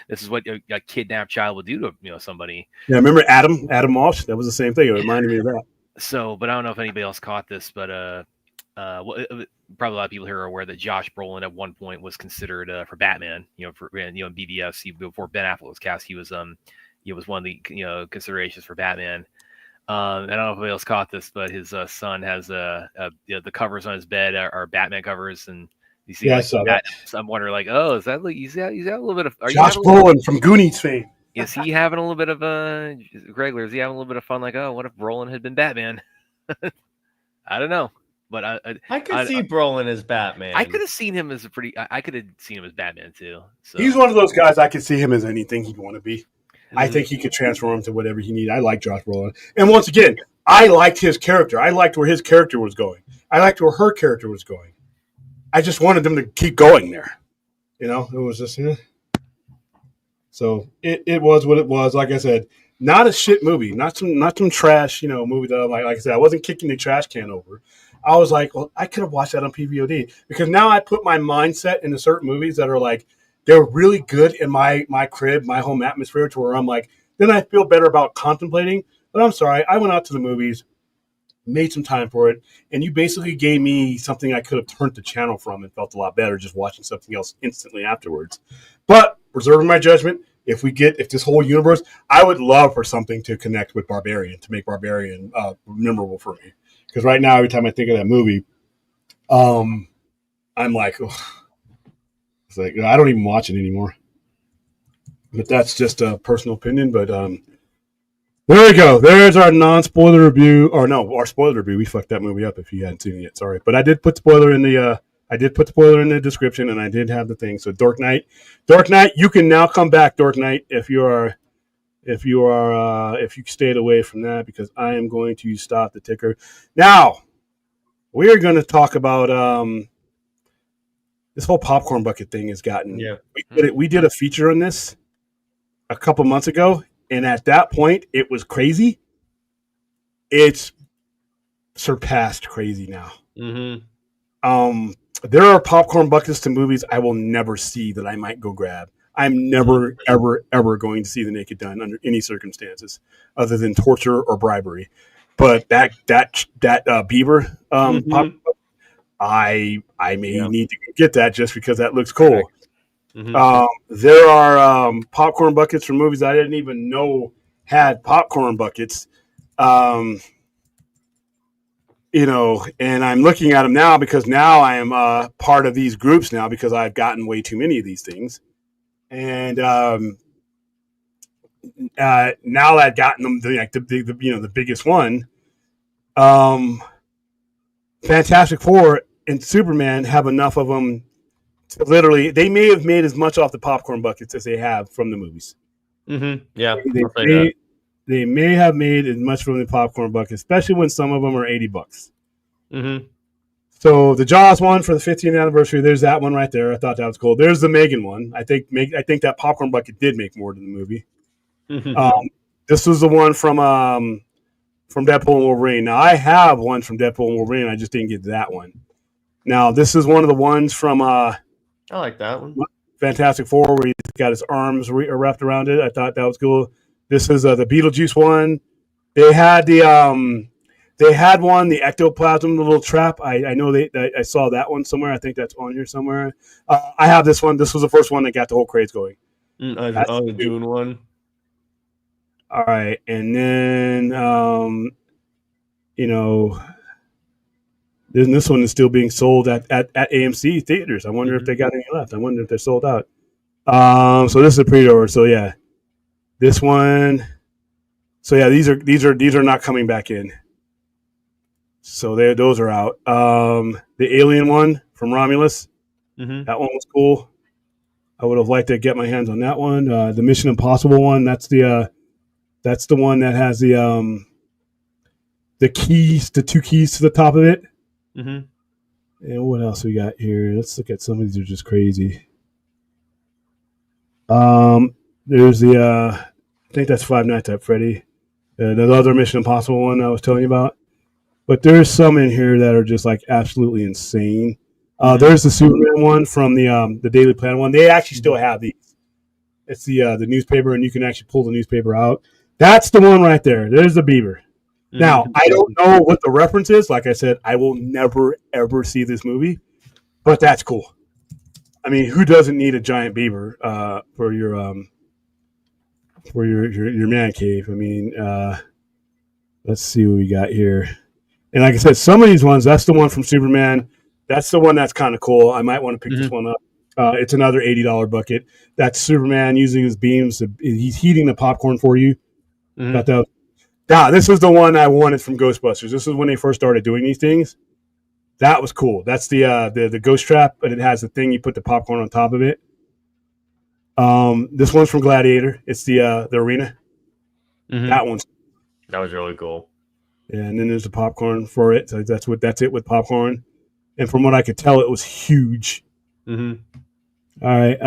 this is what a kidnapped child would do to somebody. Yeah, remember Adam Walsh? That was the same thing. It reminded me of that. So, but I don't know if anybody else caught this, but probably a lot of people here are aware that Josh Brolin at one point was considered for Batman. in BVS before Ben Affleck was cast, he was one of the considerations for Batman. I don't know if anybody else caught this, but his son has the covers on his bed are Batman covers, and you see, I saw that. So I'm wondering, like, oh, is that like he's got a little bit of Josh Brolin from Goonies fame? Is he having a little bit of Gregler? Is he having a little bit of fun? Like, oh, what if Brolin had been Batman? I don't know, but I could see Brolin as Batman. I could have seen him as I could have seen him as Batman too. So. He's one of those guys I could see him as anything he'd want to be. I think he could transform to whatever he needed. I like Josh Brolin, and once again, I liked his character. I liked where his character was going. I liked where her character was going. I just wanted them to keep going there. It was just. So it was what it was. Like I said, not a shit movie, not some trash, movie that like I said, I wasn't kicking the trash can over. I was like, well, I could have watched that on PVOD because now I put my mindset into certain movies that are like, they're really good in my crib, my home atmosphere to where I'm like, then I feel better about contemplating. But I'm sorry, I went out to the movies, made some time for it, and you basically gave me something I could have turned the channel from and felt a lot better just watching something else instantly afterwards. But reserving my judgment, if this whole universe, I would love for something to connect with Barbarian, to make Barbarian memorable for me. Because right now, every time I think of that movie, I'm like, ugh. It's like I don't even watch it anymore. But that's just a personal opinion. But there we go. There's our non-spoiler review, or no, our spoiler review. We fucked that movie up if you hadn't seen it yet. Sorry, but I did put spoiler in the description, and I did have the thing. So Dark Knight, you can now come back, Dark Knight, if you stayed away from that, because I am going to stop the ticker. Now, we are going to talk about this whole popcorn bucket thing has gotten. Yeah. We did a feature on this a couple months ago, and at that point, it was crazy. It's surpassed crazy now. Mm-hmm. There are popcorn buckets to movies I will never see that I might go grab. I'm never, ever, ever going to see The Naked Gun under any circumstances, other than torture or bribery. But that Beaver popcorn, I may need to get that just because that looks cool. Mm-hmm. There are popcorn buckets for movies I didn't even know had popcorn buckets. And I'm looking at them now because now I am part of these groups now because I've gotten way too many of these things. And now that I've gotten them, the biggest one, Fantastic Four and Superman have enough of them to literally, they may have made as much off the popcorn buckets as they have from the movies. Mm-hmm. Yeah. They may have made as much from the popcorn bucket, especially when some of them are $80. Mm-hmm. So the Jaws one for the 15th anniversary, there's that one right there. I thought that was cool. There's the Megan one. I think that popcorn bucket did make more than the movie. Mm-hmm. This was the one from Deadpool and Wolverine. Now I have one from Deadpool and Wolverine. I just didn't get that one. Now this is one of the ones from I like that one. Fantastic Four where he's got his arms wrapped around it. I thought that was cool. This is the Beetlejuice one. They had one, the ectoplasm, the little trap. I know I saw that one somewhere. I think that's on here somewhere. I have this one. This was the first one that got the whole craze going. The Dune one. All right, and then this one is still being sold at AMC theaters. I wonder if they got any left. I wonder if they're sold out. So this is a pre-order. So yeah. This one, so yeah, these are not coming back in. So those are out. The Alien one from Romulus, that one was cool. I would have liked to get my hands on that one. The Mission Impossible one, that's the one that has the keys, the two keys to the top of it. Mm-hmm. And what else we got here? Let's look at some of these. Are just crazy. There's the I think that's Five Nights at Freddy. The other Mission Impossible one I was telling you about. But there's some in here that are just like absolutely insane. There's the Superman one from the Daily Planet one. They actually still have these. It's the newspaper, and you can actually pull the newspaper out. That's the one right there. There's the beaver. Now, I don't know what the reference is. Like I said, I will never, ever see this movie, but that's cool. I mean, who doesn't need a giant beaver for your man cave? I mean, let's see what we got here. And like I said, some of these ones, that's the one from Superman. That's the one that's kind of cool. I might want to pick this one up. It's another $80 bucket. That's Superman using his beams. He's heating the popcorn for you. Got that. This was the one I wanted from Ghostbusters. This is when they first started doing these things. That was cool. That's the ghost trap, but it has the thing you put the popcorn on top of it. This one's from Gladiator. It's the arena. That was really cool. Yeah, and then there's the popcorn for it. So that's it with popcorn. And from what I could tell, it was huge. All right.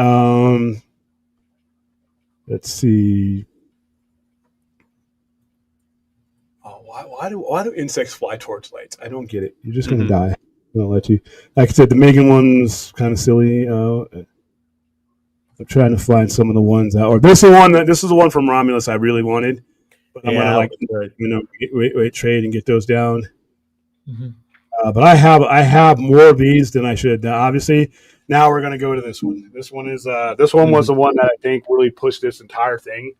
Let's see. Oh, why do insects fly towards lights? I don't get it. You're just gonna die. I'm gonna let you. Like I said, the Megan one's kind of silly. I'm trying to find some of the ones out. Or this is the one from Romulus I really wanted. But I'm gonna wait, trade and get those down. But I have more of these than I should. Now, obviously, now we're gonna go to this one. This one was the one that I think really pushed this entire thing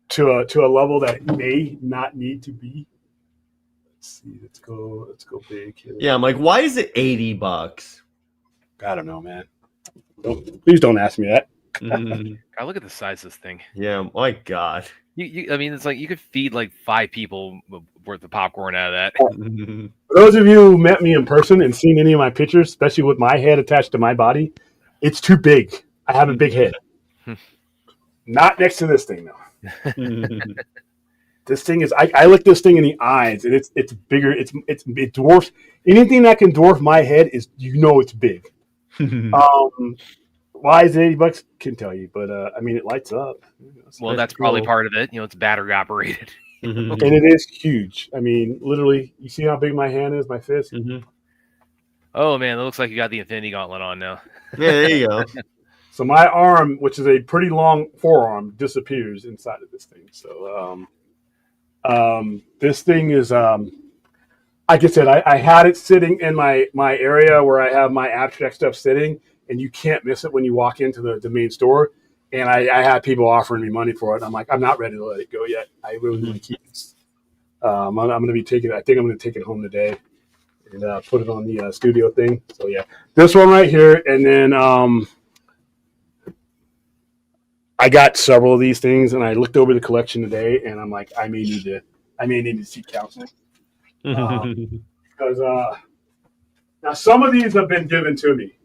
to a level that it may not need to be. Let's see. Let's go big here. Yeah, I'm like, why is it $80? I don't know, man. Please don't ask me that. God, look at the size of this thing. Yeah, my God. I mean, it's like you could feed like 5 people worth of popcorn out of that. For those of you who met me in person and seen any of my pictures, especially with my head attached to my body, it's too big. I have a big head. Not next to this thing, though. This thing is. I look this thing in the eyes, and it's bigger. It dwarfs anything that can dwarf my head. It's big. Why is it $80? Can't tell you, but I mean, it lights up. Well, that's probably part of it. It's battery operated. And it is huge. I mean, literally, you see how big my hand is, my fist? Oh, man, it looks like you got the Infinity Gauntlet on now. Yeah, there you go. So my arm, which is a pretty long forearm, disappears inside of this thing. So this thing is, like I said, I had it sitting in my area where I have my abstract stuff sitting, and you can't miss it when you walk into the main store. And I had people offering me money for it. And I'm like, I'm not ready to let it go yet. I really want to keep this. I'm going to be taking. I think I'm going to take it home today and put it on the studio thing. So yeah, this one right here, and then I got several of these things, and I looked over the collection today, and I'm like, I may need to seek counseling because now some of these have been given to me.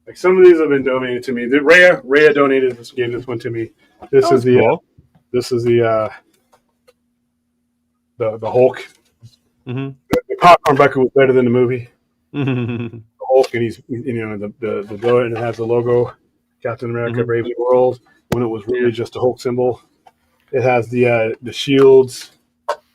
Like some of these have been donated to me. Rhea donated this, gave this one to me. This is the cool. This is the Hulk. The popcorn bucket was better than the movie. The Hulk, and he's the door, and it has the logo, Captain America, Brave New World. When it was really just a Hulk symbol. It has the shields.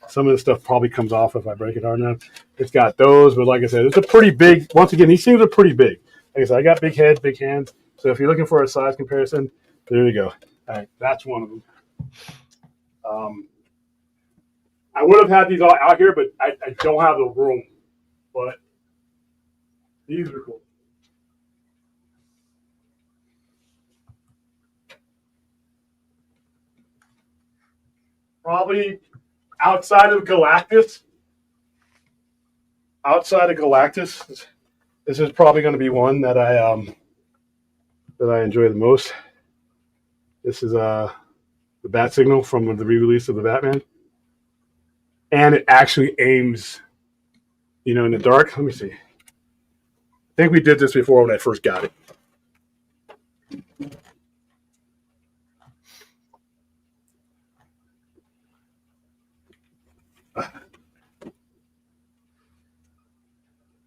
Some of the stuff probably comes off if I break it hard enough. It's got those, but like I said, it's a pretty big. Once again, these things are pretty big. Like I said, I got big head, big hands. So if you're looking for a size comparison, there you go. All right, that's one of them. I would have had these all out here, but I don't have the room. But these are cool. Probably outside of Galactus, this is probably going to be one that I enjoy the most. This is the bat signal from the re-release of the Batman, and it actually aims, in the dark. Let me see. I think we did this before when I first got it.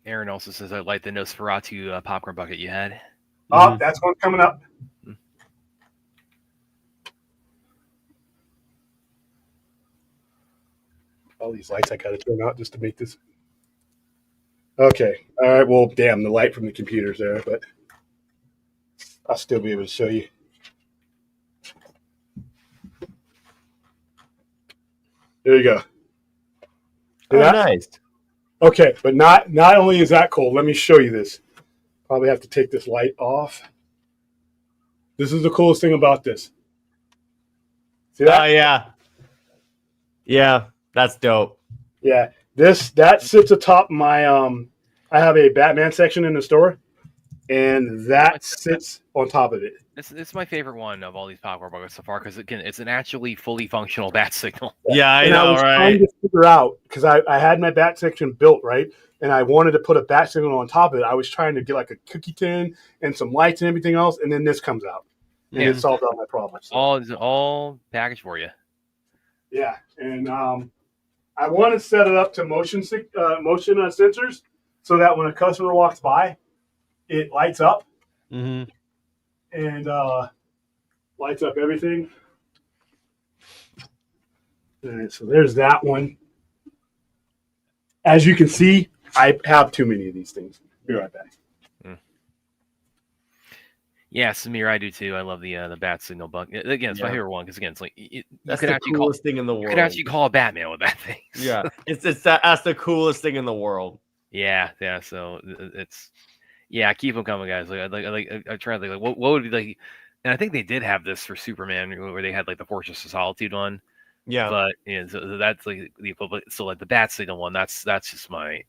Aaron also says, I like the Nosferatu popcorn bucket you had. Oh, that's one coming up. All these lights I got to turn out just to make this. Okay. All right. Well, damn, the light from the computer's there. But I'll still be able to show you. There you go. See Oh, that? nice. Okay, but not only is that cool, let me show you this. Probably have to take this light off. This is the coolest thing about this. See that? Oh, yeah. Yeah, that's dope. Yeah. That sits atop my I have a Batman section in the store, and that sits on top of it. This is my favorite one of all these popcorn buckets so far because again, it's an actually fully functional bat signal. Yeah, I And know, was right? trying to figure out because I had my bat section built, right? And I wanted to put a bat signal on top of it. I was trying to get like a cookie tin and some lights and everything else, and then this comes out. And it solved all my problems. So. All packaged for you. Yeah, and I want to set it up to motion sensors so that when a customer walks by, it lights up Mm-hmm. and lights up everything. All right, so there's that one. As you can see, I have too many of these things. Be right back. Yeah, Samir, I do too. I love the bat signal bug. Again, it's my favorite one because again, it's like That's the coolest thing in the world. You could actually call a Batman with that thing. Yeah, that's the coolest thing in the world. Yeah. So it's keep them coming, guys. I try to think like what would be like, and I think they did have this for Superman where they had like the Fortress of Solitude one. Yeah, But so that's like the equivalent. So like the bat signal one, that's just my.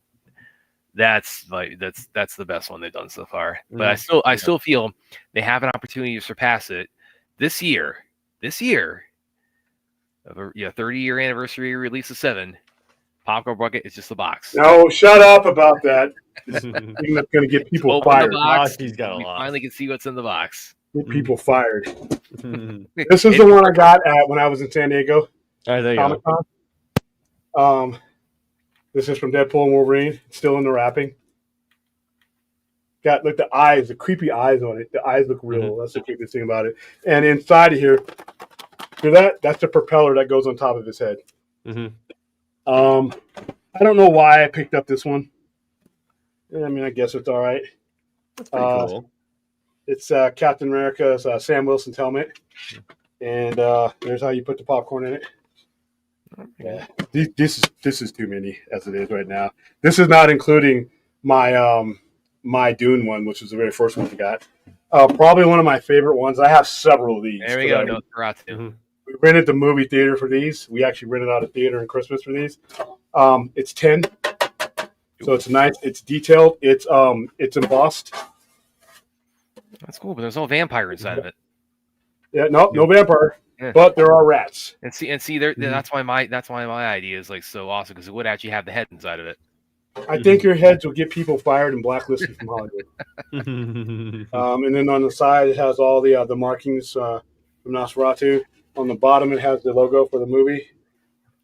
That's the best one they've done so far. But I still feel they have an opportunity to surpass it this year. 30-year anniversary release of 7. Popcorn Bucket is just the box. No, shut up about that. Thing that's going to get people Open fired. the box. He's got a We lot. finally can see what's in the box. Get people fired. This is the one I got at when I was in San Diego All right, there you Comic Con. This is from Deadpool and Wolverine. It's still in the wrapping. Got the eyes, the creepy eyes on it. The eyes look real. That's the creepiest thing about it. And inside of here, see that? That's the propeller that goes on top of his head. Mm-hmm. I don't know why I picked up this one. I mean, I guess it's all right. That's pretty cool. It's Captain America's Sam Wilson's helmet. And there's how you put the popcorn in it. Yeah, this is too many as it is right now. This is not including my my Dune one, which was the very first one I got. Probably one of my favorite ones. I have several of these. There we go. No, we rented the movie theater for these. We actually rented out a theater in Christmas for these. It's 10, so it's nice. It's detailed. It's embossed. That's cool, but there's no vampire inside of it. Yeah, no vampire. Yeah. But there are rats. And see, there. That's why my idea is like so awesome because it would actually have the head inside of it. I think your heads will get people fired and blacklisted from Hollywood. And then on the side, it has all the markings from Nosferatu. On the bottom, it has the logo for the movie.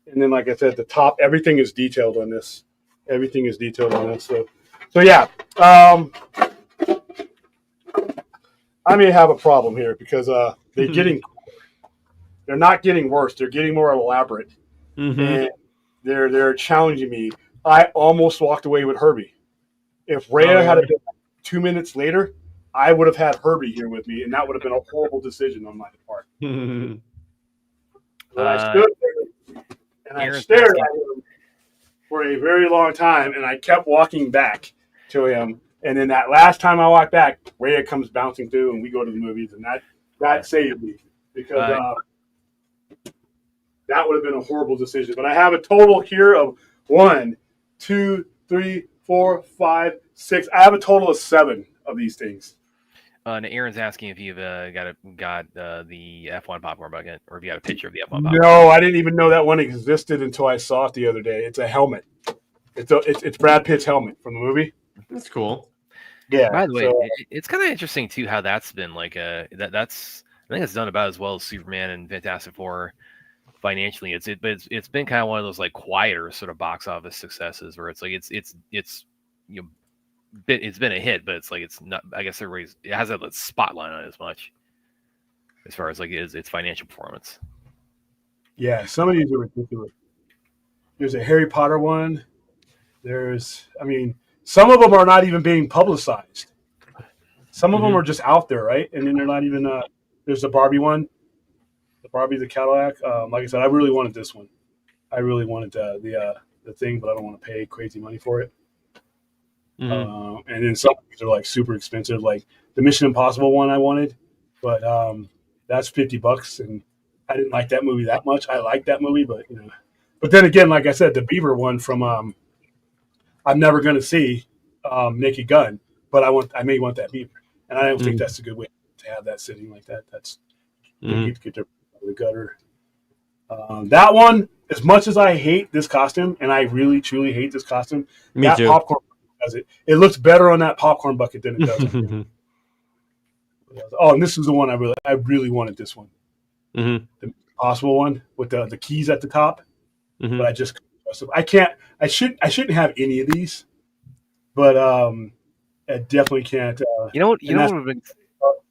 And then, like I said, the top, everything is detailed on this. Everything is detailed on this. So yeah. I may have a problem here because they're not getting worse. They're getting more elaborate. And they're challenging me. I almost walked away with Herbie. If Rhea had been 2 minutes later, I would have had Herbie here with me, and that would have been a horrible decision on my part. But I stood there, and I stared at him for a very long time, and I kept walking back to him. And then that last time I walked back, Rhea comes bouncing through, and we go to the movies, and that saved me because that would have been a horrible decision. But I have a total here of 1, 2, 3, 4, 5, 6. I have a total of 7 of these things. And Aaron's asking if you've got the F1 popcorn bucket, or if you got a picture of the F1 popcorn. No, I didn't even know that one existed until I saw it the other day. It's a helmet. It's Brad Pitt's helmet from the movie. That's cool. Yeah. By the way, it's kind of interesting too how that's been like that's I think it's done about as well as Superman and Fantastic Four financially. It's been kind of one of those like quieter sort of box office successes where it's like it's been a hit, but it's like it's not. I guess it hasn't that spotlight on it as much as far as like its financial performance. Yeah, some of these are ridiculous. There's a Harry Potter one. Some of them are not even being publicized. Some of them are just out there, right? And then they're not even. There's the Barbie one, the Barbie the Cadillac. Like I said, I really wanted this one. I really wanted the thing, but I don't want to pay crazy money for it. And then some of these are like super expensive, like the Mission Impossible one I wanted, but that's $50, and I didn't like that movie that much. I liked that movie, but but then again, like I said, the Beaver one from I'm never going to see Naked Gun, but I may want that Beaver, and I don't think that's a good way to have that sitting like that. That's you get the gutter. That one, as much as I hate this costume, and I really truly hate this costume, Me that too. popcorn does it. It looks better on that popcorn bucket than it does. Oh, and this is the one I really wanted. This one, the possible one with the keys at the top, but I just I can't. I shouldn't have any of these, but I definitely can't. What would have been.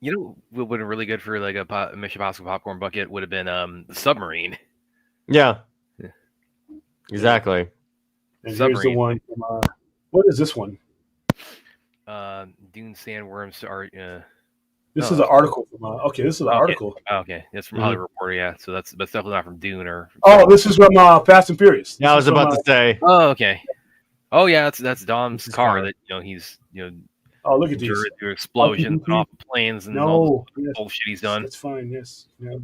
What would have been really good for like a Mission Impossible popcorn bucket would have been the submarine. Yeah. Exactly. And Submarine. here's the one from, what is this one? Dune sandworms are. This is an article from. Okay, this is an article. Oh, okay, that's from Hollywood Reporter. Yeah, so that's definitely not from Dune or. This is from Fast and Furious. Yeah, I was about to say. Oh, okay. Oh yeah, that's Dom's car that he's Oh, look at these. through explosions and off planes and all this bullshit he's done. That's fine. Yes. No.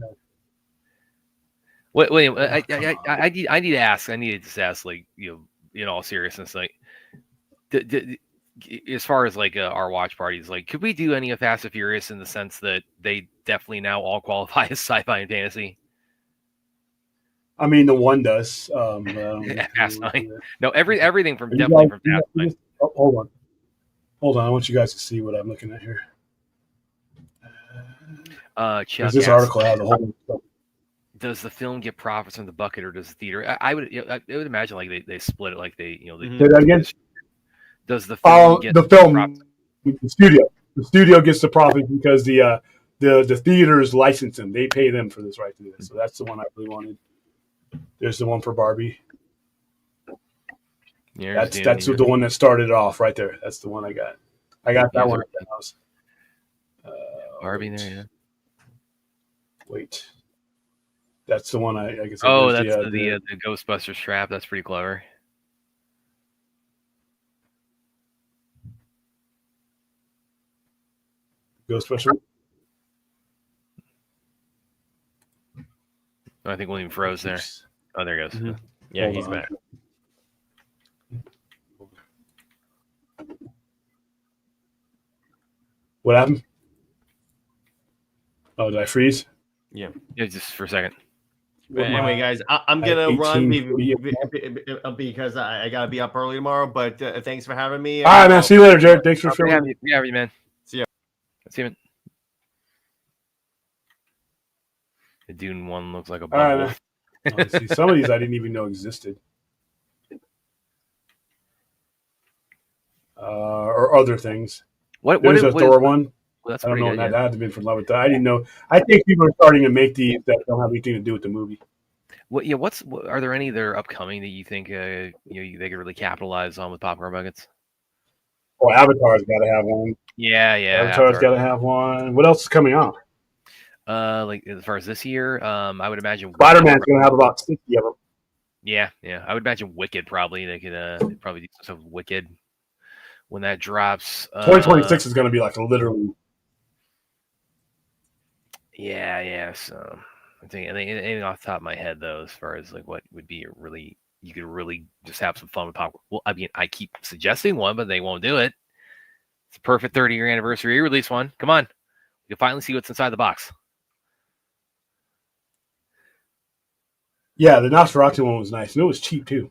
Wait. I need to ask. I need to just ask, like, in all seriousness, like, as far as like our watch parties, like, could we do any of Fast and Furious in the sense that they definitely now all qualify as sci-fi and fantasy? I mean, the one does. Fast 9. No, everything from definitely from Fast 9. Hold on. I want you guys to see what I'm looking at here. Chuck, this article has a whole bunch of stuff. Does the film get profits from the bucket, or does the theater? I would imagine like they split it, like they Say that again. Does the film get profits? The studio gets the profit because the theaters license them. They pay them for this right to do this. So that's the one I really wanted. There's the one for Barbie. Yeah, that's the one that started it off right there. That's the one I got. I got that one at the house. Barbie there, yeah. Wait. That's the one I guess. Oh, that's the Ghostbusters trap. That's pretty clever. Ghostbusters. I think William froze there. Oh, there he goes. Yeah, he's back. What happened? Oh, did I freeze? Yeah, just for a second. But anyway, guys, I'm gonna run because I gotta be up early tomorrow. But thanks for having me. All right, man. See you later, Jared. Thanks for filming. Yeah, man. See ya. See you, man. The Dune one looks like a bubble. Right, see, some of these I didn't even know existed. Or other things. There's a Thor one. Well, that's I don't know. good, That had to be from Love It. I didn't know. I think people are starting to make these that don't have anything to do with the movie. Are there any that are upcoming that you think they could really capitalize on with popcorn buckets? Oh, Avatar's got to have one. Yeah. Avatar's got to have one. What else is coming out? Like as far as this year, I would imagine Spider-Man's going to have about 60 of them. Yeah. I would imagine Wicked probably. They could probably do some stuff with Wicked when that drops. 2026 is going to be like literally. Yeah. So I think anything off the top of my head though, as far as like what would be really you could really just have some fun with popcorn. Well, I mean, I keep suggesting one, but they won't do it. It's a perfect 30-year anniversary release one. Come on, you can finally see what's inside the box. Yeah, the Nosferatu one was nice, and it was cheap too.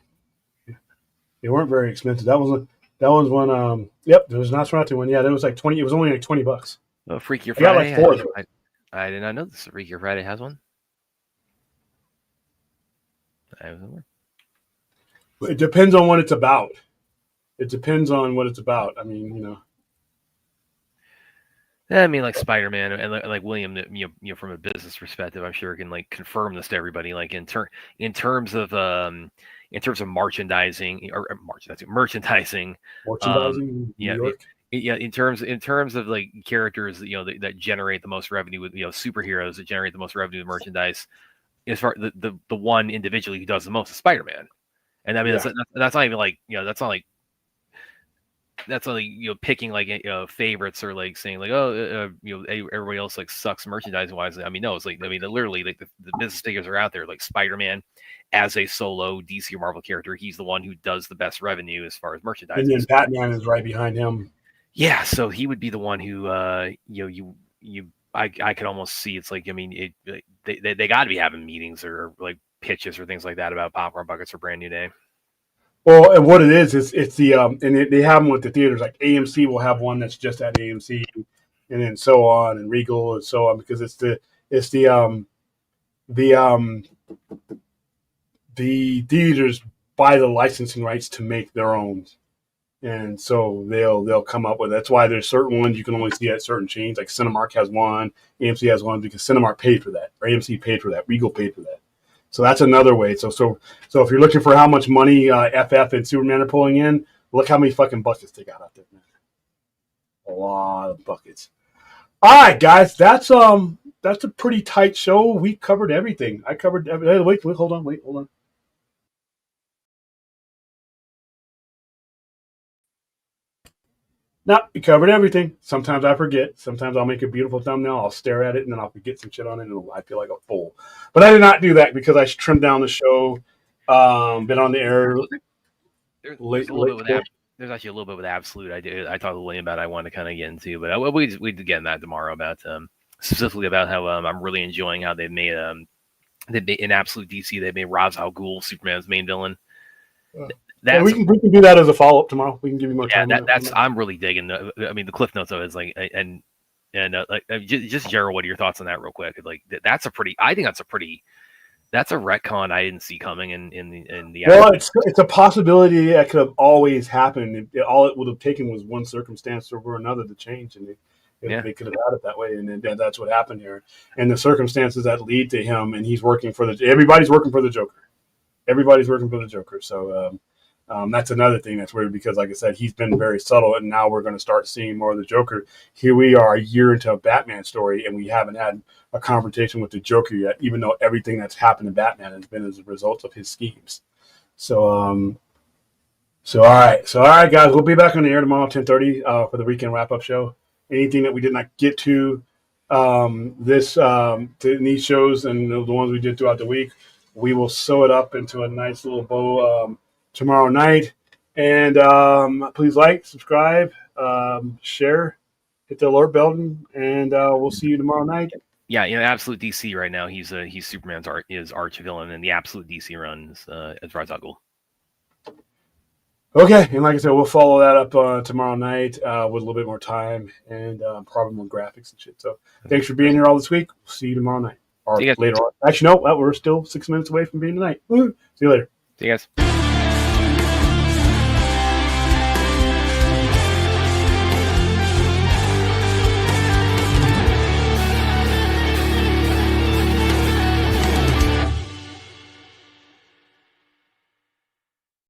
They weren't very expensive. That was one. Yep, there was a Nosferatu one. Yeah, there was like 20. It was only like $20. Oh, Freakier Friday. I got like 4. I did not know this. Freakier Friday has one. It depends on what it's about. I mean, I mean, like Spider-Man and like William, from a business perspective, I'm sure can like confirm this to everybody. Like in terms of merchandising. Merchandising. New York. Yeah, in terms of like characters that generate the most revenue with superheroes that generate the most revenue with merchandise, as far the one individually who does the most is Spider-Man. And I mean that's not even like that's not like picking like favorites or like saying like everybody else like sucks merchandising wise. I mean no, it's like literally like the business figures are out there. Like Spider-Man as a solo DC or Marvel character, he's the one who does the best revenue as far as merchandising. And then Batman is right behind him. Yeah, so he would be the one who I could almost see. It's like, I mean, they got to be having meetings or like pitches or things like that about popcorn buckets for Brand New Day. Well, and what it is it's the and they have them with the theaters. Like AMC will have one that's just at AMC, and then so on, and Regal and so on, because it's the theaters buy the licensing rights to make their own, and so they'll come up with. That's why there's certain ones you can only see at certain chains. Like Cinemark has one, AMC has one, because Cinemark paid for that, or AMC paid for that, Regal paid for that. So that's another way. So if you're looking for how much money FF and Superman are pulling in, look how many fucking buckets they got out there, man. A lot of buckets. All right, guys, that's a pretty tight show. We covered everything. I covered everything. Wait, hold on. No, we covered everything. Sometimes I forget. Sometimes I'll make a beautiful thumbnail. I'll stare at it, and then I'll forget some shit on it, and I feel like a fool. But I did not do that because I trimmed down the show. Been on the air. There's actually a little bit with Absolute. I talked to William about. I want to kind of get into, but we get in that tomorrow about specifically about how I'm really enjoying how they've made in Absolute DC they made Ra's al Ghul Superman's main villain. We can do that as a follow up tomorrow. We can give you more time. I'm really digging. I mean, the cliff notes of it is like, and just Gerald, what are your thoughts on that, real quick? Like, that's a retcon I didn't see coming in the. Well, it's a possibility that could have always happened. All it would have taken was one circumstance over another to change, and they could have had it that way, and that's what happened here. And the circumstances that lead to him, and everybody's working for the Joker. Everybody's working for the Joker. So. That's another thing that's weird because, like I said, he's been very subtle, and now we're going to start seeing more of the Joker. Here we are a year into a Batman story, and we haven't had a confrontation with the Joker yet, even though everything that's happened to Batman has been as a result of his schemes. So all right, guys, we'll be back on the air tomorrow, 10:30, for the weekend wrap-up show. Anything that we did not get to these shows and the ones we did throughout the week, we will sew it up into a nice little bow. Tomorrow night, and please like, subscribe, share, hit the alert button, and we'll see you tomorrow night. Yeah, Absolute DC right now. He's Superman's arch villain, and the Absolute DC runs as Ra's al Ghul. Okay, and like I said, we'll follow that up tomorrow night with a little bit more time and probably more graphics and shit. So thanks for being here all this week. We'll see you tomorrow night or later on. Actually, no, we're still 6 minutes away from being tonight. See you later. See you guys.